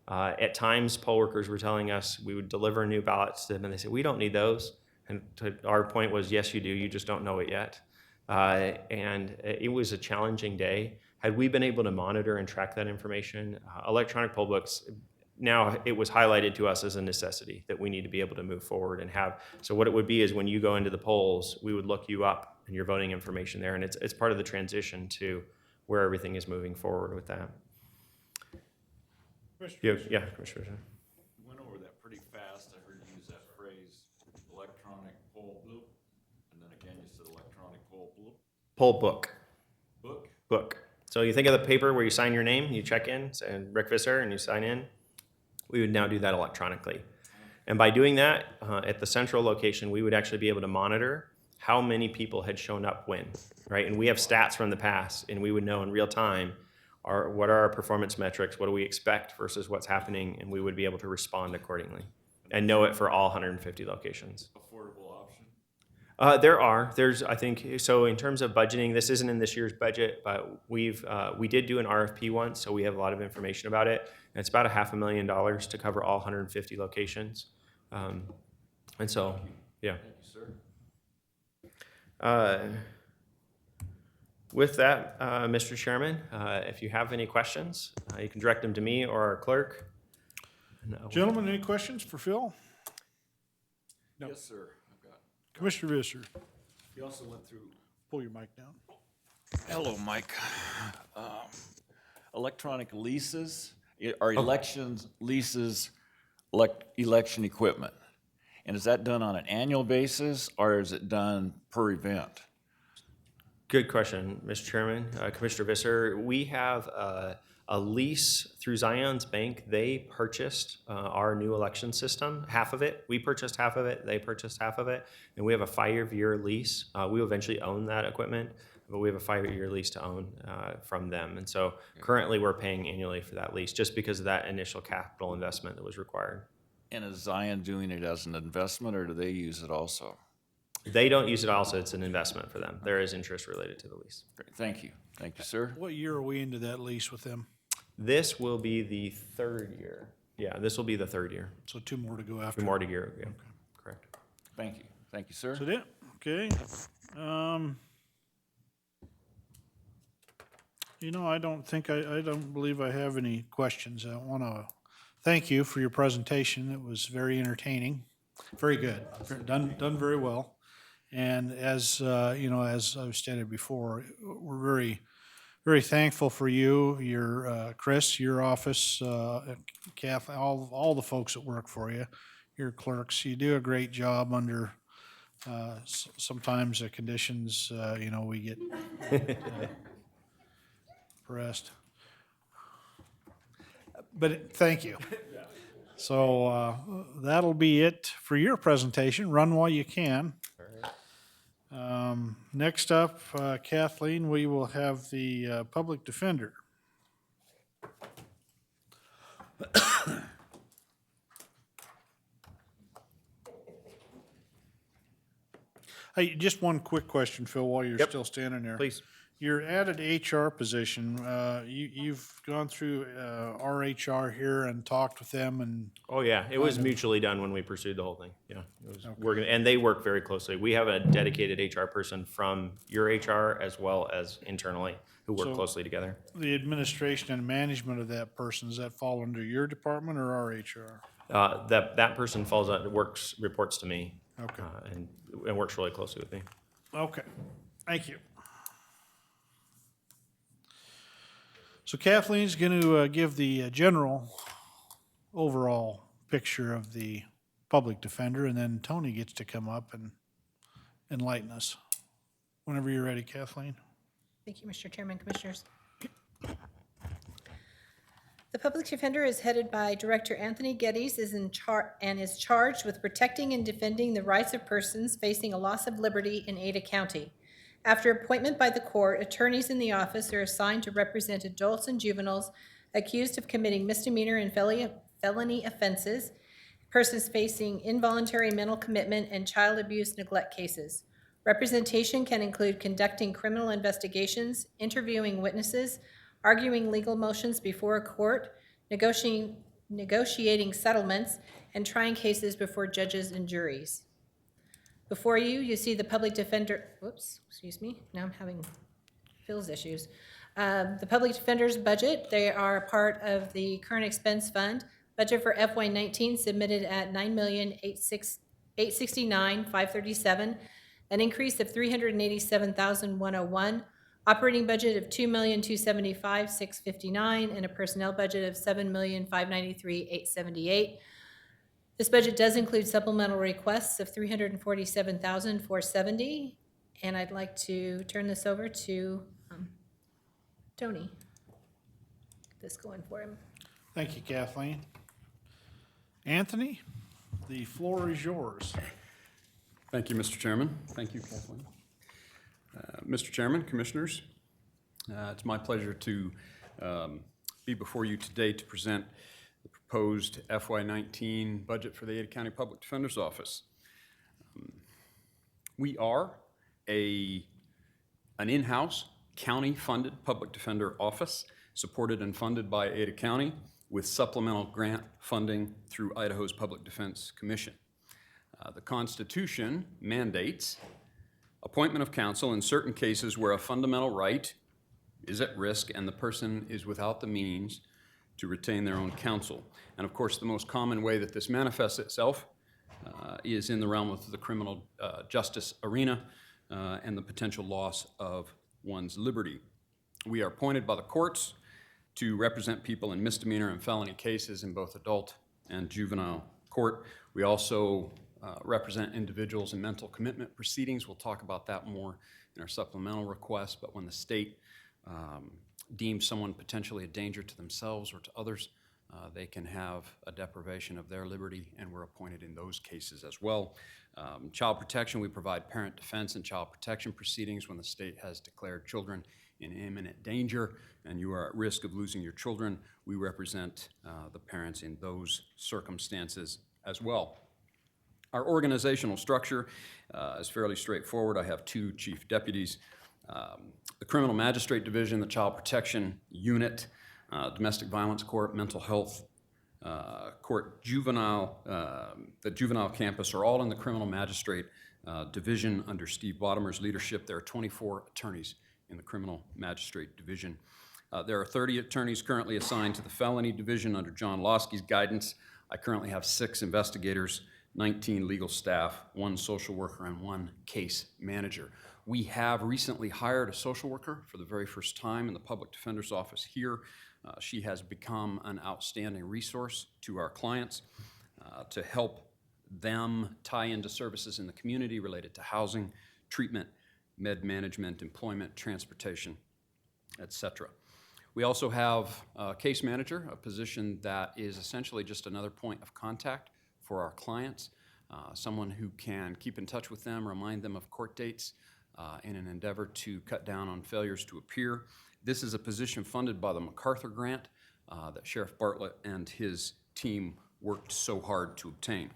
At times, poll workers were telling us we would deliver new ballots to them, and they said, we don't need those. And our point was, yes, you do. You just don't know it yet. And it was a challenging day. Had we been able to monitor and track that information, electronic poll books, now it was highlighted to us as a necessity that we need to be able to move forward and have. So what it would be is when you go into the polls, we would look you up and your voting information there. And it's part of the transition to where everything is moving forward with that. Yeah, Commissioner. Went over that pretty fast. I heard you use that phrase, electronic poll bloop, and then again you said electronic poll bloop. Poll book. Book? So you think of the paper where you sign your name, you check in, and Rick Visser, and you sign in. We would now do that electronically. And by doing that, at the central location, we would actually be able to monitor how many people had shown up when, right? And we have stats from the past, and we would know in real time what are our performance metrics, what do we expect versus what's happening, and we would be able to respond accordingly and know it for all 150 locations. Affordable option? There's, I think, so in terms of budgeting, this isn't in this year's budget, but we did do an RFP once, so we have a lot of information about it. And it's about $500,000 to cover all 150 locations. And so, yeah. Thank you, sir. With that, Mr. Chairman, if you have any questions, you can direct them to me or our clerk. Gentlemen, any questions for Phil? No. Yes, sir. I've got. Commissioner Visser, He also went through. pull your mic down. Hello, Mike. Electronic leases, are elections leases election equipment? And is that done on an annual basis or is it done per event? Good question, Mr. Chairman. Commissioner Visser, we have a A lease through Zion's Bank, they purchased our new election system, half of it. We purchased half of it, they purchased half of it, and we have a 5-year lease. We will eventually own that equipment, but we have a 5-year lease to own from them. And so currently we're paying annually for that lease just because of that initial capital investment that was required. And is Zion doing it as an investment, or do they use it also? They don't use it also, it's an investment for them. There is interest related to the lease. Great, thank you. Thank you, sir. What year are we into that lease with them? This will be the 3rd year. Yeah, this will be the 3rd year. So 2 more to go after. More to year, yeah, correct. Thank you. Thank you, sir. Is that it? Okay. You know, I don't believe I have any questions. I want to thank you for your presentation. It was very entertaining, very good, done very well. And as, you know, as I've stated before, we're very, very thankful for you, your, Chris, your office, Kath, all the folks that work for you, your clerks. You do a great job under, sometimes the conditions, you know, we get pressed. But thank you. So that'll be it for your presentation. Run while you can. Next up, Kathleen, we will have the public defender. Hey, just one quick question, Phil, while you're still standing there. Please. Your added HR position, you've gone through our HR here and talked with them and, Oh, yeah, it was mutually done when we pursued the whole thing, yeah. It was working, and they work very closely. We have a dedicated HR person from your HR as well as internally who work So- closely together. the administration and management of that person, does that fall under your department or our HR? That person reports to me. Okay. And works really closely with me. Okay, thank you. So Kathleen's going to give the general overall picture of the public defender, and then Tony gets to come up and enlighten us. Whenever you're ready, Kathleen. Thank you, Mr. Chairman, Commissioners. The public defender is headed by Director Anthony Geddes and is charged with protecting and defending the rights of persons facing a loss of liberty in Ada County. After appointment by the court, attorneys in the office are assigned to represent adults and juveniles accused of committing misdemeanor and felony offenses, persons facing involuntary mental commitment, and child abuse neglect cases. Representation can include conducting criminal investigations, interviewing witnesses, arguing legal motions before a court, negotiating settlements, and trying cases before judges and juries. Before you, you see the public defender, whoops, excuse me, now I'm having Phil's issues. The public defender's budget, they are a part of the current expense fund. Budget for FY19 submitted at $9,869,537, an increase of $387,101. Operating budget of $2,275,659, and a personnel budget of $7,593,878. This budget does include supplemental requests of $347,470, and I'd like to turn this over to Tony. Get this going for him. Thank you, Kathleen. Anthony, the floor is yours. Thank you, Mr. Chairman. Thank you, Kathleen. Mr. Chairman, Commissioners, it's my pleasure to be before you today to present the proposed FY19 budget for the Ada County Public Defender's Office. We are an in-house, county-funded public defender office supported and funded by Ada County with supplemental grant funding through Idaho's Public Defense Commission. The Constitution mandates appointment of counsel in certain cases where a fundamental right is at risk and the person is without the means to retain their own counsel. And of course, the most common way that this manifests itself is in the realm of the criminal justice arena and the potential loss of one's liberty. We are appointed by the courts to represent people in misdemeanor and felony cases in both adult and juvenile court. We also represent individuals in mental commitment proceedings. We'll talk about that more in our supplemental request, but when the state deem someone potentially a danger to themselves or to others, they can have a deprivation of their liberty, and we're appointed in those cases as well. Child protection, we provide parent defense and child protection proceedings when the state has declared children in imminent danger and you are at risk of losing your children. We represent the parents in those circumstances as well. Our organizational structure is fairly straightforward. I have 2 chief deputies. The Criminal Magistrate Division, the Child Protection Unit, Domestic Violence Court, Mental Health Court, Juvenile, the Juvenile Campus are all in the Criminal Magistrate Division under Steve Bottomer's leadership. There are 24 attorneys in the Criminal Magistrate Division. There are 30 attorneys currently assigned to the Felony Division under John Losky's guidance. I currently have 6 investigators, 19 legal staff, 1 social worker, and 1 case manager. We have recently hired a social worker for the very first time in the Public Defender's Office here. She has become an outstanding resource to our clients to help them tie into services in the community related to housing, treatment, med management, employment, transportation, etc. We also have a case manager, a position that is essentially just another point of contact for our clients, someone who can keep in touch with them, remind them of court dates in an endeavor to cut down on failures to appear. This is a position funded by the MacArthur Grant that Sheriff Bartlett and his team worked so hard to obtain.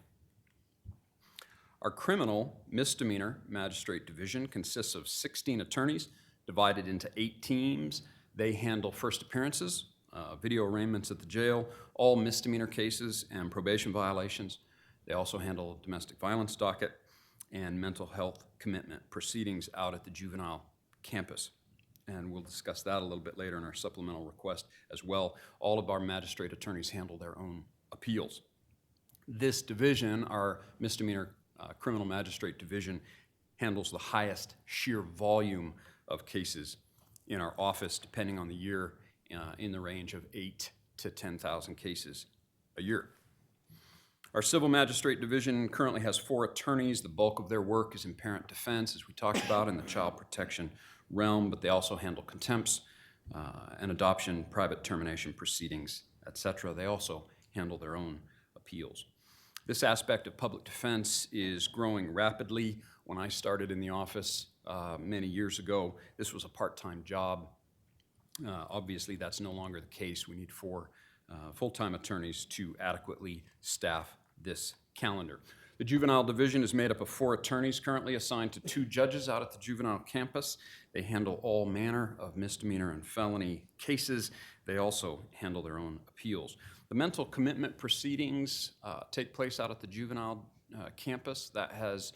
Our criminal misdemeanor magistrate division consists of 16 attorneys divided into 8 teams. They handle first appearances, video arraignments at the jail, all misdemeanor cases and probation violations. They also handle domestic violence docket and mental health commitment proceedings out at the juvenile campus. And we'll discuss that a little bit later in our supplemental request as well. All of our magistrate attorneys handle their own appeals. This division, our misdemeanor criminal magistrate division, handles the highest sheer volume of cases in our office, depending on the year, in the range of 8,000 to 10,000 cases a year. Our civil magistrate division currently has 4 attorneys. The bulk of their work is in parent defense, as we talked about, in the child protection realm, but they also handle contempts and adoption, private termination proceedings, etc. They also handle their own appeals. This aspect of public defense is growing rapidly. When I started in the office many years ago, this was a part-time job. Obviously, that's no longer the case. We need 4 full-time attorneys to adequately staff this calendar. The juvenile division is made up of 4 attorneys currently assigned to 2 judges out at the juvenile campus. They handle all manner of misdemeanor and felony cases. They also handle their own appeals. The mental commitment proceedings take place out at the juvenile campus. That has,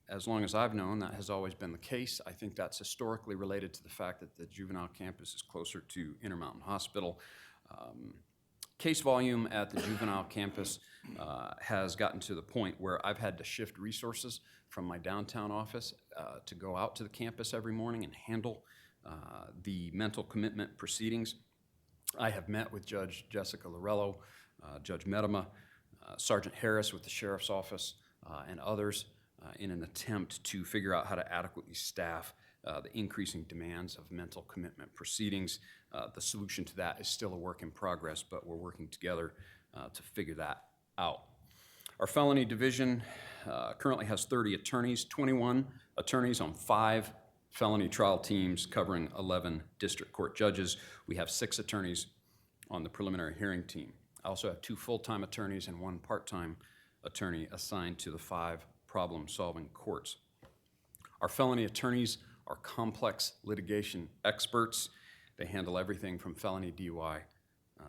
as long as I've known, that has always been the case. I think that's historically related to the fact that the juvenile campus is closer to Intermountain Hospital. Case volume at the juvenile campus has gotten to the point where I've had to shift resources from my downtown office to go out to the campus every morning and handle the mental commitment proceedings. I have met with Judge Jessica Lorello, Judge Medema, Sergeant Harris with the Sheriff's Office, and others in an attempt to figure out how to adequately staff the increasing demands of mental commitment proceedings. The solution to that is still a work in progress, but we're working together to figure that out. Our felony division currently has 30 attorneys, 21 attorneys on 5 felony trial teams covering 11 district court judges. We have 6 attorneys on the preliminary hearing team. I also have 2 full-time attorneys and 1 part-time attorney assigned to the 5 problem-solving courts. Our felony attorneys are complex litigation experts. They handle everything from felony DUI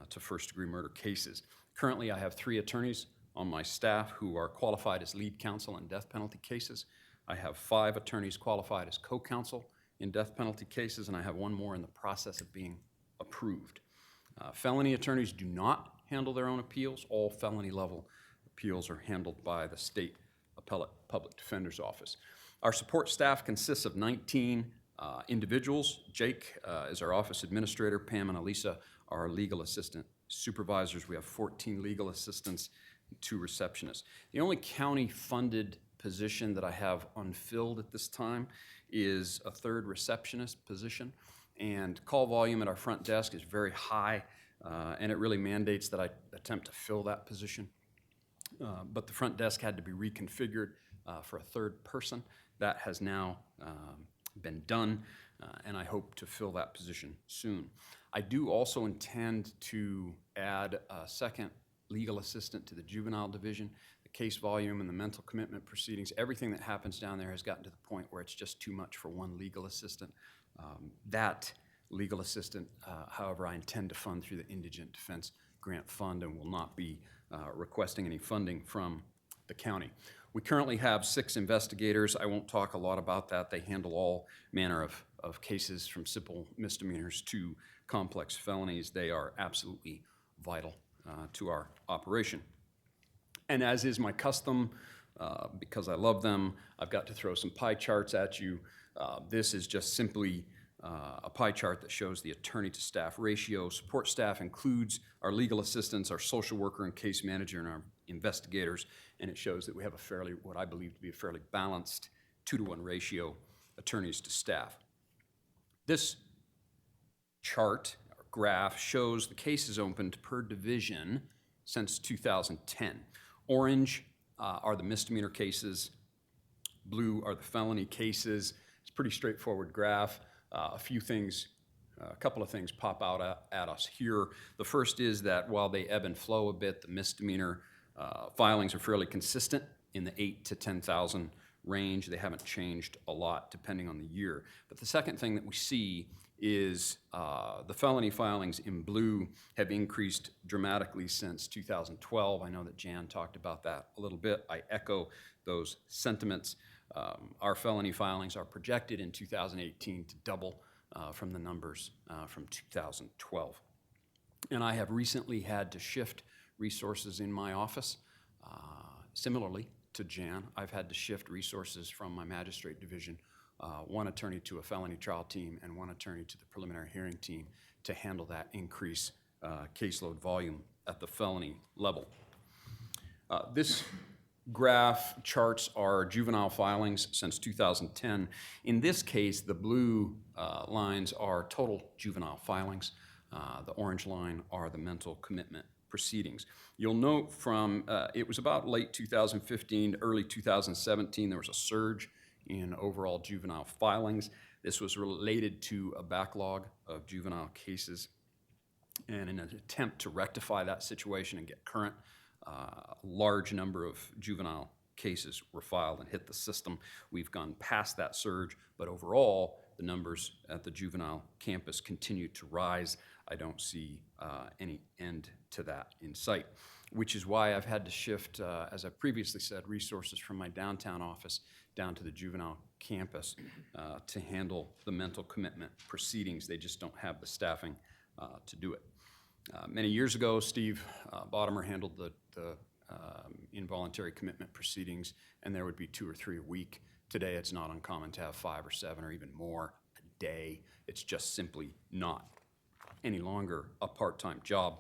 to first-degree murder cases. Currently, I have 3 attorneys on my staff who are qualified as lead counsel in death penalty cases. I have 5 attorneys qualified as co-counsel in death penalty cases, and I have 1 more in the process of being approved. Felony attorneys do not handle their own appeals. All felony-level appeals are handled by the State Appellate Public Defender's Office. Our support staff consists of 19 individuals. Jake is our office administrator. Pam and Elisa are our legal assistant supervisors. We have 14 legal assistants and 2 receptionists. The only county-funded position that I have unfilled at this time is a 3rd receptionist position, and call volume at our front desk is very high, and it really mandates that I attempt to fill that position. But the front desk had to be reconfigured for a third person. That has now been done, and I hope to fill that position soon. I do also intend to add a second legal assistant to the juvenile division. The case volume and the mental commitment proceedings, everything that happens down there has gotten to the point where it's just too much for one legal assistant. That legal assistant, however, I intend to fund through the Indigent Defense Grant Fund and will not be requesting any funding from the county. We currently have 6 investigators. I won't talk a lot about that. They handle all manner of cases from simple misdemeanors to complex felonies. They are absolutely vital to our operation. And as is my custom, because I love them, I've got to throw some pie charts at you. This is just simply a pie chart that shows the attorney to staff ratio. Support staff includes our legal assistants, our social worker and case manager, and our investigators, and it shows that we have a fairly, what I believe to be a fairly balanced 2-to-1 ratio attorneys to staff. This chart, or graph, shows the cases opened per division since 2010. Orange are the misdemeanor cases, blue are the felony cases. It's a pretty straightforward graph. A couple of things pop out at us here. The first is that while they ebb and flow a bit, the misdemeanor filings are fairly consistent in the 8,000 to 10,000 range. They haven't changed a lot depending on the year. But the second thing that we see is the felony filings in blue have increased dramatically since 2012. I know that Jan talked about that a little bit. I echo those sentiments. Our felony filings are projected in 2018 to double from the numbers from 2012. And I have recently had to shift resources in my office. Similarly to Jan, I've had to shift resources from my magistrate division, one attorney to a felony trial team and one attorney to the preliminary hearing team to handle that increased caseload volume at the felony level. This graph charts our juvenile filings since 2010. In this case, the blue lines are total juvenile filings. The orange line are the mental commitment proceedings. You'll note from, it was about late 2015 to early 2017, there was a surge in overall juvenile filings. This was related to a backlog of juvenile cases. And in an attempt to rectify that situation and get current, a large number of juvenile cases were filed and hit the system. We've gone past that surge, but overall, the numbers at the juvenile campus continue to rise. I don't see any end to that in sight, which is why I've had to shift, as I previously said, resources from my downtown office down to the juvenile campus to handle the mental commitment proceedings. They just don't have the staffing to do it. Many years ago, Steve Bottomer handled the involuntary commitment proceedings, and there would be 2 or 3 a week. Today, it's not uncommon to have 5 or 7 or even more a day. It's just simply not any longer a part-time job.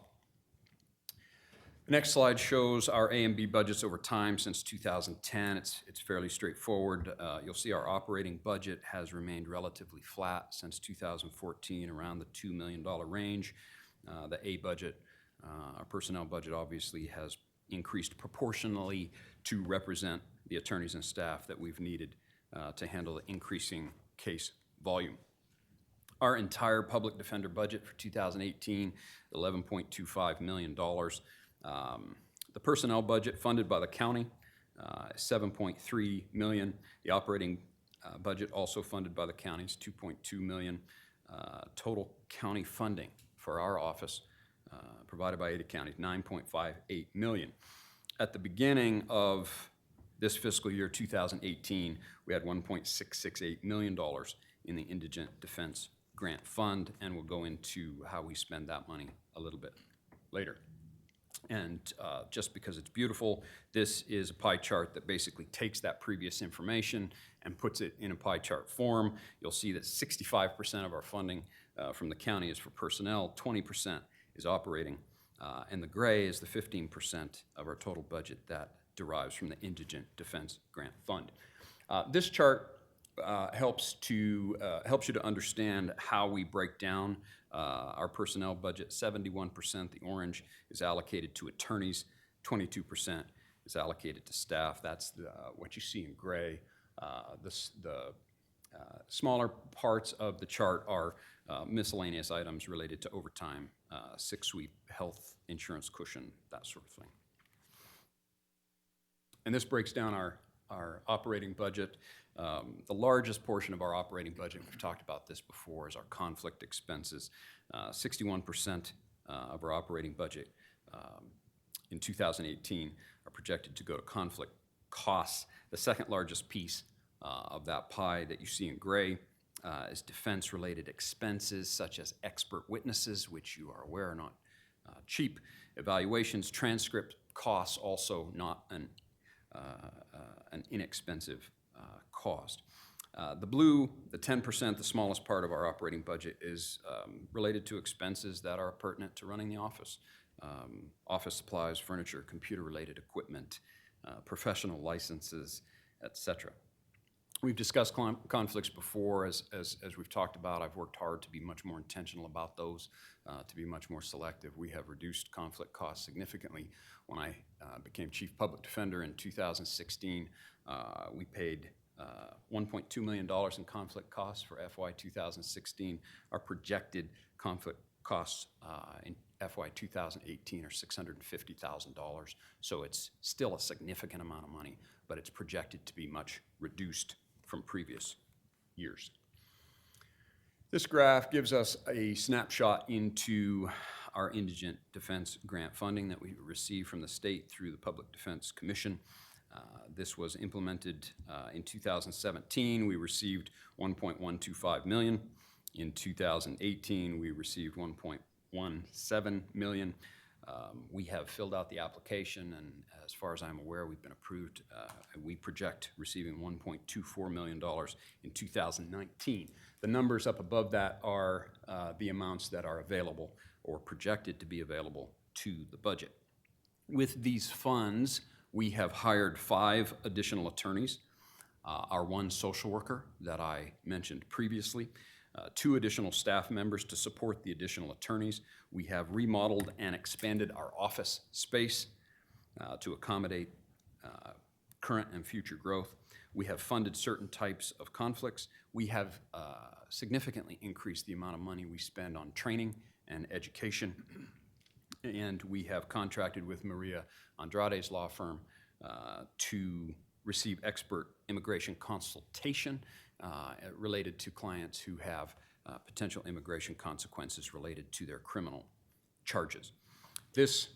The next slide shows our A and B budgets over time since 2010. It's fairly straightforward. You'll see our operating budget has remained relatively flat since 2014, around the $2 million range. The A budget, our personnel budget, obviously has increased proportionally to represent the attorneys and staff that we've needed to handle the increasing case volume. Our entire public defender budget for 2018, $11.25 million. The personnel budget funded by the county, $7.3 million. The operating budget also funded by the county is $2.2 million. Total county funding for our office provided by Ada County, $9.58 million. At the beginning of this fiscal year, 2018, we had $1.668 million in the Indigent Defense Grant Fund, and we'll go into how we spend that money a little bit later. And just because it's beautiful, this is a pie chart that basically takes that previous information and puts it in a pie chart form. You'll see that 65% of our funding from the county is for personnel, 20% is operating, and the gray is the 15% of our total budget that derives from the Indigent Defense Grant Fund. This chart helps you to understand how we break down our personnel budget. 71%, the orange, is allocated to attorneys. 22% is allocated to staff. That's what you see in gray. The smaller parts of the chart are miscellaneous items related to overtime, sick sweep, health insurance cushion, that sort of thing. And this breaks down our operating budget. The largest portion of our operating budget, we've talked about this before, is our conflict expenses. 61% of our operating budget in 2018 are projected to go to conflict costs. The second largest piece of that pie that you see in gray is defense-related expenses such as expert witnesses, which you are aware are not cheap, evaluations, transcript costs, also not an inexpensive cost. The blue, the 10%, the smallest part of our operating budget, is related to expenses that are pertinent to running the office. Office supplies, furniture, computer-related equipment, professional licenses, etc. We've discussed conflicts before. As we've talked about, I've worked hard to be much more intentional about those, to be much more selective. We have reduced conflict costs significantly. When I became Chief Public Defender in 2016, we paid $1.2 million in conflict costs for FY 2016. Our projected conflict costs in FY 2018 are $650,000. So it's still a significant amount of money, but it's projected to be much reduced from previous years. This graph gives us a snapshot into our indigent defense grant funding that we receive from the state through the Public Defense Commission. This was implemented in 2017. We received $1.125 million. In 2018, we received $1.17 million. We have filled out the application, and as far as I'm aware, we've been approved. We project receiving $1.24 million in 2019. The numbers up above that are the amounts that are available or projected to be available to the budget. With these funds, we have hired 5 additional attorneys, our 1 social worker that I mentioned previously, 2 additional staff members to support the additional attorneys. We have remodeled and expanded our office space to accommodate current and future growth. We have funded certain types of conflicts. We have significantly increased the amount of money we spend on training and education. And we have contracted with Maria Andrade's law firm to receive expert immigration consultation related to clients who have potential immigration consequences related to their criminal charges. This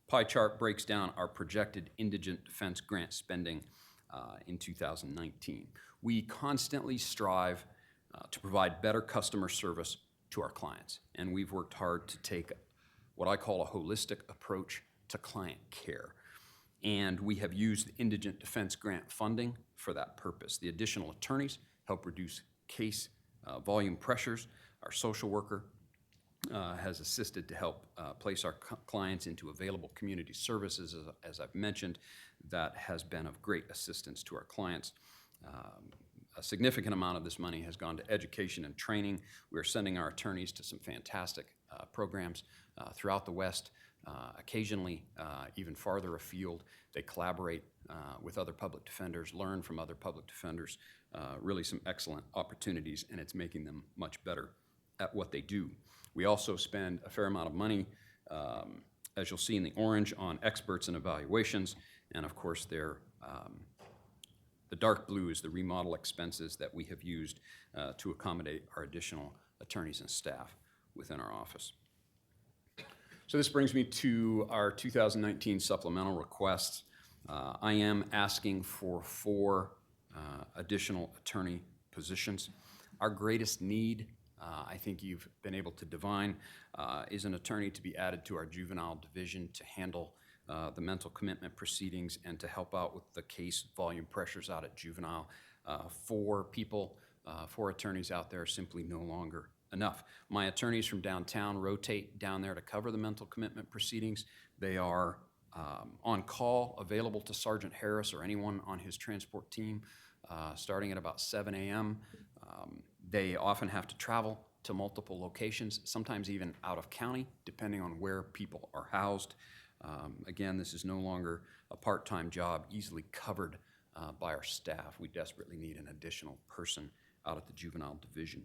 pie chart breaks down our projected indigent defense grant spending in 2019. We constantly strive to provide better customer service to our clients, and we've worked hard to take what I call a holistic approach to client care. And we have used indigent defense grant funding for that purpose. The additional attorneys help reduce case volume pressures. Our social worker has assisted to help place our clients into available community services, as I've mentioned. That has been of great assistance to our clients. A significant amount of this money has gone to education and training. We're sending our attorneys to some fantastic programs throughout the West, occasionally even farther afield. They collaborate with other public defenders, learn from other public defenders, really some excellent opportunities, and it's making them much better at what they do. We also spend a fair amount of money, as you'll see in the orange, on experts and evaluations, and of course the dark blue is the remodel expenses that we have used to accommodate our additional attorneys and staff within our office. So this brings me to our 2019 supplemental requests. I am asking for 4 additional attorney positions. Our greatest need, I think you've been able to divine, is an attorney to be added to our juvenile division to handle the mental commitment proceedings and to help out with the case volume pressures out at juvenile. 4 attorneys out there are simply no longer enough. My attorneys from downtown rotate down there to cover the mental commitment proceedings. They are on call, available to Sergeant Harris or anyone on his transport team starting at about 7 a.m. They often have to travel to multiple locations, sometimes even out of county, depending on where people are housed. Again, this is no longer a part-time job easily covered by our staff. We desperately need an additional person out at the juvenile division.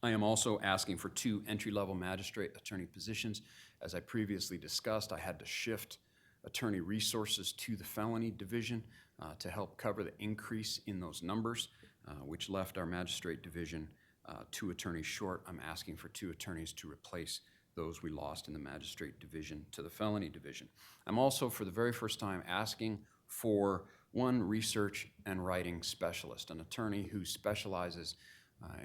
I am also asking for 2 entry-level magistrate attorney positions. As I previously discussed, I had to shift attorney resources to the felony division to help cover the increase in those numbers, which left our magistrate division 2 attorneys short. I'm asking for 2 attorneys to replace those we lost in the magistrate division to the felony division. I'm also, for the very first time, asking for 1 research and writing specialist, an attorney who specializes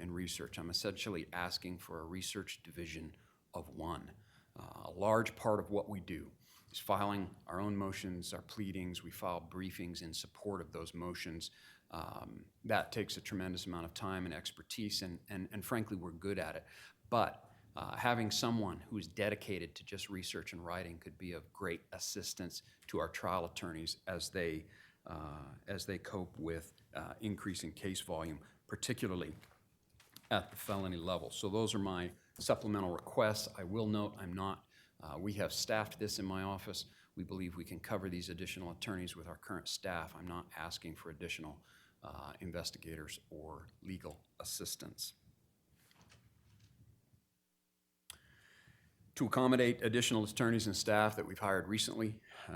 in research. I'm essentially asking for a research division of 1. A large part of what we do is filing our own motions, our pleadings. We file briefings in support of those motions. That takes a tremendous amount of time and expertise, and frankly, we're good at it. But having someone who is dedicated to just research and writing could be of great assistance to our trial attorneys as they cope with increasing case volume, particularly at the felony level. So those are my supplemental requests. I will note we have staffed this in my office. We believe we can cover these additional attorneys with our current staff. I'm not asking for additional investigators or legal assistance. To accommodate additional attorneys and staff that we've hired recently,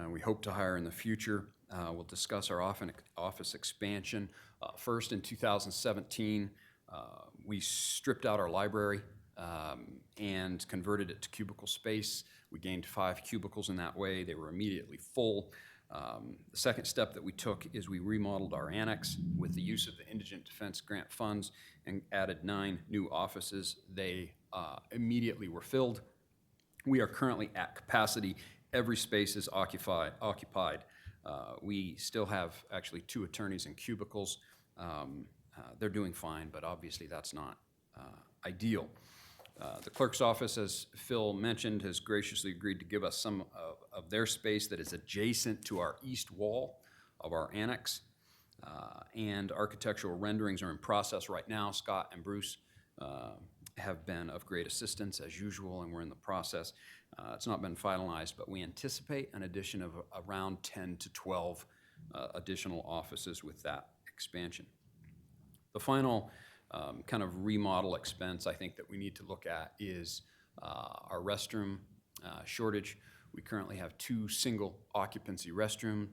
we hope to hire in the future. We'll discuss our office expansion. First, in 2017, we stripped out our library and converted it to cubicle space. We gained 5 cubicles in that way. They were immediately full. The second step that we took is we remodeled our annex with the use of the Indigent Defense Grant funds and added 9 new offices. They immediately were filled. We are currently at capacity. Every space is occupied. We still have actually 2 attorneys in cubicles. They're doing fine, but obviously that's not ideal. The clerk's office, as Phil mentioned, has graciously agreed to give us some of their space that is adjacent to our east wall of our annex. And architectural renderings are in process right now. Scott and Bruce have been of great assistance as usual, and we're in the process. It's not been finalized, but we anticipate an addition of around 10 to 12 additional offices with that expansion. The final kind of remodel expense I think that we need to look at is our restroom shortage. We currently have 2 single occupancy restrooms,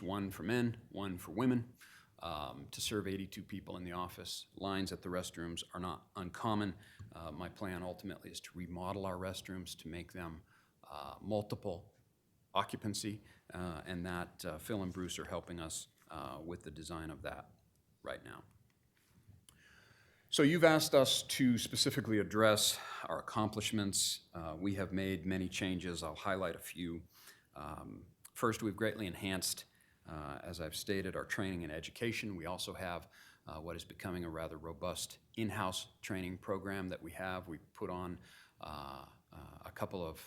1 for men, 1 for women, to serve 82 people in the office. Lines at the restrooms are not uncommon. My plan ultimately is to remodel our restrooms to make them multiple occupancy, and that Phil and Bruce are helping us with the design of that right now. So you've asked us to specifically address our accomplishments. We have made many changes. I'll highlight a few. First, we've greatly enhanced, as I've stated, our training and education. We also have what is becoming a rather robust in-house training program that we have. We put on a couple of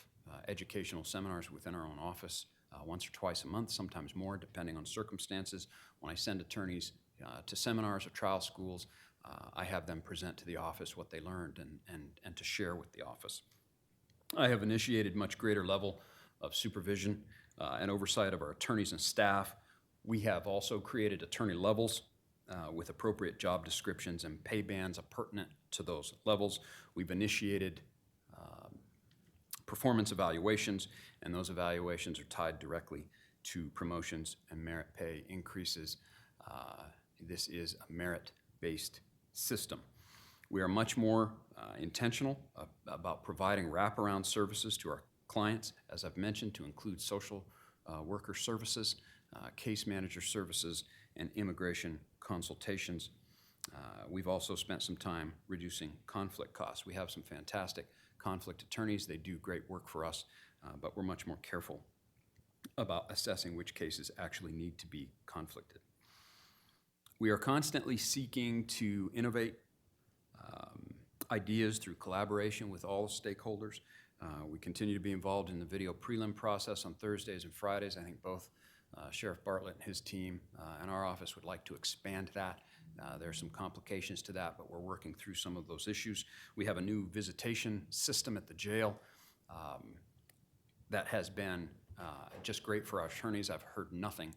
educational seminars within our own office once or twice a month, sometimes more, depending on circumstances. When I send attorneys to seminars or trial schools, I have them present to the office what they learned and to share with the office. I have initiated much greater level of supervision and oversight of our attorneys and staff. We have also created attorney levels with appropriate job descriptions and pay bands pertinent to those levels. We've initiated performance evaluations, and those evaluations are tied directly to promotions and merit pay increases. This is a merit-based system. We are much more intentional about providing wraparound services to our clients, as I've mentioned, to include social worker services, case manager services, and immigration consultations. We've also spent some time reducing conflict costs. We have some fantastic conflict attorneys. They do great work for us, but we're much more careful about assessing which cases actually need to be conflicted. We are constantly seeking to innovate ideas through collaboration with all stakeholders. We continue to be involved in the video prelim process on Thursdays and Fridays. I think both Sheriff Bartlett and his team and our office would like to expand that. There are some complications to that, but we're working through some of those issues. We have a new visitation system at the jail that has been just great for our attorneys. I've heard nothing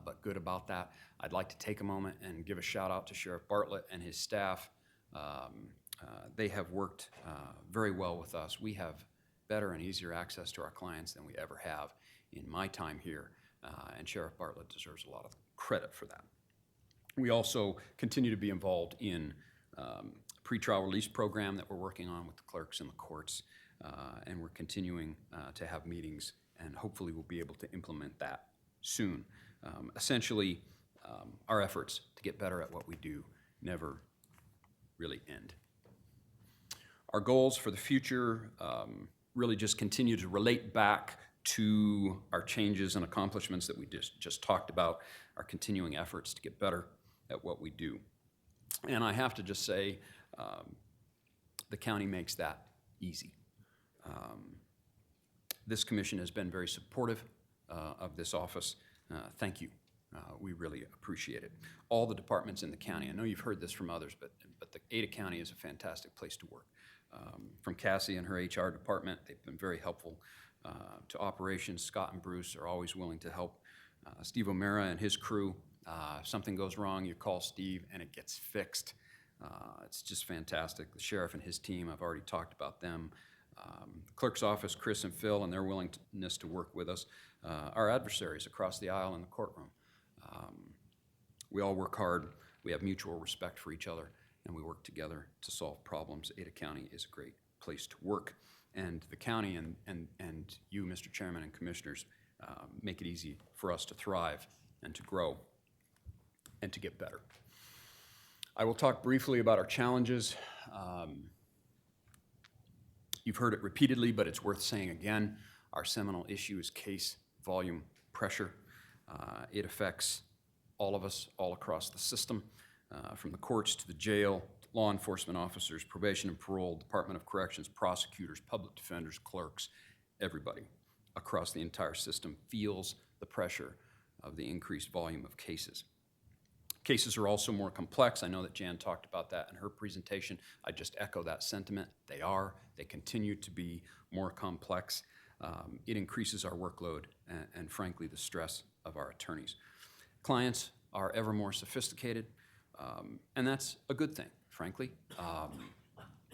but good about that. I'd like to take a moment and give a shout out to Sheriff Bartlett and his staff. They have worked very well with us. We have better and easier access to our clients than we ever have in my time here, and Sheriff Bartlett deserves a lot of credit for that. We also continue to be involved in a pretrial release program that we're working on with the clerks and the courts, and we're continuing to have meetings, and hopefully we'll be able to implement that soon. Essentially, our efforts to get better at what we do never really end. Our goals for the future really just continue to relate back to our changes and accomplishments that we just talked about, our continuing efforts to get better at what we do. And I have to just say, the county makes that easy. This commission has been very supportive of this office. Thank you. We really appreciate it. All the departments in the county, I know you've heard this from others, but the Ada County is a fantastic place to work. From Cassie and her HR department, they've been very helpful. To operations, Scott and Bruce are always willing to help. Steve O'Mara and his crew, if something goes wrong, you call Steve and it gets fixed. It's just fantastic. The sheriff and his team, I've already talked about them. The clerk's office, Chris and Phil, and their willingness to work with us. Our adversaries across the aisle in the courtroom. We all work hard. We have mutual respect for each other, and we work together to solve problems. Ada County is a great place to work. And the county and you, Mr. Chairman and Commissioners, make it easy for us to thrive and to grow and to get better. I will talk briefly about our challenges. You've heard it repeatedly, but it's worth saying again. Our seminal issue is case volume pressure. It affects all of us all across the system, from the courts to the jail, law enforcement officers, probation and parole, Department of Corrections, prosecutors, public defenders, clerks, everybody across the entire system feels the pressure of the increased volume of cases. Cases are also more complex. I know that Jan talked about that in her presentation. I just echo that sentiment. They continue to be more complex. It increases our workload and frankly, the stress of our attorneys. Clients are ever more sophisticated, and that's a good thing, frankly.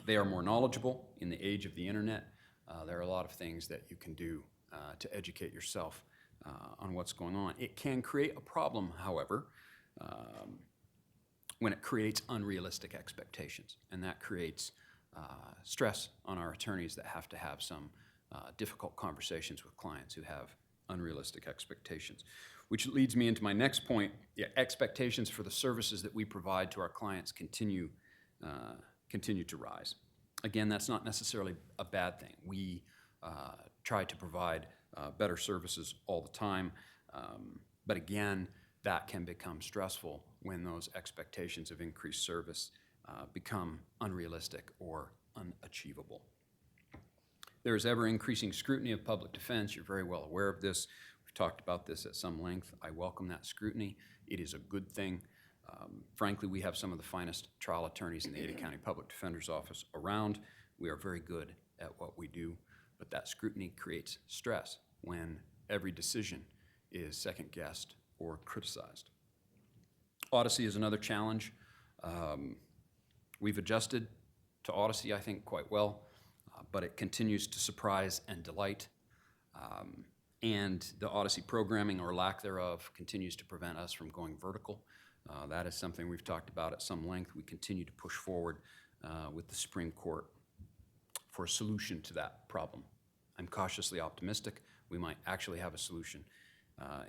They are more knowledgeable in the age of the internet. There are a lot of things that you can do to educate yourself on what's going on. It can create a problem, however, when it creates unrealistic expectations, and that creates stress on our attorneys that have to have some difficult conversations with clients who have unrealistic expectations. Which leads me into my next point. Expectations for the services that we provide to our clients continue to rise. Again, that's not necessarily a bad thing. We try to provide better services all the time, but again, that can become stressful when those expectations of increased service become unrealistic or unachievable. There is ever increasing scrutiny of public defense. You're very well aware of this. We've talked about this at some length. I welcome that scrutiny. It is a good thing. Frankly, we have some of the finest trial attorneys in the Ada County Public Defender's Office around. We are very good at what we do, but that scrutiny creates stress when every decision is second-guessed or criticized. Odyssey is another challenge. We've adjusted to Odyssey, I think, quite well, but it continues to surprise and delight. And the Odyssey programming, or lack thereof, continues to prevent us from going vertical. That is something we've talked about at some length. We continue to push forward with the Supreme Court for a solution to that problem. I'm cautiously optimistic we might actually have a solution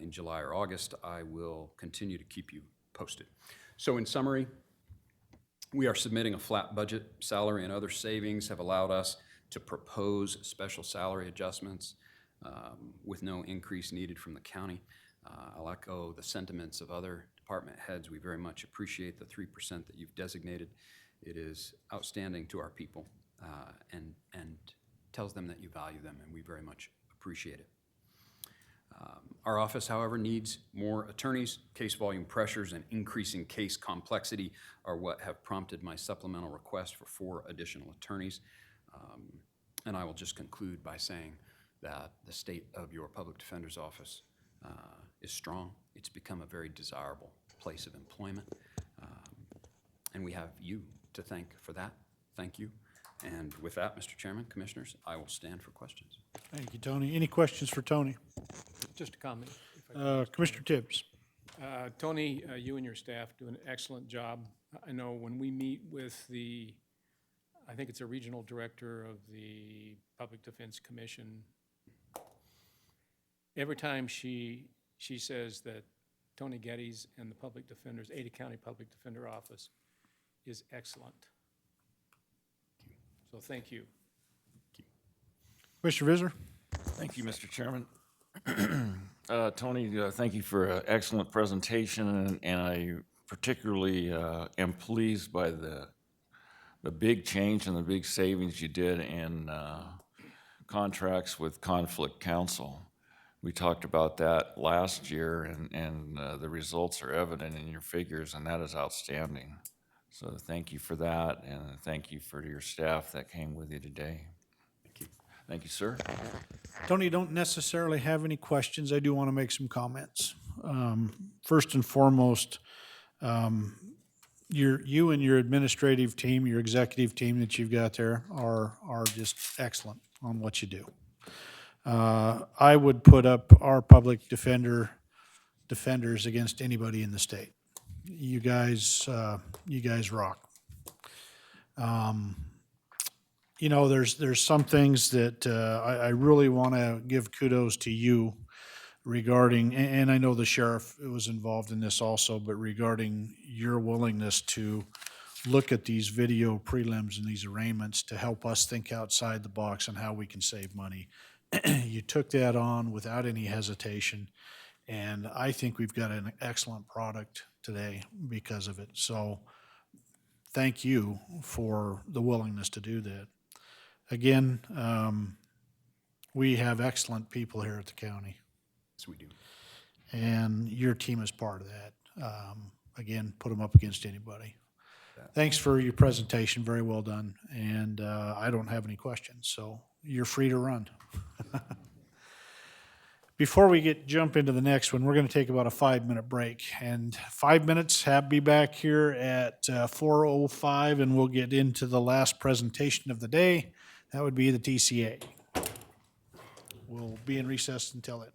in July or August. I will continue to keep you posted. So in summary, we are submitting a flat budget. Salary and other savings have allowed us to propose special salary adjustments with no increase needed from the county. I'll echo the sentiments of other department heads. We very much appreciate the 3% that you've designated. It is outstanding to our people and tells them that you value them, and we very much appreciate it. Our office, however, needs more attorneys. Case volume pressures and increasing case complexity are what have prompted my supplemental request for 4 additional attorneys. And I will just conclude by saying that the state of your public defender's office is strong. It's become a very desirable place of employment. And we have you to thank for that. Thank you. And with that, Mr. Chairman, Commissioners, I will stand for questions. Thank you, Tony. Any questions for Tony? Just a comment. If I Commissioner Tibbs? Tony, you and your staff do an excellent job. I know when we meet with I think it's a regional director of the Public Defense Commission, every time she says that Tony Geddes and the Public Defender's, Ada County Public Defender Office is excellent. So thank you. Commissioner Visser? Thank you, Mr. Chairman. Tony, thank you for an excellent presentation, and I particularly am pleased by the big change and the big savings you did in contracts with conflict counsel. We talked about that last year, and the results are evident in your figures, and that is outstanding. So thank you for that, and thank you for your staff that came with you today. Thank you. Thank you, sir. Tony, you don't necessarily have any questions. I do want to make some comments. First and foremost, you and your administrative team, your executive team that you've got there are just excellent on what you do. I would put up our public defenders against anybody in the state. You guys rock. You know, there's some things that I really want to give kudos to you regarding, and I know the sheriff was involved in this also, but regarding your willingness to look at these video prelims and these arraignments to help us think outside the box on how we can save money. You took that on without any hesitation, and I think we've got an excellent product today because of it. So thank you for the willingness to do that. Again, we have excellent people here at the county, Yes, we do. and your team is part of that. Again, put them up against anybody. Thanks for your presentation, very well done, and I don't have any questions, so you're free to run. Before we jump into the next one, we're going to take about a 5-minute break, and 5 minutes, be back here at 4:05, and we'll get into the last presentation of the day. That would be the TCA. We'll be in recess until it.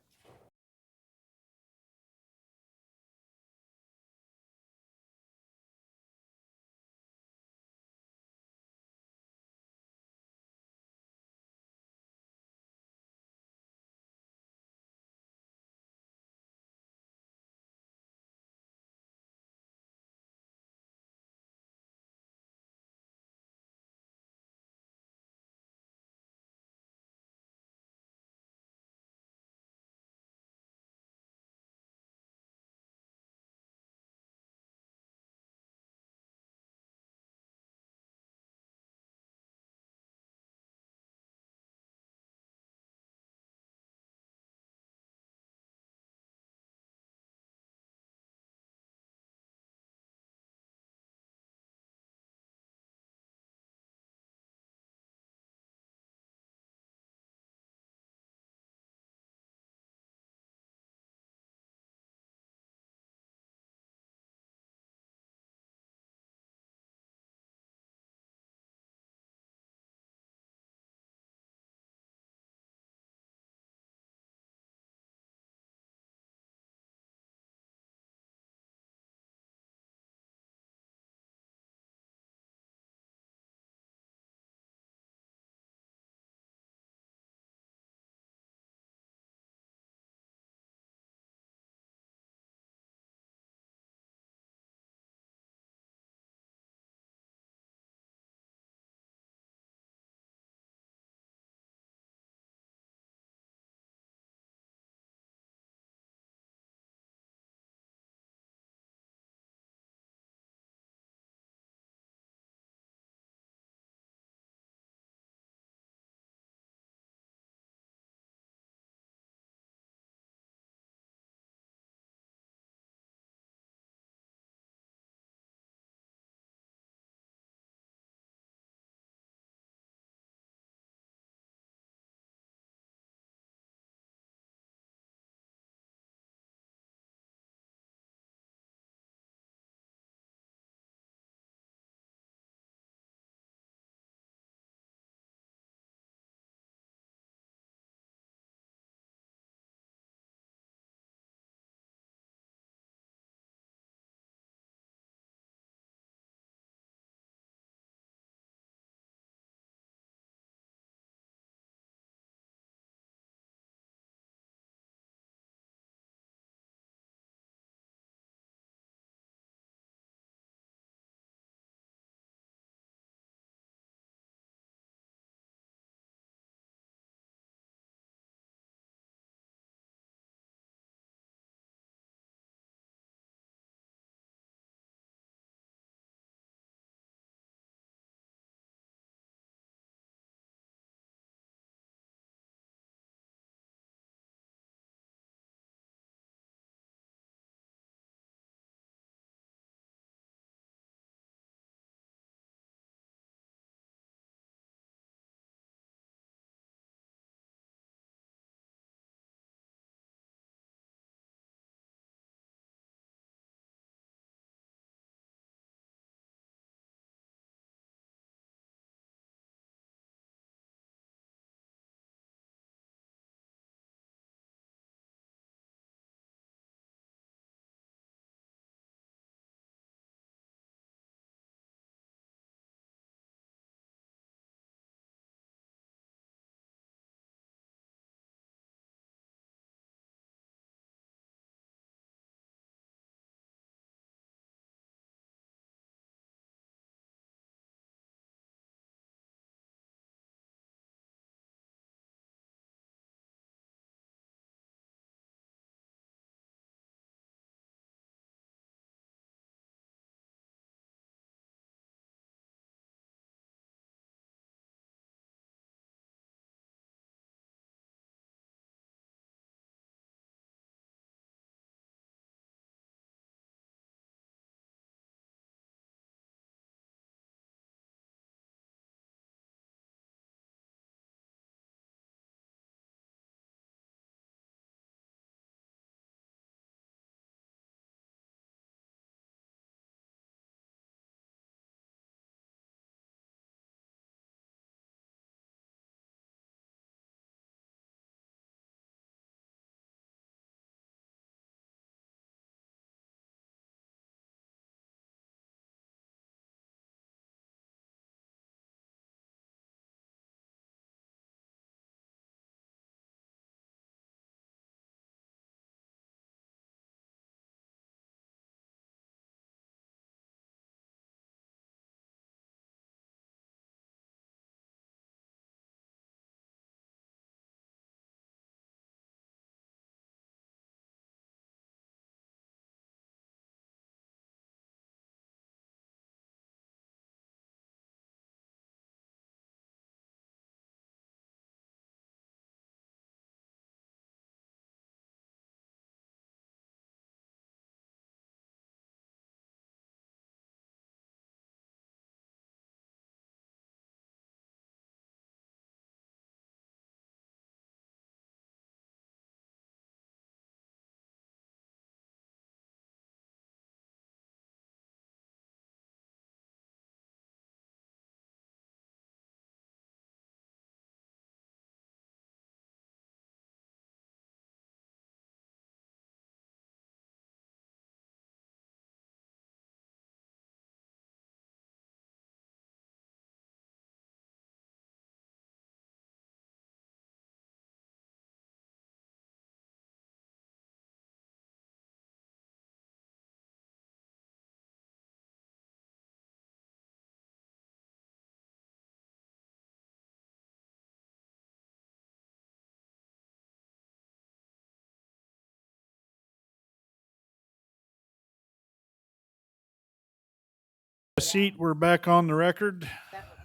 A seat, we're back on the record.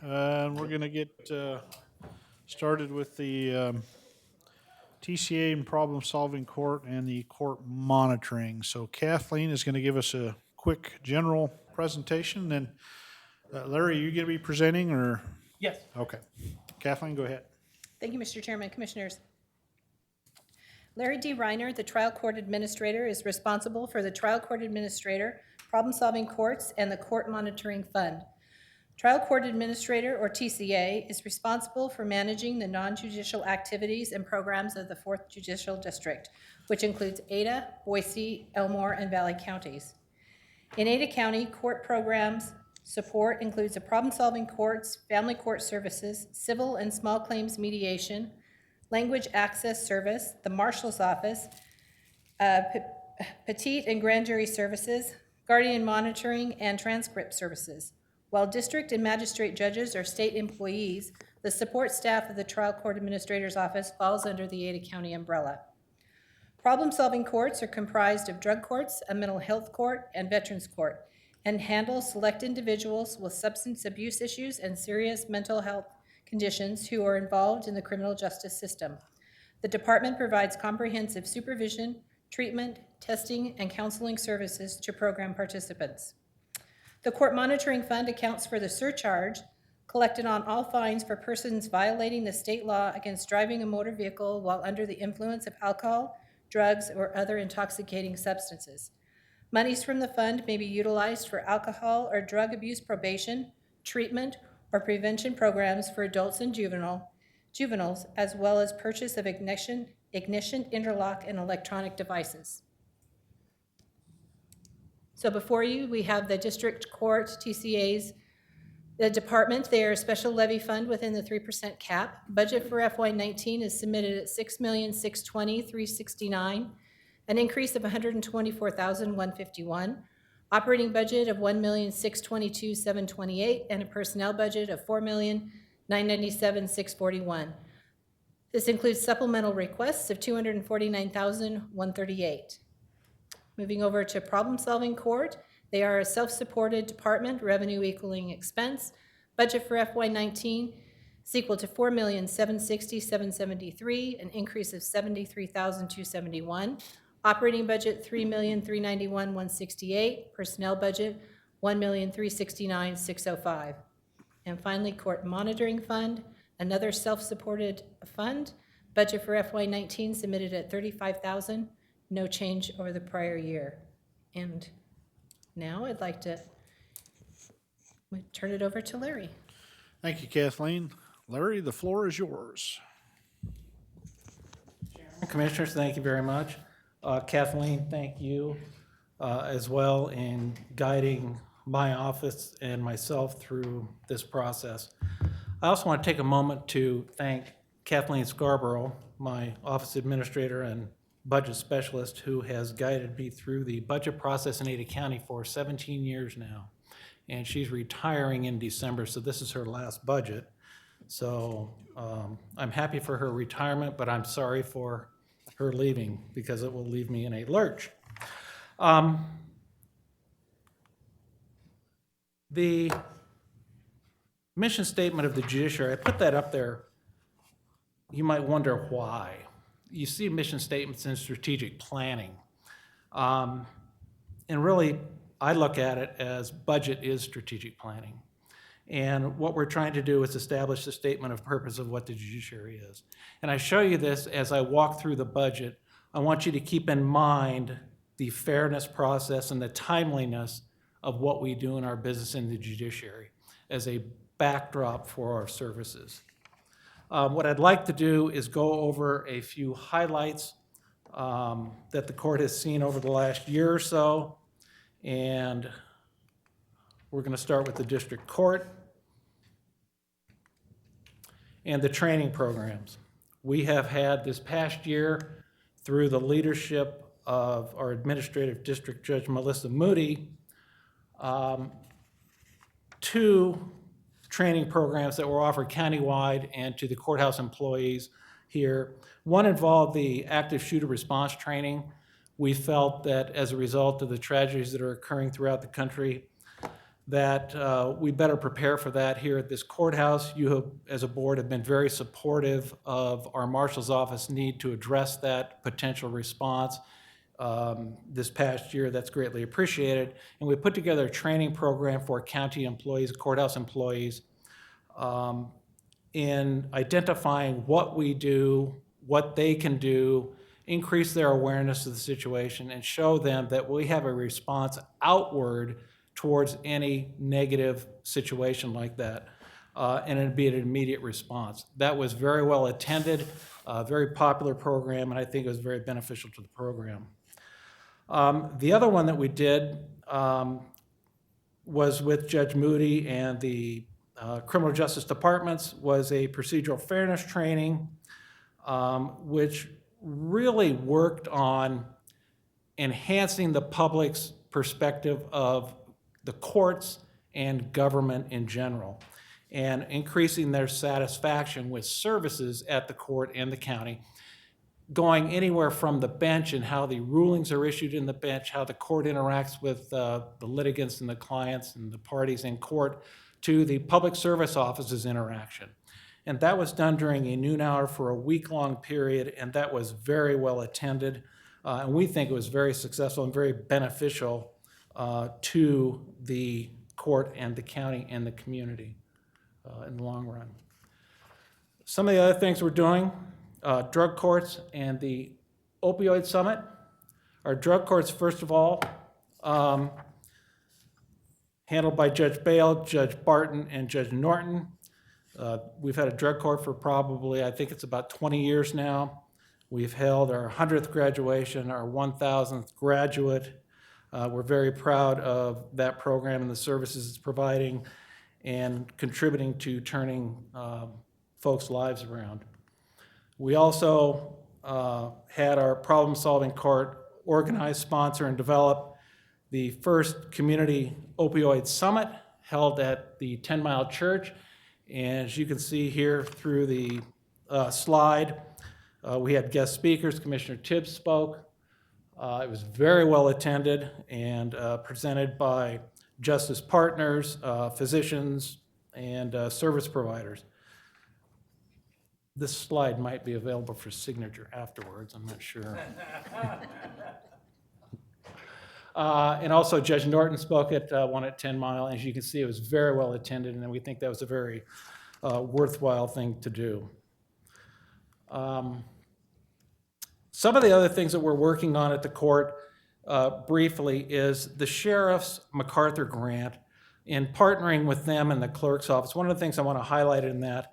And we're going to get started with the TCA and problem-solving court and the court monitoring. So Kathleen is going to give us a quick general presentation. Then Larry, are you going to be presenting or? Yes. Okay. Kathleen, go ahead. Thank you, Mr. Chairman. Commissioners. Larry D. Reiner, the trial court administrator, is responsible for the trial court administrator, problem-solving courts, and the court monitoring fund. Trial court administrator, or TCA, is responsible for managing the non-judicial activities and programs of the 4th Judicial District, which includes Ada, Boise, Elmore, and Valley counties. In Ada County, court programs support includes the problem-solving courts, family court services, civil and small claims mediation, language access service, the marshal's office, petite and grand jury services, guardian monitoring, and transcript services. While district and magistrate judges are state employees, the support staff of the trial court administrator's office falls under the Ada County umbrella. Problem-solving courts are comprised of drug courts, a mental health court, and veterans court, and handle select individuals with substance abuse issues and serious mental health conditions who are involved in the criminal justice system. The department provides comprehensive supervision, treatment, testing, and counseling services to program participants. The Court Monitoring Fund accounts for the surcharge collected on all fines for persons violating the state law against driving a motor vehicle while under the influence of alcohol, drugs, or other intoxicating substances. Monies from the fund may be utilized for alcohol or drug abuse probation, treatment, or prevention programs for adults and juveniles, as well as purchase of ignition, interlock, and electronic devices. So before you, we have the district court, TCA's, the department. They are a special levy fund within the 3% cap. Budget for FY19 is submitted at $6,620,369, an increase of $124,151. Operating budget of $1,622,728, and a personnel budget of $4,997,641. This includes supplemental requests of $249,138. Moving over to problem-solving court, they are a self-supported department, revenue equaling expense. Budget for FY19 is equal to $4,760,773, an increase of $73,271. Operating budget $3,391,168. Personnel budget $1,369,605. And finally, court monitoring fund, another self-supported fund. Budget for FY19 submitted at $35,000. No change over the prior year. And now I'd like to turn it over to Larry. Thank you, Kathleen. Larry, the floor is yours. Commissioners, thank you very much. Kathleen, thank you as well in guiding my office and myself through this process. I also want to take a moment to thank Kathleen Scarborough, my office administrator and budget specialist, who has guided me through the budget process in Ada County for 17 years now. And she's retiring in December, so this is her last budget. So I'm happy for her retirement, but I'm sorry for her leaving because it will leave me in a lurch. The mission statement of the judiciary, I put that up there. You might wonder why. You see mission statements in strategic planning. And really, I look at it as budget is strategic planning. And what we're trying to do is establish the statement of purpose of what the judiciary is. And I show you this as I walk through the budget. I want you to keep in mind the fairness process and the timeliness of what we do in our business in the judiciary as a backdrop for our services. What I'd like to do is go over a few highlights that the court has seen over the last year or so. And we're going to start with the district court and the training programs. We have had this past year, through the leadership of our administrative district judge, Melissa Moody, 2 training programs that were offered countywide and to the courthouse employees here. One involved the active shooter response training. We felt that as a result of the tragedies that are occurring throughout the country, that we better prepare for that here at this courthouse. You have, as a board, have been very supportive of our marshal's office need to address that potential response. This past year, that's greatly appreciated. And we put together a training program for county employees, courthouse employees, in identifying what we do, what they can do, increase their awareness of the situation, and show them that we have a response outward towards any negative situation like that, and it'd be an immediate response. That was very well attended, a very popular program, and I think it was very beneficial to the program. The other one that we did was with Judge Moody and the Criminal Justice Departments, was a procedural fairness training, which really worked on enhancing the public's perspective of the courts and government in general, and increasing their satisfaction with services at the court and the county, going anywhere from the bench and how the rulings are issued in the bench, how the court interacts with the litigants and the clients and the parties in court, to the public service office's interaction. And that was done during a noon hour for a week-long period, and that was very well attended. And we think it was very successful and very beneficial to the court and the county and the community in the long run. Some of the other things we're doing, drug courts and the opioid summit. Our drug courts, first of all, handled by Judge Bale, Judge Barton, and Judge Norton. We've had a drug court for probably, I think it's about 20 years now. We've held our 100th graduation, our 1,000th graduate. We're very proud of that program and the services it's providing and contributing to turning folks' lives around. We also had our problem-solving court organize, sponsor, and develop the first community opioid summit held at the 10 Mile Church. And as you can see here through the slide, we had guest speakers. Commissioner Tibbs spoke. It was very well attended and presented by justice partners, physicians, and service providers. This slide might be available for signature afterwards, I'm not sure. And also Judge Norton spoke at one at 10 Mile. As you can see, it was very well attended, and we think that was a very worthwhile thing to do. Some of the other things that we're working on at the court briefly is the Sheriff's MacArthur Grant, in partnering with them and the clerk's office. One of the things I want to highlight in that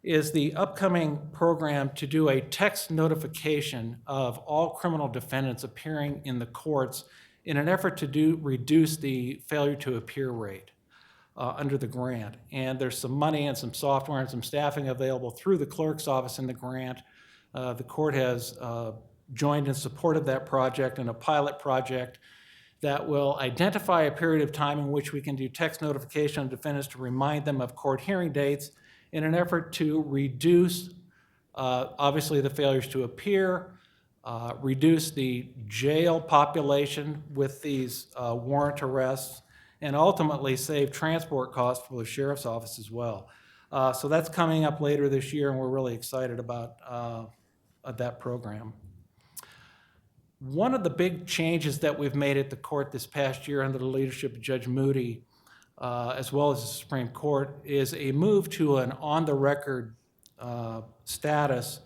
is the upcoming program to do a text notification of all criminal defendants appearing in the courts in an effort to reduce the failure to appear rate under the grant. And there's some money and some software and some staffing available through the clerk's office in the grant. The court has joined in support of that project and a pilot project that will identify a period of time in which we can do text notification of defendants to remind them of court hearing dates in an effort to reduce, obviously, the failures to appear, reduce the jail population with these warrant arrests, and ultimately save transport costs for the sheriff's office as well. So that's coming up later this year, and we're really excited about that program. One of the big changes that we've made at the court this past year under the leadership of Judge Moody, as well as the Supreme Court, is a move to an on-the-record status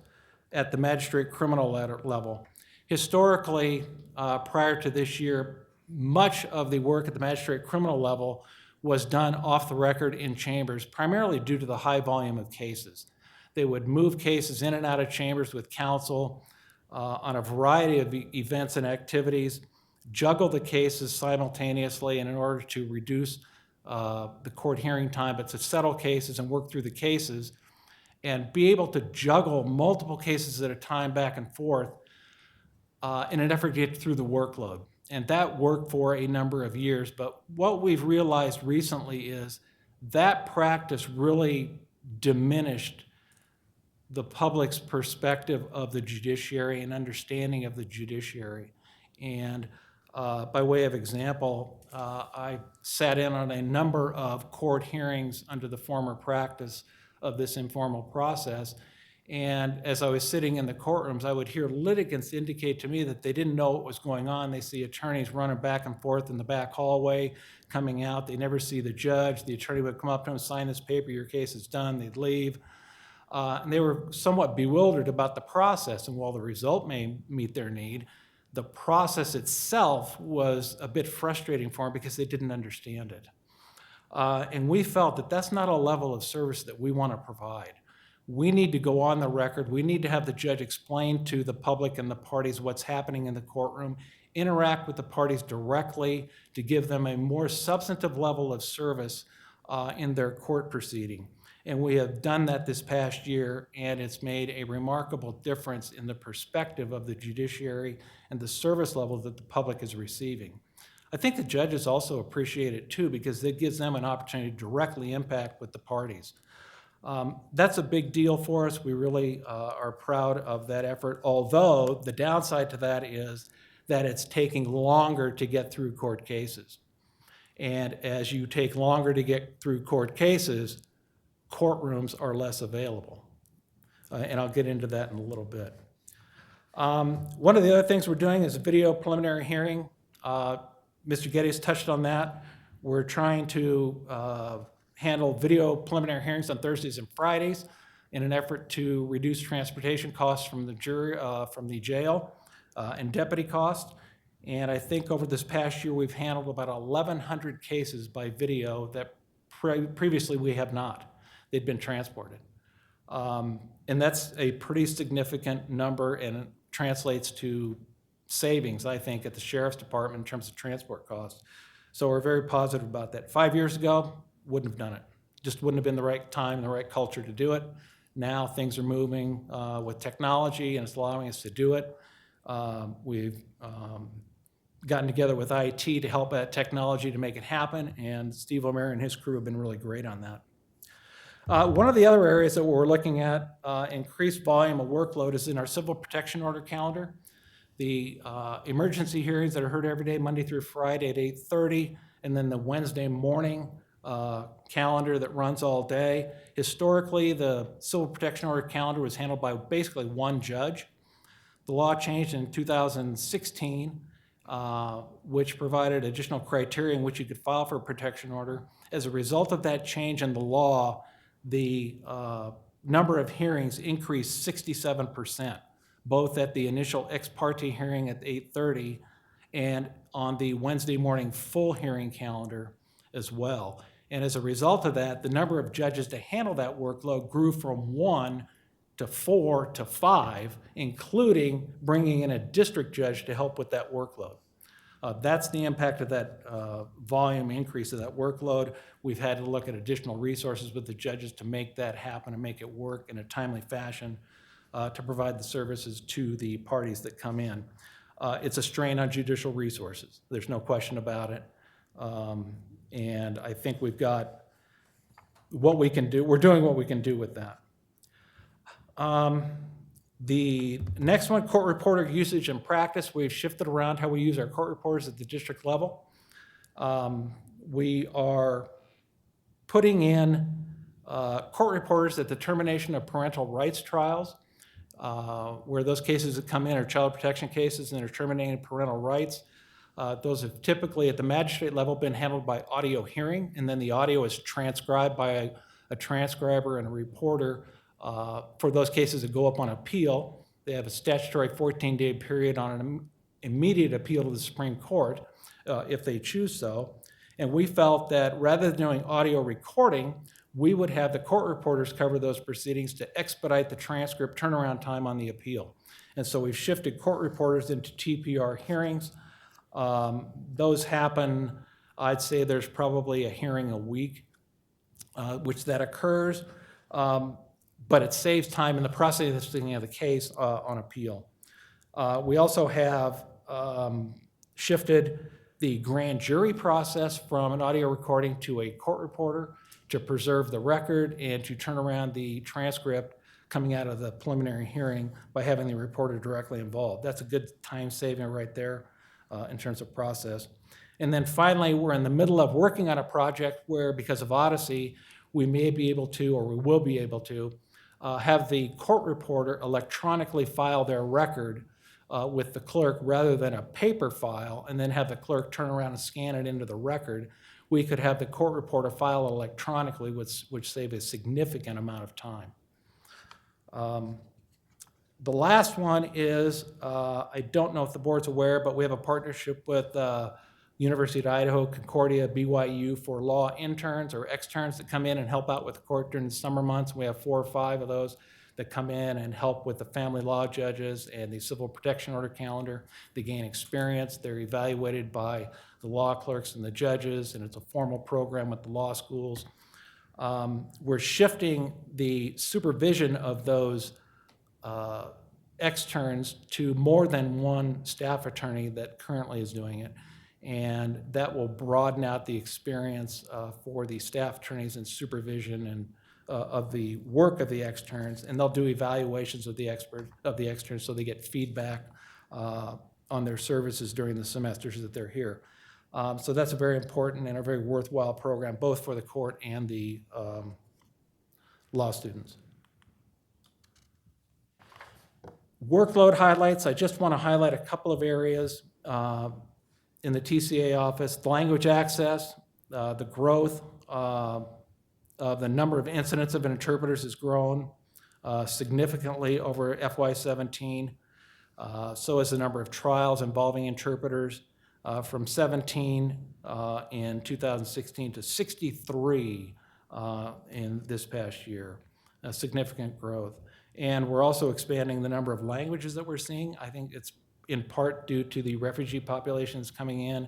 at the magistrate criminal level. Historically, prior to this year, much of the work at the magistrate criminal level was done off the record in chambers, primarily due to the high volume of cases. They would move cases in and out of chambers with counsel on a variety of events and activities, juggle the cases simultaneously, and in order to reduce the court hearing time, but to settle cases and work through the cases, and be able to juggle multiple cases at a time back and forth in an effort to get through the workload. And that worked for a number of years. But what we've realized recently is that practice really diminished the public's perspective of the judiciary and understanding of the judiciary. And By way of example, I sat in on a number of court hearings under the former practice of this informal process. And as I was sitting in the courtrooms, I would hear litigants indicate to me that they didn't know what was going on. They see attorneys running back and forth in the back hallway, coming out. They never see the judge. The attorney would come up to them, sign this paper, your case is done. They'd leave. And they were somewhat bewildered about the process. And while the result may meet their need, the process itself was a bit frustrating for them because they didn't understand it. And we felt that that's not a level of service that we want to provide. We need to go on the record. We need to have the judge explain to the public and the parties what's happening in the courtroom, interact with the parties directly to give them a more substantive level of service in their court proceeding. And we have done that this past year, and it's made a remarkable difference in the perspective of the judiciary and the service level that the public is receiving. I think the judges also appreciate it too, because it gives them an opportunity to directly impact with the parties. That's a big deal for us. We really are proud of that effort, although the downside to that is that it's taking longer to get through court cases. And as you take longer to get through court cases, courtrooms are less available. And I'll get into that in a little bit. One of the other things we're doing is a video preliminary hearing. Mr. Geddes touched on that. We're trying to handle video preliminary hearings on Thursdays and Fridays in an effort to reduce transportation costs from the jury, from the jail, and deputy costs. And I think over this past year, we've handled about 1,100 cases by video that previously we have not. They'd been transported. And that's a pretty significant number, and it translates to savings, I think, at the Sheriff's Department in terms of transport costs. So we're very positive about that. 5 years ago, wouldn't have done it. Just wouldn't have been the right time, the right culture to do it. Now things are moving with technology, and it's allowing us to do it. We've gotten together with IT to help that technology to make it happen, and Steve O'Meara and his crew have been really great on that. One of the other areas that we're looking at increased volume of workload is in our civil protection order calendar. The emergency hearings that are heard every day, Monday through Friday at 8:30, and then the Wednesday morning calendar that runs all day. Historically, the civil protection order calendar was handled by basically one judge. The law changed in 2016, which provided additional criteria in which you could file for a protection order. As a result of that change in the law, the number of hearings increased 67%, both at the initial ex parte hearing at 8:30 and on the Wednesday morning full hearing calendar as well. And as a result of that, the number of judges to handle that workload grew from 1 to 4 to 5, including bringing in a district judge to help with that workload. That's the impact of that volume increase of that workload. We've had to look at additional resources with the judges to make that happen and make it work in a timely fashion to provide the services to the parties that come in. It's a strain on judicial resources. There's no question about it. And I think we've got what we can do. We're doing what we can do with that. The next one, court reporter usage and practice. We've shifted around how we use our court reporters at the district level. We are putting in court reporters at the termination of parental rights trials, where those cases that come in are child protection cases and are terminating parental rights. Those have typically at the magistrate level been handled by audio hearing, and then the audio is transcribed by a transcriber and a reporter. For those cases that go up on appeal, they have a statutory 14-day period on an immediate appeal to the Supreme Court if they choose so. And we felt that rather than doing audio recording, we would have the court reporters cover those proceedings to expedite the transcript turnaround time on the appeal. And so we've shifted court reporters into TPR hearings. Those happen, I'd say there's probably a hearing a week, which that occurs. But it saves time in the processing of the case on appeal. We also have shifted the grand jury process from an audio recording to a court reporter to preserve the record and to turn around the transcript coming out of the preliminary hearing by having the reporter directly involved. That's a good time saving right there. in terms of process. And then finally, we're in the middle of working on a project where, because of Odyssey, we may be able to, or we will be able to, have the court reporter electronically file their record with the clerk rather than a paper file, and then have the clerk turn around and scan it into the record. We could have the court reporter file electronically, which save a significant amount of time. The last one is, I don't know if the board's aware, but we have a partnership with University of Idaho, Concordia, BYU for law interns or externs that come in and help out with the court during the summer months. We have 4 or 5 of those that come in and help with the family law judges and the civil protection order calendar. They gain experience. They're evaluated by the law clerks and the judges, and it's a formal program with the law schools. We're shifting the supervision of those externs to more than one staff attorney that currently is doing it. And that will broaden out the experience for the staff attorneys and supervision and of the work of the externs, and they'll do evaluations of the externs so they get feedback on their services during the semesters that they're here. So that's a very important and a very worthwhile program, both for the court and the law students. Workload highlights, I just want to highlight a couple of areas in the TCA office. The language access, the growth of the number of incidents of interpreters has grown significantly over FY17. So has the number of trials involving interpreters from 17 in 2016 to 63 in this past year, a significant growth. And we're also expanding the number of languages that we're seeing. I think it's in part due to the refugee populations coming in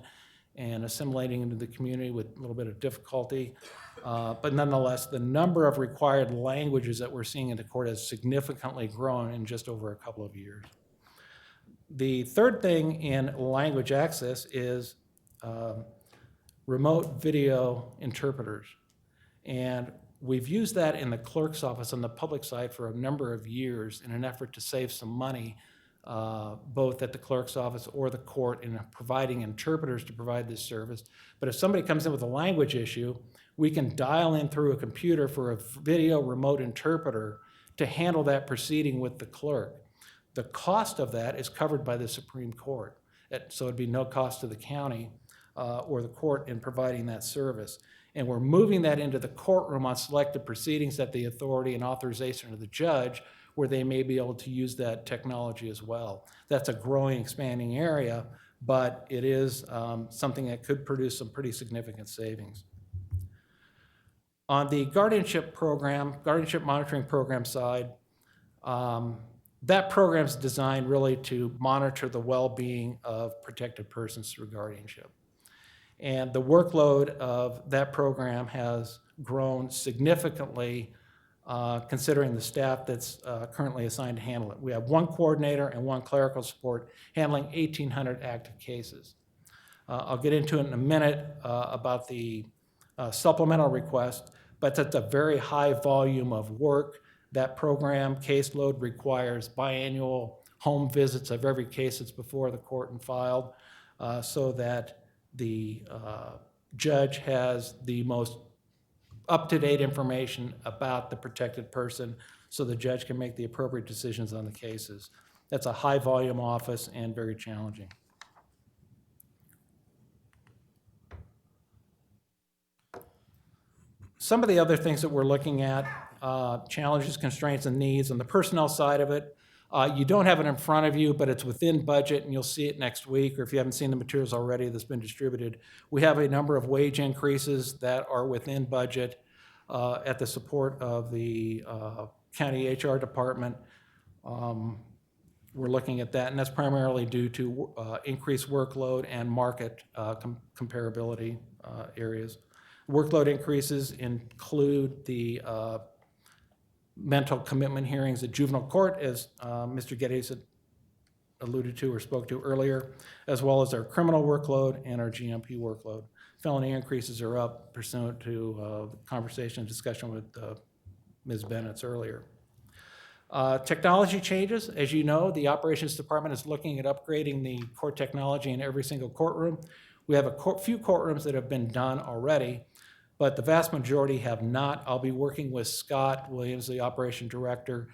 and assimilating into the community with a little bit of difficulty. But nonetheless, the number of required languages that we're seeing in the court has significantly grown in just over a couple of years. The third thing in language access is remote video interpreters. And we've used that in the clerk's office on the public side for a number of years in an effort to save some money, both at the clerk's office or the court in providing interpreters to provide this service. But if somebody comes in with a language issue, we can dial in through a computer for a video remote interpreter to handle that proceeding with the clerk. The cost of that is covered by the Supreme Court. So it'd be no cost to the county or the court in providing that service. And we're moving that into the courtroom on selected proceedings at the authority and authorization of the judge, where they may be able to use that technology as well. That's a growing, expanding area, but it is something that could produce some pretty significant savings. On the guardianship program, guardianship monitoring program side, that program is designed really to monitor the well-being of protected persons through guardianship. And the workload of that program has grown significantly considering the staff that's currently assigned to handle it. We have 1 coordinator and 1 clerical support handling 1,800 active cases. I'll get into it in a minute about the supplemental request, but that's a very high volume of work. That program caseload requires biannual home visits of every case that's before the court and filed so that the judge has the most up-to-date information about the protected person so the judge can make the appropriate decisions on the cases. That's a high-volume office and very challenging. Some of the other things that we're looking at, challenges, constraints, and needs. On the personnel side of it, you don't have it in front of you, but it's within budget, and you'll see it next week, or if you haven't seen the materials already that's been distributed. We have a number of wage increases that are within budget at the support of the county HR department. We're looking at that, and that's primarily due to increased workload and market comparability areas. Workload increases include the mental commitment hearings at juvenile court, as Mr. Geddes had alluded to or spoke to earlier, as well as our criminal workload and our GMP workload. Felony increases are up pursuant to conversation and discussion with Ms. Bennett's earlier. Technology changes. As you know, the Operations Department is looking at upgrading the court technology in every single courtroom. We have a few courtrooms that have been done already, but the vast majority have not. I'll be working with Scott Williams, the Operation Director,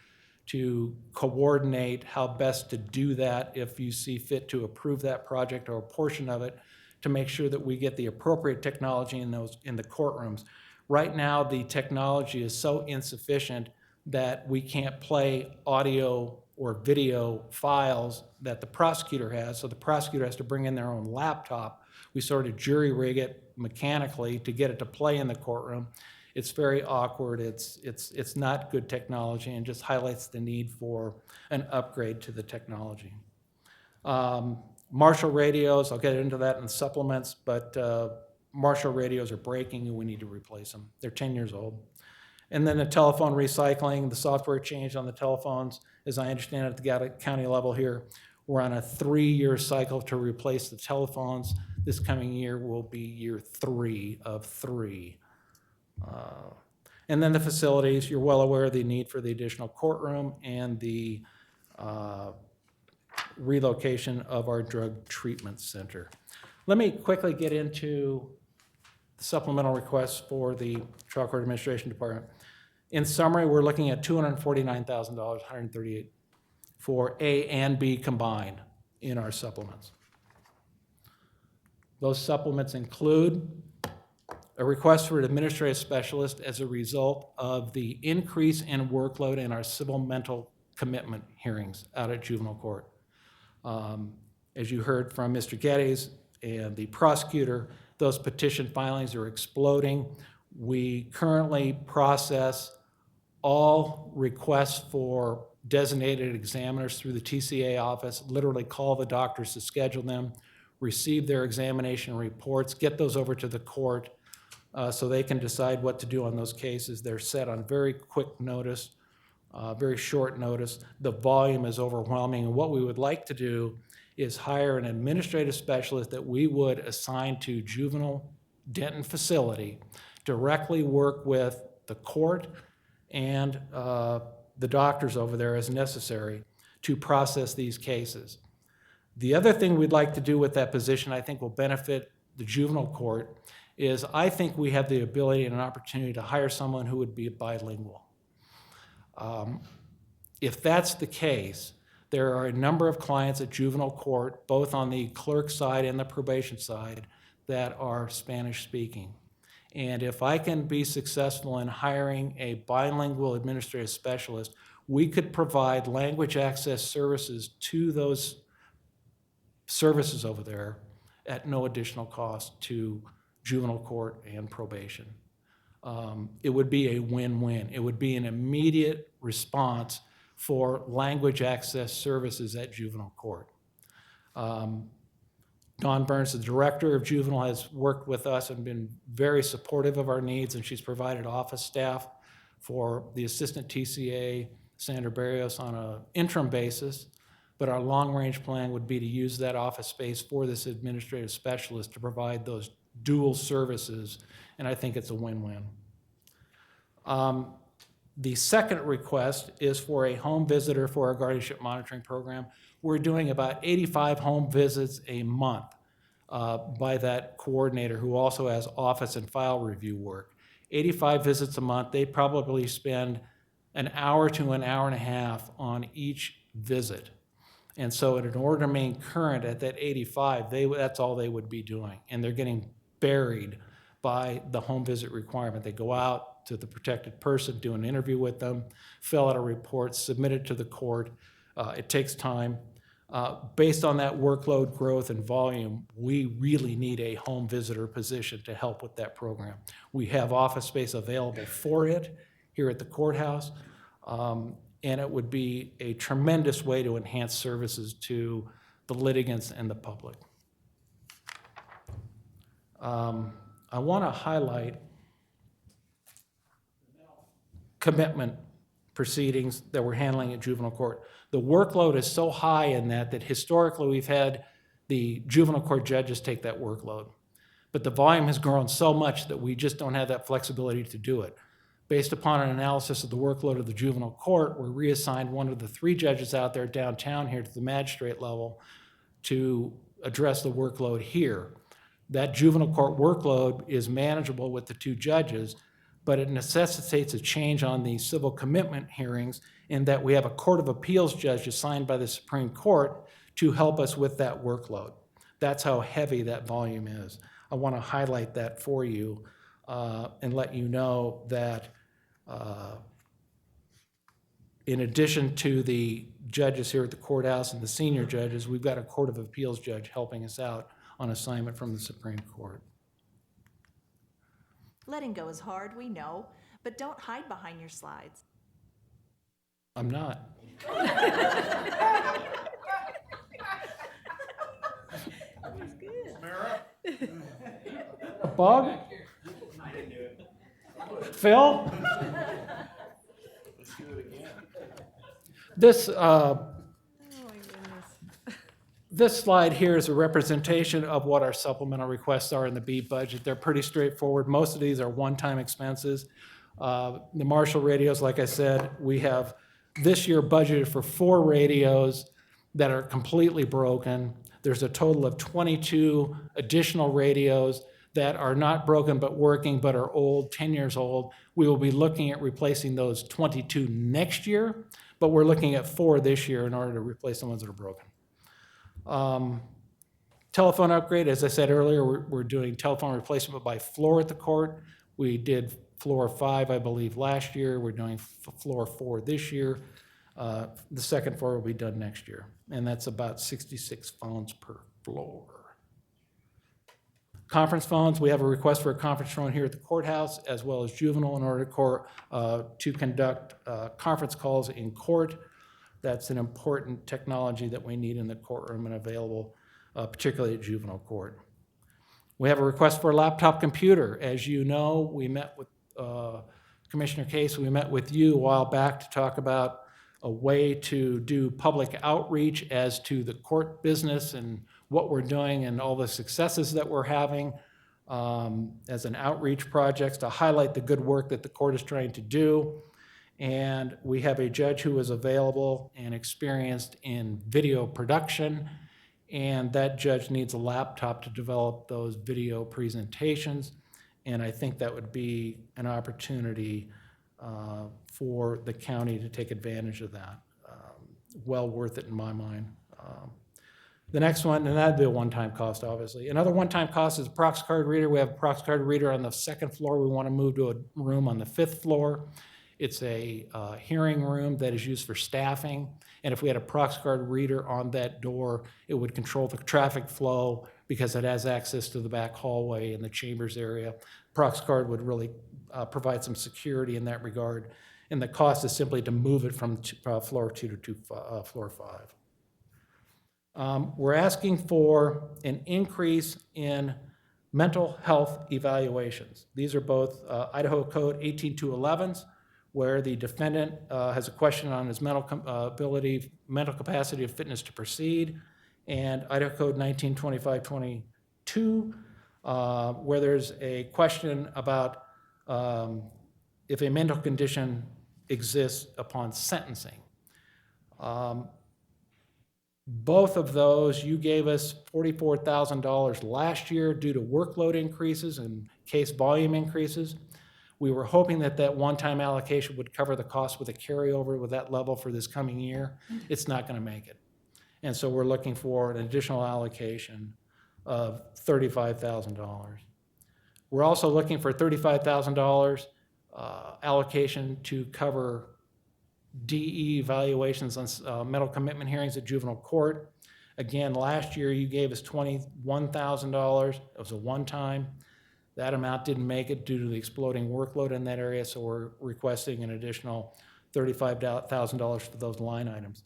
to coordinate how best to do that if you see fit to approve that project or a portion of it, to make sure that we get the appropriate technology in the courtrooms. Right now, the technology is so insufficient that we can't play audio or video files that the prosecutor has, so the prosecutor has to bring in their own laptop. We sort of jury rig it mechanically to get it to play in the courtroom. It's very awkward, it's not good technology, and just highlights the need for an upgrade to the technology. Marshall radios, I'll get into that in the supplements, but Marshall radios are breaking and we need to replace them. They're 10 years old. And then the telephone recycling, the software change on the telephones, as I understand it at the county level here, we're on a 3-year cycle to replace the telephones. This coming year will be year 3 of 3. And then the facilities, you're well aware of the need for the additional courtroom and the relocation of our drug treatment center. Let me quickly get into the supplemental requests for the Trial Court Administration Department. In summary, we're looking at $249,000, $138 for A and B combined in our supplements. Those supplements include a request for an administrative specialist as a result of the increase in workload in our civil mental commitment hearings out at juvenile court. As you heard from Mr. Geddes and the prosecutor, those petition filings are exploding. We currently process all requests for designated examiners through the TCA office, literally call the doctors to schedule them, receive their examination reports, get those over to the court so they can decide what to do on those cases. They're set on very quick notice, very short notice. The volume is overwhelming, and what we would like to do is hire an administrative specialist that we would assign to juvenile Denton facility, directly work with the court and the doctors over there as necessary to process these cases. The other thing we'd like to do with that position, I think will benefit the juvenile court, is I think we have the ability and an opportunity to hire someone who would be bilingual. If that's the case, there are a number of clients at juvenile court, both on the clerk side and the probation side, that are Spanish speaking. And if I can be successful in hiring a bilingual administrative specialist, we could provide language access services to those services over there at no additional cost to juvenile court and probation. It would be a win-win. It would be an immediate response for language access services at juvenile court. Dawn Burns, the director of juvenile, has worked with us and been very supportive of our needs, and she's provided office staff for the assistant TCA, Sandra Barrios, on an interim basis. But our long-range plan would be to use that office space for this administrative specialist to provide those dual services, and I think it's a win-win. The second request is for a home visitor for our guardianship monitoring program. We're doing about 85 home visits a month by that coordinator who also has office and file review work. 85 visits a month. They probably spend an hour to an hour and a half on each visit. And so in order to remain current at that 85, that's all they would be doing. And they're getting buried by the home visit requirement. They go out to the protected person, do an interview with them, fill out a report, submit it to the court. It takes time. Based on that workload growth and volume, we really need a home visitor position to help with that program. We have office space available for it here at the courthouse, and it would be a tremendous way to enhance services to the litigants and the public. I want to highlight commitment proceedings that we're handling at juvenile court. The workload is so high in that historically we've had the juvenile court judges take that workload. But the volume has grown so much that we just don't have that flexibility to do it. Based upon an analysis of the workload of the juvenile court, we reassigned one of the 3 judges out there downtown here to the magistrate level to address the workload here. That juvenile court workload is manageable with the 2 judges, but it necessitates a change on the civil commitment hearings in that we have a Court of Appeals judge assigned by the Supreme Court to help us with that workload. That's how heavy that volume is. I want to highlight that for you and let you know that in addition to the judges here at the courthouse and the senior judges, we've got a Court of Appeals judge helping us out on assignment from the Supreme Court. Letting go is hard, we know, but don't hide behind your slides. I'm not. Bug? Phil? This slide here is a representation of what our supplemental requests are in the B budget. They're pretty straightforward. Most of these are one-time expenses. The Marshall radios, like I said, we have this year budgeted for 4 radios that are completely broken. There's a total of 22 additional radios that are not broken but working but are old, 10 years old. We will be looking at replacing those 22 next year, but we're looking at 4 this year in order to replace the ones that are broken. Telephone upgrade, as I said earlier, we're doing telephone replacement by floor at the court. We did floor 5, I believe, last year. We're doing floor 4 this year. The second floor will be done next year, and that's about 66 phones per floor. Conference phones, we have a request for a conference phone here at the courthouse as well as juvenile in order to conduct conference calls in court. That's an important technology that we need in the courtroom and available, particularly at juvenile court. We have a request for a laptop computer. As you know, we met with Commissioner Case, we met with you a while back to talk about a way to do public outreach as to the court business and what we're doing and all the successes that we're having as an outreach project to highlight the good work that the court is trying to do. And we have a judge who is available and experienced in video production, and that judge needs a laptop to develop those video presentations. And I think that would be an opportunity for the county to take advantage of that. Well worth it in my mind. The next one, and that'd be a one-time cost, obviously. Another one-time cost is a prox card reader. We have a prox card reader on the 2nd floor. We want to move to a room on the 5th floor. It's a hearing room that is used for staffing. And if we had a prox card reader on that door, it would control the traffic flow because it has access to the back hallway and the chambers area. Prox card would really provide some security in that regard. And the cost is simply to move it from floor 2 to floor 5. We're asking for an increase in mental health evaluations. These are both Idaho Code 18211s, where the defendant has a question on his mental capacity of fitness to proceed, and Idaho Code 192522, where there's a question about if a mental condition exists upon sentencing. Both of those, you gave us $44,000 last year due to workload increases and case volume increases. We were hoping that that one-time allocation would cover the cost with a carryover with that level for this coming year. It's not going to make it. And so we're looking for an additional allocation of $35,000. We're also looking for $35,000 allocation to cover DE evaluations on mental commitment hearings at juvenile court. Again, last year you gave us $21,000. It was a one-time. That amount didn't make it due to the exploding workload in that area, so we're requesting an additional $35,000 for those line items.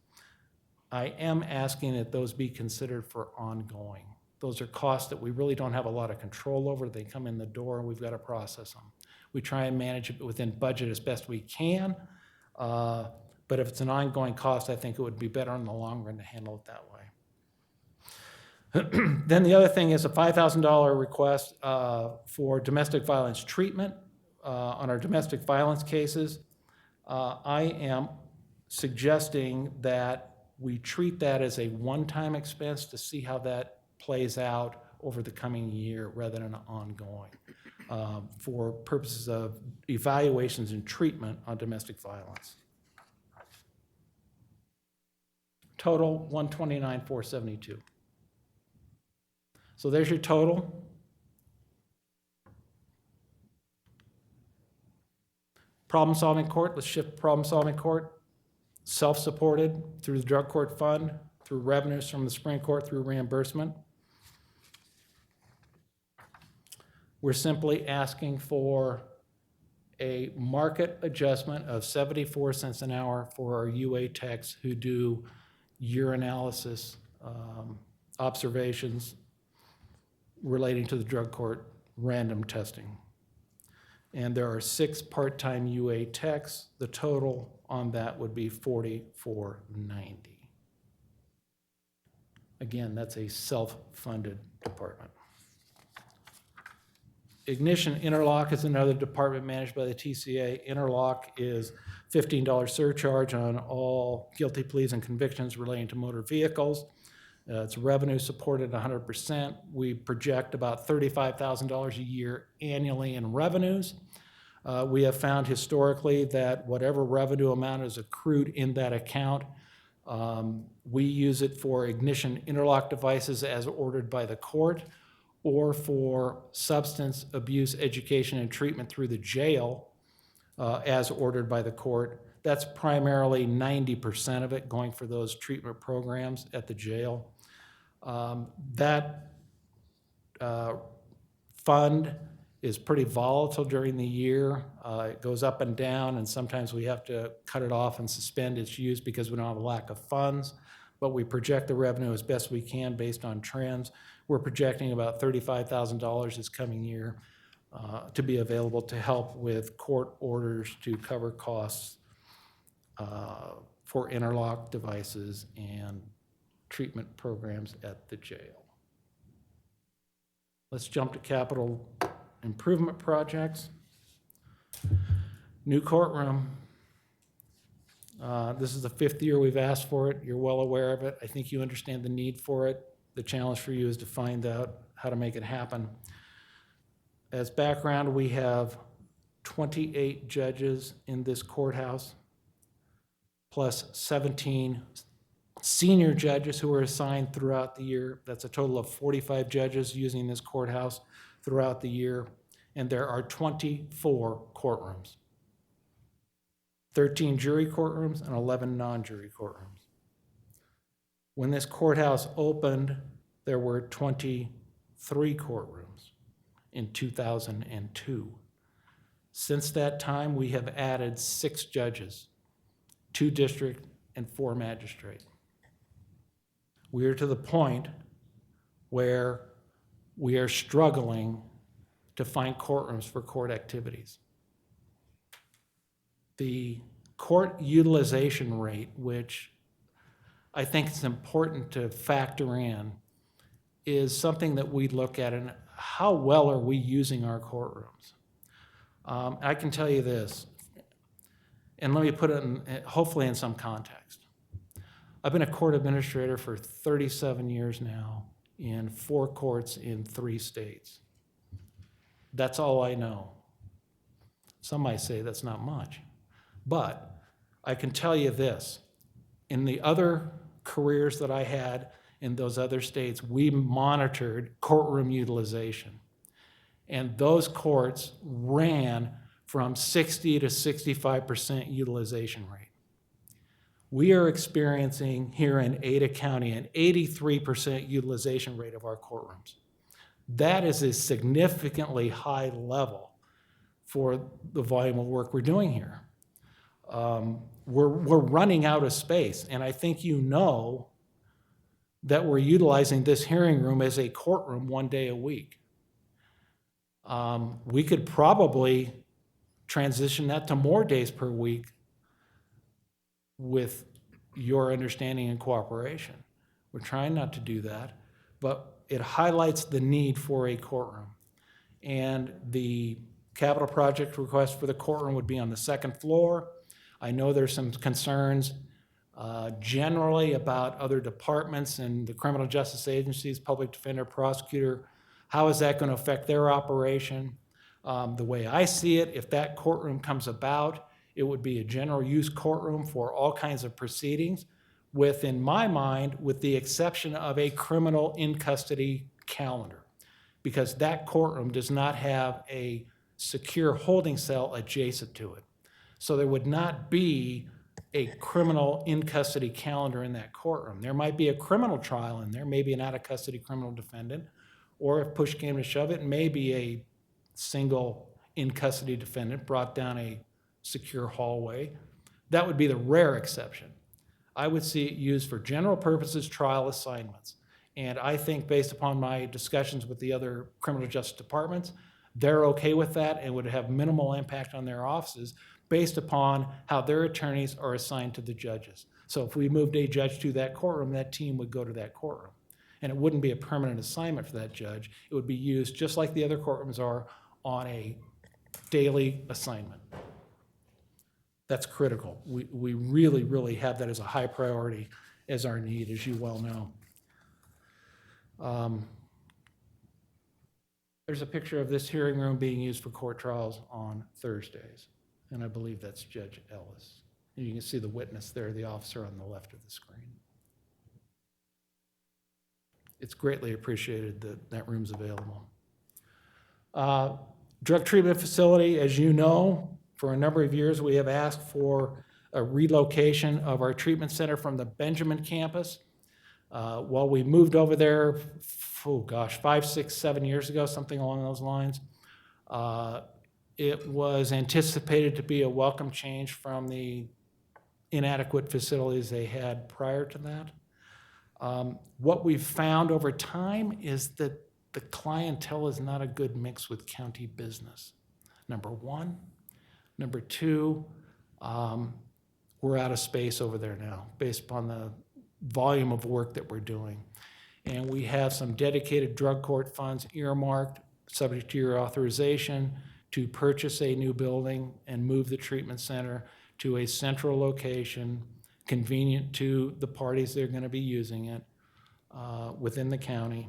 I am asking that those be considered for ongoing. Those are costs that we really don't have a lot of control over. They come in the door and we've got to process them. We try and manage it within budget as best we can, but if it's an ongoing cost, I think it would be better in the long run to handle it that way. Then the other thing is a $5,000 request for domestic violence treatment. on our domestic violence cases, I am suggesting that we treat that as a one-time expense to see how that plays out over the coming year rather than ongoing, for purposes of evaluations and treatment on domestic violence. Total, $129,472. So there's your total. Problem-solving court, let's shift problem-solving court. Self-supported through the drug court fund, through revenues from the Supreme Court, through reimbursement. We're simply asking for a market adjustment of 74 cents an hour for our UA techs who do urinalysis observations relating to the drug court random testing. And there are 6 part-time UA techs. The total on that would be $44.90. Again, that's a self-funded department. Ignition Interlock is another department managed by the TCA. Interlock is $15 surcharge on all guilty pleas and convictions relating to motor vehicles. It's revenue supported 100%. We project about $35,000 a year annually in revenues. We have found historically that whatever revenue amount is accrued in that account, we use it for ignition interlock devices as ordered by the court, or for substance abuse education and treatment through the jail as ordered by the court. That's primarily 90% of it going for those treatment programs at the jail. That fund is pretty volatile during the year. It goes up and down, and sometimes we have to cut it off and suspend its use because we don't have a lack of funds, but we project the revenue as best we can based on trends. We're projecting about $35,000 this coming year to be available to help with court orders to cover costs for interlock devices and treatment programs at the jail. Let's jump to capital improvement projects. New courtroom. This is the 5th year we've asked for it. You're well aware of it. I think you understand the need for it. The challenge for you is to find out how to make it happen. As background, we have 28 judges in this courthouse, plus 17 senior judges who are assigned throughout the year. That's a total of 45 judges using this courthouse throughout the year, and there are 24 courtrooms. 13 jury courtrooms and 11 non-jury courtrooms. When this courthouse opened, there were 23 courtrooms in 2002. Since that time, we have added 6 judges, 2 district and 4 magistrate. We are to the point where we are struggling to find courtrooms for court activities. The court utilization rate, which I think it's important to factor in, is something that we look at, and how well are we using our courtrooms? I can tell you this, and let me put it in, hopefully in some context. I've been a court administrator for 37 years now in 4 courts in 3 states. That's all I know. Some might say that's not much, but I can tell you this. In the other careers that I had in those other states, we monitored courtroom utilization. And those courts ran from 60 to 65% utilization rate. We are experiencing here in Ada County an 83% utilization rate of our courtrooms. That is a significantly high level for the volume of work we're doing here. We're running out of space, and I think you know that we're utilizing this hearing room as a courtroom 1 day a week. We could probably transition that to more days per week with your understanding and cooperation. We're trying not to do that, but it highlights the need for a courtroom. And the capital project request for the courtroom would be on the second floor. I know there's some concerns generally about other departments and the criminal justice agencies, public defender, prosecutor. How is that going to affect their operation? The way I see it, if that courtroom comes about, it would be a general use courtroom for all kinds of proceedings with, in my mind, with the exception of a criminal in custody calendar, because that courtroom does not have a secure holding cell adjacent to it. So there would not be a criminal in custody calendar in that courtroom. There might be a criminal trial in there, maybe an out of custody criminal defendant, or if push came to shove, it may be a single in custody defendant brought down a secure hallway. That would be the rare exception. I would see it used for general purposes trial assignments. And I think based upon my discussions with the other criminal justice departments, they're okay with that and would have minimal impact on their offices based upon how their attorneys are assigned to the judges. So if we moved a judge to that courtroom, that team would go to that courtroom. And it wouldn't be a permanent assignment for that judge. It would be used just like the other courtrooms are on a daily assignment. That's critical. We really, really have that as a high priority as our need, as you well know. There's a picture of this hearing room being used for court trials on Thursdays, and I believe that's Judge Ellis. And you can see the witness there, the officer on the left of the screen. It's greatly appreciated that that room's available. Drug treatment facility, as you know, for a number of years, we have asked for a relocation of our treatment center from the Benjamin campus. While we moved over there, 5, 6, 7 years ago, something along those lines, it was anticipated to be a welcome change from the inadequate facilities they had prior to that. What we've found over time is that the clientele is not a good mix with county business, number one. Number two, we're out of space over there now based upon the volume of work that we're doing. And we have some dedicated drug court funds earmarked, subject to your authorization, to purchase a new building and move the treatment center to a central location, convenient to the parties that are going to be using it within the county.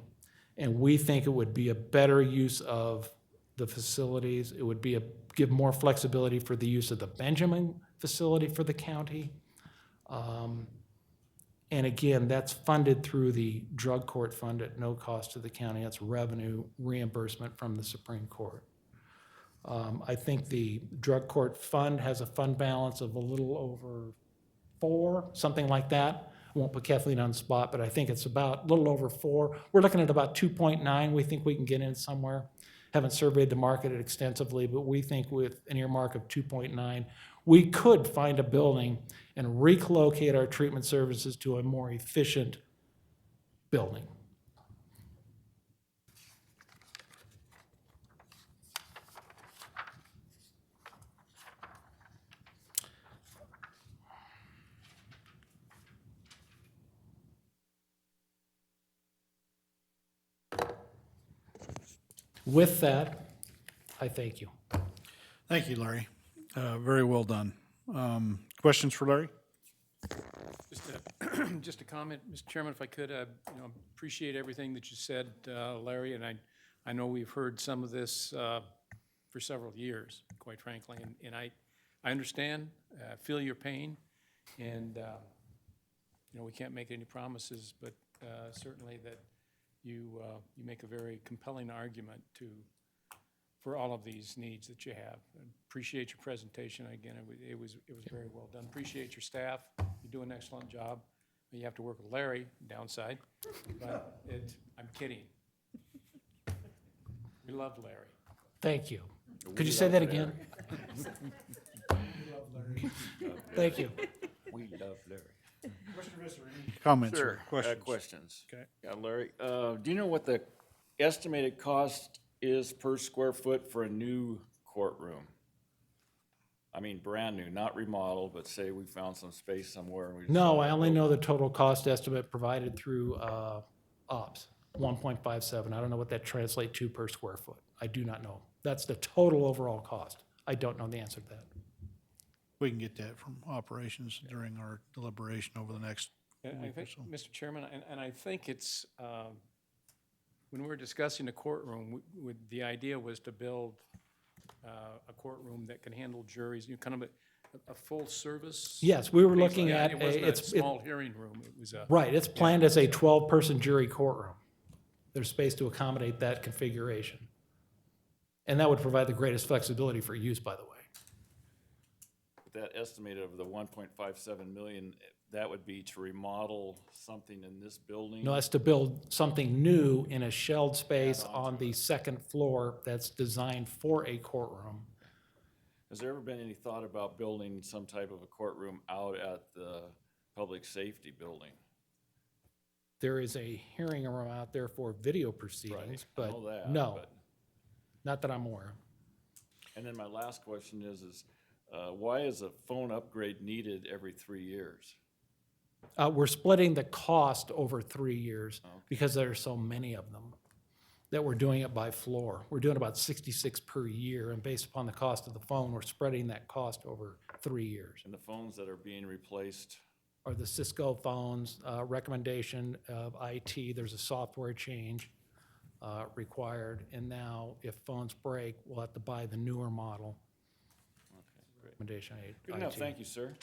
And we think it would be a better use of the facilities. It would be give more flexibility for the use of the Benjamin facility for the county. And again, that's funded through the drug court fund at no cost to the county. That's revenue reimbursement from the Supreme Court. I think the drug court fund has a fund balance of a little over 4, something like that. I won't put Kathleen on the spot, but I think it's about a little over 4. We're looking at about 2.9. We think we can get in somewhere. Haven't surveyed the market extensively, but we think with an earmark of 2.9, we could find a building and relocate our treatment services to a more efficient building. With that, I thank you. Thank you, Larry. Very well done. Questions for Larry? Just a comment, Mr. Chairman, if I could, appreciate everything that you said, Larry, and I know we've heard some of this for several years, quite frankly, and I understand, feel your pain, and, we can't make any promises, but certainly that you make a very compelling argument for all of these needs that you have. Appreciate your presentation. Again, it was very well done. Appreciate your staff. You do an excellent job. You have to work with Larry, downside, but I'm kidding. We love Larry. Thank you. Could you say that again? Thank you. We love Larry. Comments Sure, or questions? questions. Okay. Yeah, Larry, do you know what the estimated cost is per square foot for a new courtroom? I mean, brand new, not remodeled, but say we found some space somewhere. And we No, I only know the total cost estimate provided through ops, 1.57. I don't know what that translates to per square foot. I do not know. That's the total overall cost. I don't know the answer to that. We can get that from operations during our deliberation over the next And I week or think, so. Mr. Chairman, and I think it's, when we were discussing the courtroom, the idea was to build a courtroom that can handle juries, kind of a full service. Yes, we were space. looking Yeah, at It wasn't a it's small hearing room, it was a. right. It's planned as a 12-person jury courtroom. There's space to accommodate that configuration, and that would provide the greatest flexibility for use. By the way, That estimated of the 1.57 million, that would be to remodel something in this building? no, that's to build something new in a shelled space on the second floor that's designed for a courtroom. Has there ever been any thought about building some type of a courtroom out at the public safety building? There is a hearing room out there for video proceedings, I but know that, no, but- not that I'm aware of. And then my last question is why is a phone upgrade needed every 3 years? We're splitting the cost over 3 years because there are so many of them that we're doing it by floor. We're doing about 66 per year, and based upon the cost of the phone, we're spreading that cost over 3 years. And the phones that are being replaced, Are the Cisco phones, recommendation of IT, there's a software change required, and now if phones break, we'll have to buy the newer model. Recommendation good enough, IT. thank you, sir.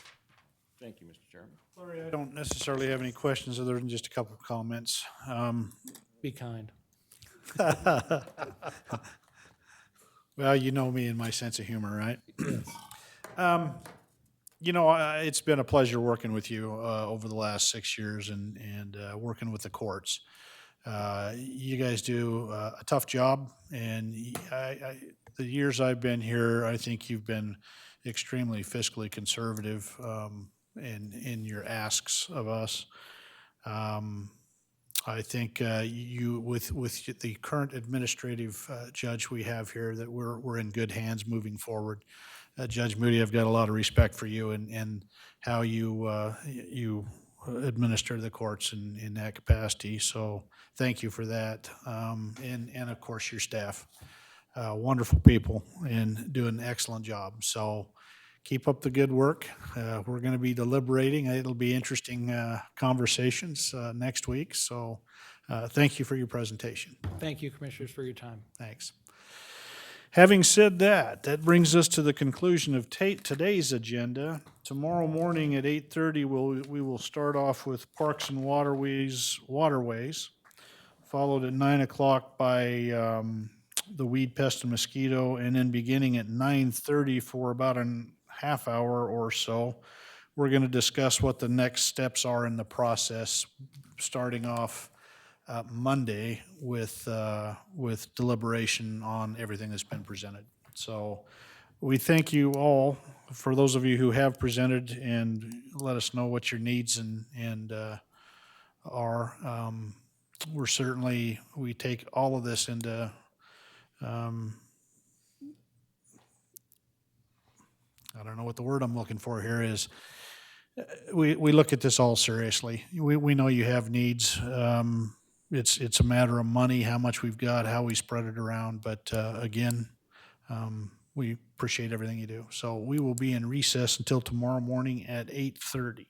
Thank you, Mr. Chairman. Larry, I don't necessarily have any questions other than just a couple of comments. Be kind. Well, you know me and my sense of humor, right? You know, it's been a pleasure working with you over the last 6 years and working with the courts. You guys do a tough job, and the years I've been here, I think you've been extremely fiscally conservative in your asks of us. I think you, with the current administrative judge we have here, that we're in good hands moving forward. Judge Moody, I've got a lot of respect for you and how you administer the courts in that capacity. So thank you for that, and of course your staff, wonderful people and doing an excellent job. So keep up the good work. We're going to be deliberating. It'll be interesting conversations next week. So thank you for your presentation. Thank you, Commissioners, for your time. Thanks. Having said that, that brings us to the conclusion of today's agenda. Tomorrow morning at 8:30, we will start off with Parks and Waterways, followed at 9 o'clock by the weed, pest, and mosquito, and then beginning at 9:30 for about a half hour or so, we're going to discuss what the next steps are in the process, starting off Monday with deliberation on everything that's been presented. So we thank you all, for those of you who have presented, and let us know what your needs and are. We take all of this into I don't know what the word I'm looking for here is. We look at this all seriously. We know you have needs. It's a matter of money, how much we've got, how we spread it around. But again, we appreciate everything you do. So we will be in recess until tomorrow morning at 8:30.